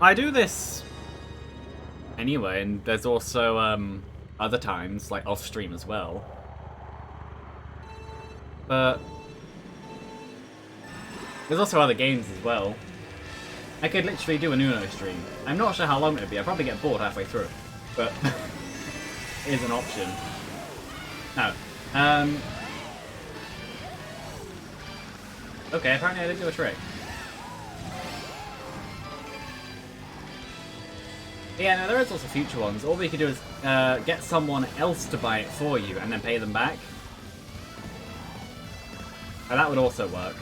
I do this anyway, and there's also other times, like off stream as well. But there's also other games as well. I could literally do an Uno stream. I'm not sure how long it would be. I'd probably get bored halfway through, but it is an option. No. Okay, apparently I did do a trick. Yeah, no, there is also future ones. All we could do is get someone else to buy it for you and then pay them back. And that would also work.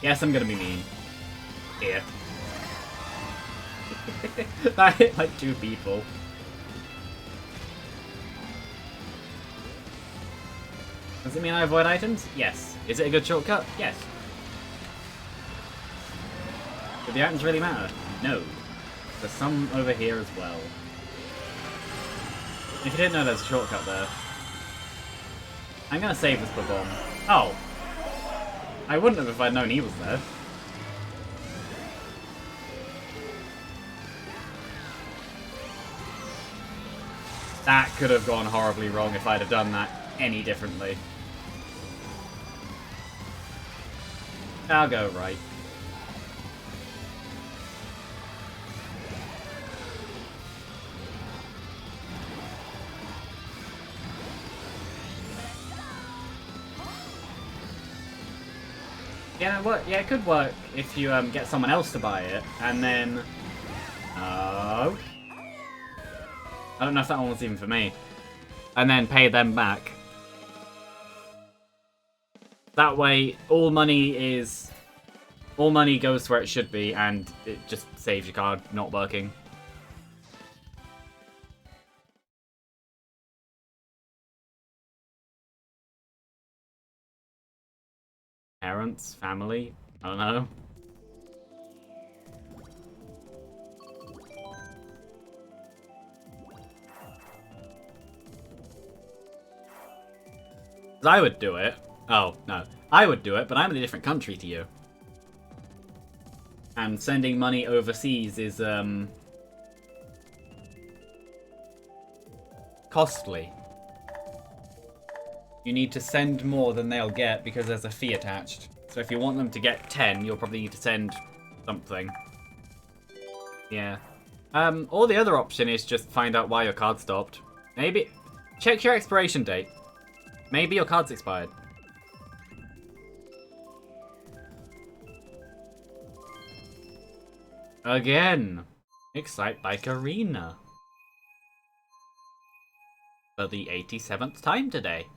Yes, I'm gonna be mean. Here. I hit like 2 people. Does it mean I avoid items? Yes. Is it a good shortcut? Yes. Do the items really matter? No. There's some over here as well. If you didn't know, there's a shortcut there. I'm gonna save this for bomb. Oh! I wouldn't have if I'd known he was there. That could have gone horribly wrong if I'd have done that any differently. I'll go right. Yeah, yeah, it could work if you get someone else to buy it, and then... Oh... I don't know if that one was even for me. And then pay them back. That way, all money goes where it should be, and it just saves your card not working. Parents, family, I don't know. I would do it. Oh, no. I would do it, but I'm in a different country to you. And sending money overseas is, costly. You need to send more than they'll get because there's a fee attached. So if you want them to get 10, you'll probably need to send something. Yeah. Or the other option is just find out why your card stopped. Maybe... Check your expiration date. Maybe your card's expired. Again. Excite Bike Arena. For the 87th time today.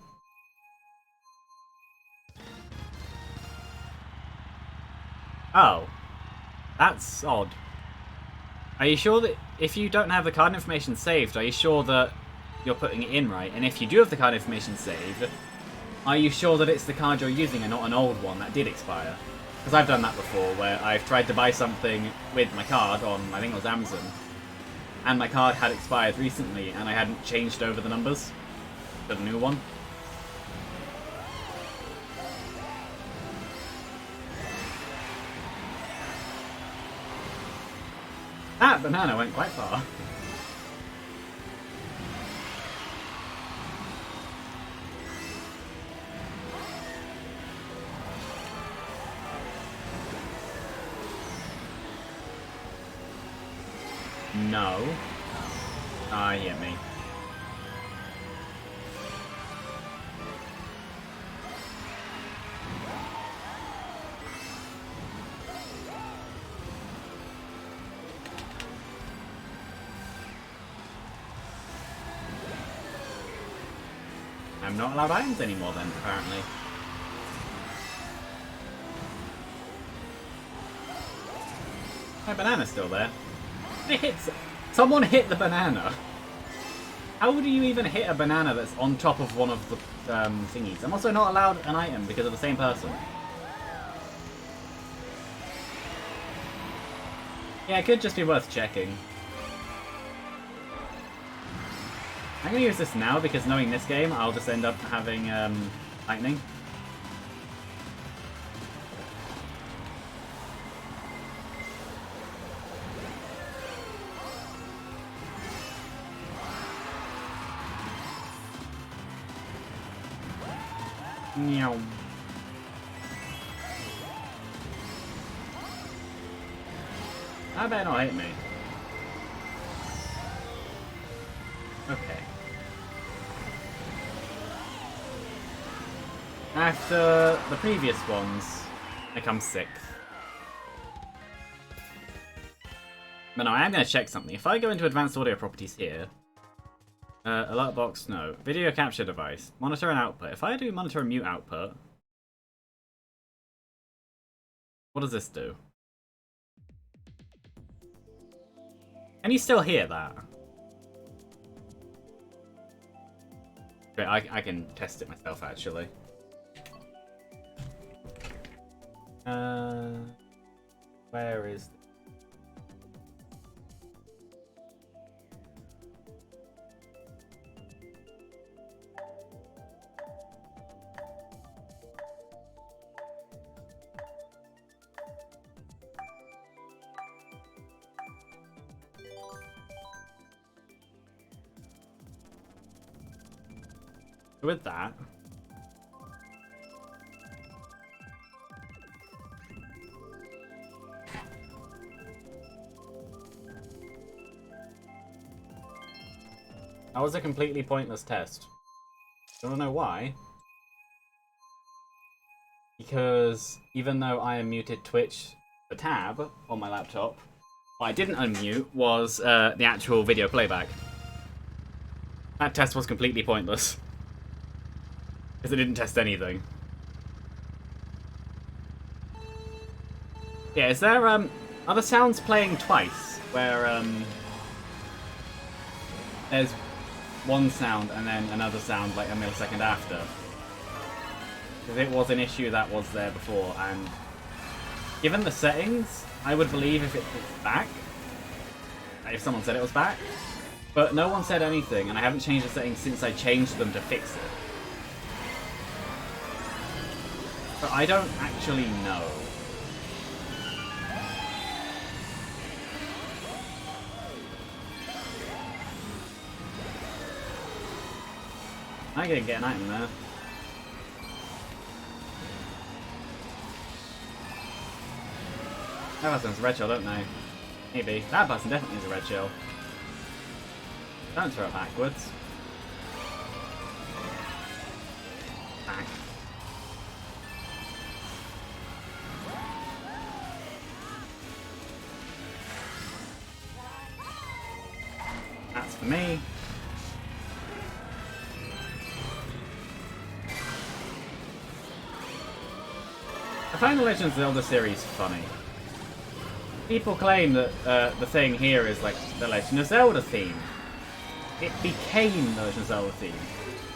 Oh. That's odd. Are you sure that if you don't have the card information saved, are you sure that you're putting it in right? And if you do have the card information saved, are you sure that it's the card you're using and not an old one that did expire? Because I've done that before, where I've tried to buy something with my card on, I think it was Amazon, and my card had expired recently, and I hadn't changed over the numbers to the new one. That banana went quite far. No. Ah, he hit me. I'm not allowed items anymore then, apparently. My banana's still there. It hits. Someone hit the banana. How do you even hit a banana that's on top of one of the thingies? I'm also not allowed an item because of the same person. Yeah, it could just be worth checking. I'm gonna use this now because knowing this game, I'll just end up having lightning. Meow. I better not hit me. Okay. After the previous ones, I come 6th. But no, I am going to check something. If I go into advanced audio properties here, alert box, no. Video capture device. Monitor and output. If I do monitor and mute output, what does this do? Can you still hear that? Okay, I can test it myself, actually. Where is... with that, that was a completely pointless test. You wanna know why? Because even though I unmuted Twitch, the tab on my laptop, what I didn't unmute was the actual video playback. That test was completely pointless. Because it didn't test anything. Yeah, is there, are the sounds playing twice? Where, there's one sound and then another sound like a millisecond after? Because it was an issue that was there before, and given the settings, I would believe if it's back. If someone said it was back. But no one said anything, and I haven't changed the settings since I changed them to fix it. But I don't actually know. I can get an item there. That person's a red shell, don't they? Maybe. That person definitely is a red shell. Don't throw it backwards. Back. That's for me. I find the Legend of Zelda series funny. People claim that the thing here is like the Legend of Zelda theme. It became the Legend of Zelda theme.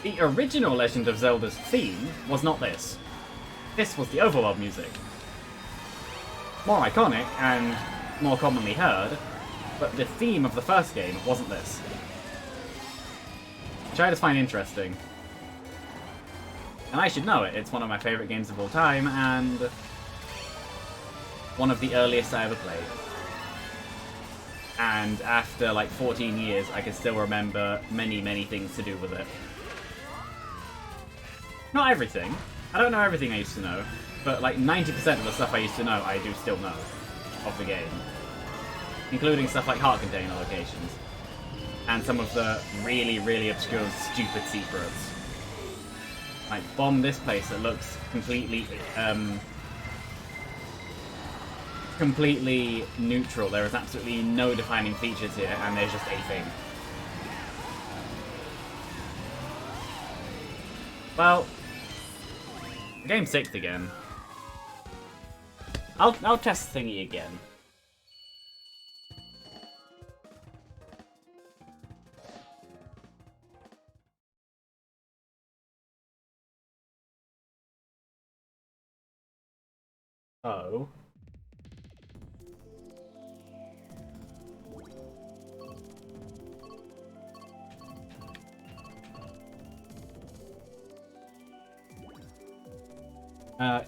The original Legend of Zelda's theme was not this. This was the overworld music. More iconic and more commonly heard, but the theme of the first game wasn't this. Which I just find interesting. And I should know it, it's one of my favourite games of all time, and one of the earliest I ever played. And after like 14 years, I can still remember many, many things to do with it. Not everything. I don't know everything I used to know, but like 90% of the stuff I used to know, I do still know of the game. Including stuff like heart container locations. And some of the really, really obscure, stupid secrets. Like, bomb this place that looks completely, completely neutral. There is absolutely no defining features here, and there's just a thing. Well, the game's 6th again. I'll test thingy again. Oh.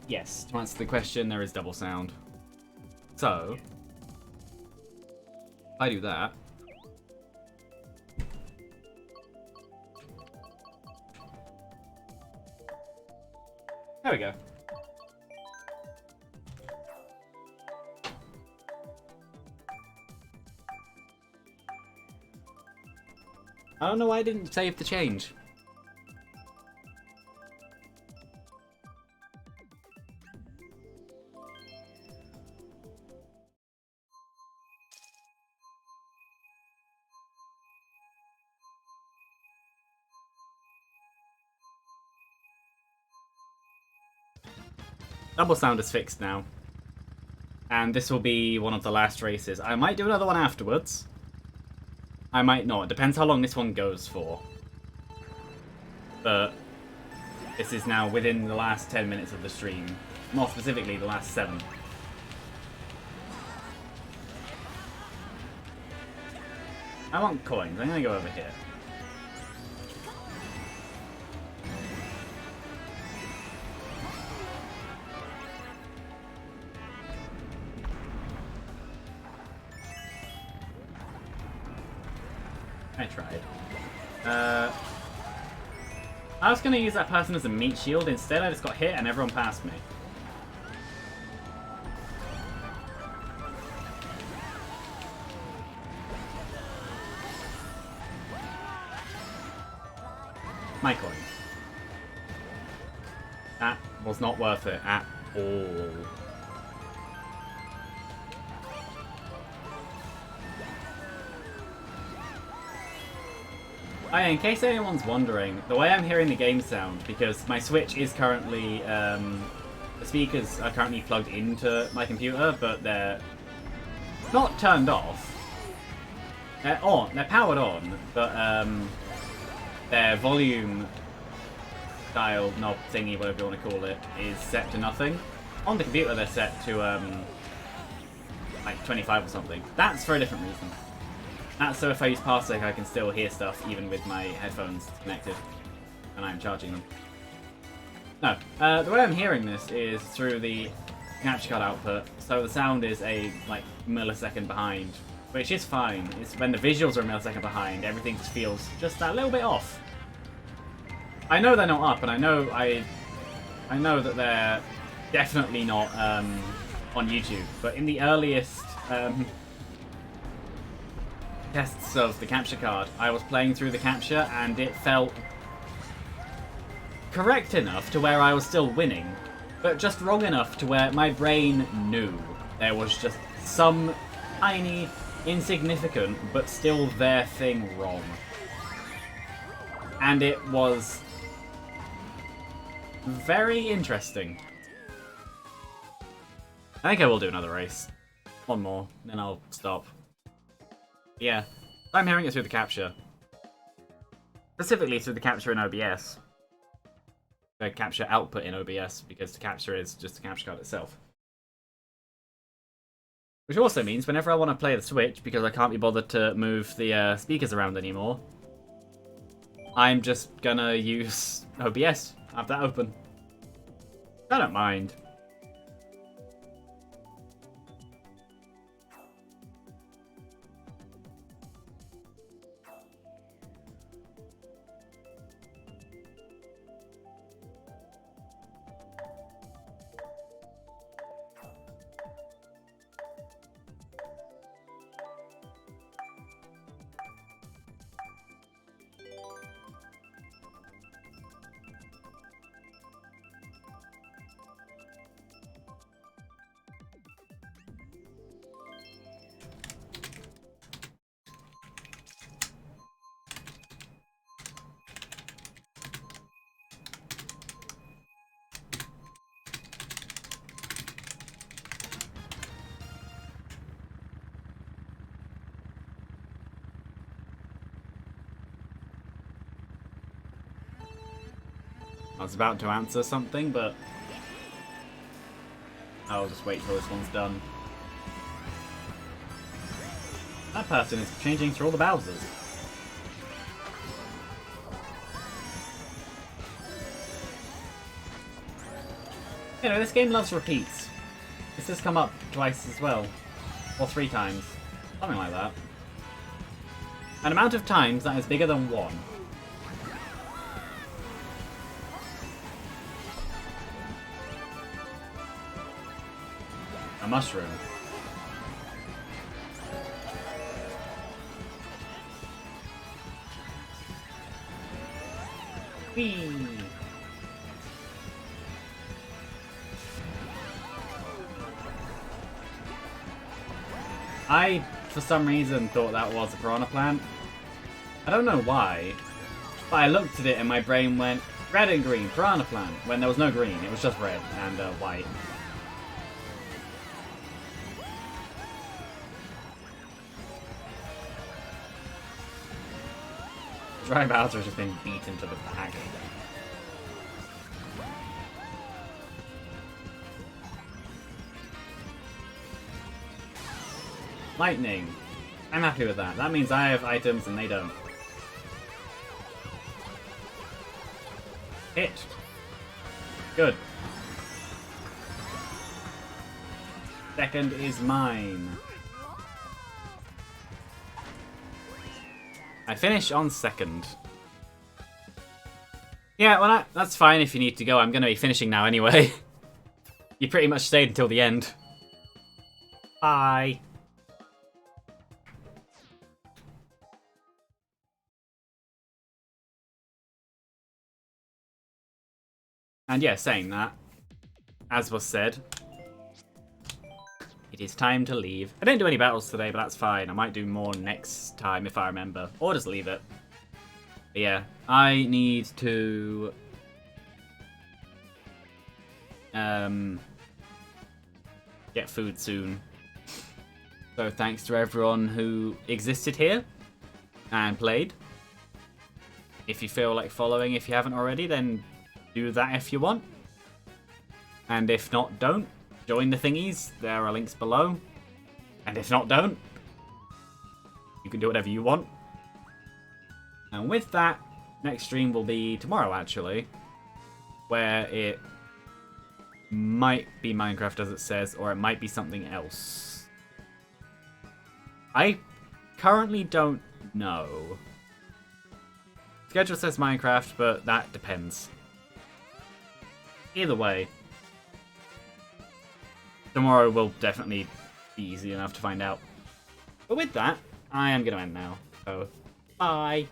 Yes, to answer the question, there is double sound. So, I do that. There we go. I don't know why I didn't save the change. Double sound is fixed now. And this will be one of the last races. I might do another one afterwards. I might not. It depends how long this one goes for. But this is now within the last 10 minutes of the stream. More specifically, the last 7. I want coins. I'm going to go over here. I tried. I was going to use that person as a meat shield. Instead, I just got hit and everyone passed me. My coin. That was not worth it at all. Oh yeah, in case anyone's wondering, the way I'm hearing the game sound, because my Switch is currently, the speakers are currently plugged into my computer, but they're not turned off. They're on, they're powered on, but their volume dial knob thingy, whatever you want to call it, is set to nothing. On the computer they're set to like 25 or something. That's for a different reason. That's so if I use Parsec I can still hear stuff even with my headphones connected and I'm charging them. No, the way I'm hearing this is through the capture card output, so the sound is a like millisecond behind, which is fine. It's when the visuals are a millisecond behind, everything just feels just that little bit off. I know they're not up, and I know that they're definitely not on YouTube, but in the earliest tests of the capture card, I was playing through the capture and it felt correct enough to where I was still winning, but just wrong enough to where my brain knew there was just some tiny, insignificant, but still there thing wrong. And it was very interesting. I think I will do another race. One more, then I'll stop. Yeah, I'm hearing it through the capture. Specifically through the capture in OBS. The capture output in OBS, because the capture is just the capture card itself. Which also means whenever I want to play the Switch, because I can't be bothered to move the speakers around anymore, I'm just gonna use OBS. Have that open. I don't mind. I was about to answer something, but I'll just wait till this one's done. That person is changing through all the Bowsers. You know, this game loves repeats. This has come up twice as well. Or 3 times. Something like that. An amount of times that is bigger than 1. A mushroom. Whee! I, for some reason, thought that was a piranha plant. I don't know why, but I looked at it and my brain went, red and green, piranha plant, when there was no green, it was just red and white. Dry Bowser has just been beaten to the back. Lightning. I'm happy with that. That means I have items and they don't. Hit. Good. Second is mine. I finish on second. Yeah, well, that's fine if you need to go. I'm going to be finishing now anyway. You pretty much stayed until the end. Bye. And yeah, saying that, as was said, it is time to leave. I didn't do any battles today, but that's fine. I might do more next time if I remember. Or just leave it. But yeah, I need to... get food soon. So thanks to everyone who existed here and played. If you feel like following, if you haven't already, then do that if you want. And if not, don't. Join the thingies. There are links below. And if not, don't. You can do whatever you want. And with that, next stream will be tomorrow, actually. Where it might be Minecraft, as it says, or it might be something else. I currently don't know. Schedule says Minecraft, but that depends. Either way, tomorrow will definitely be easy enough to find out. But with that, I am going to end now. So, bye!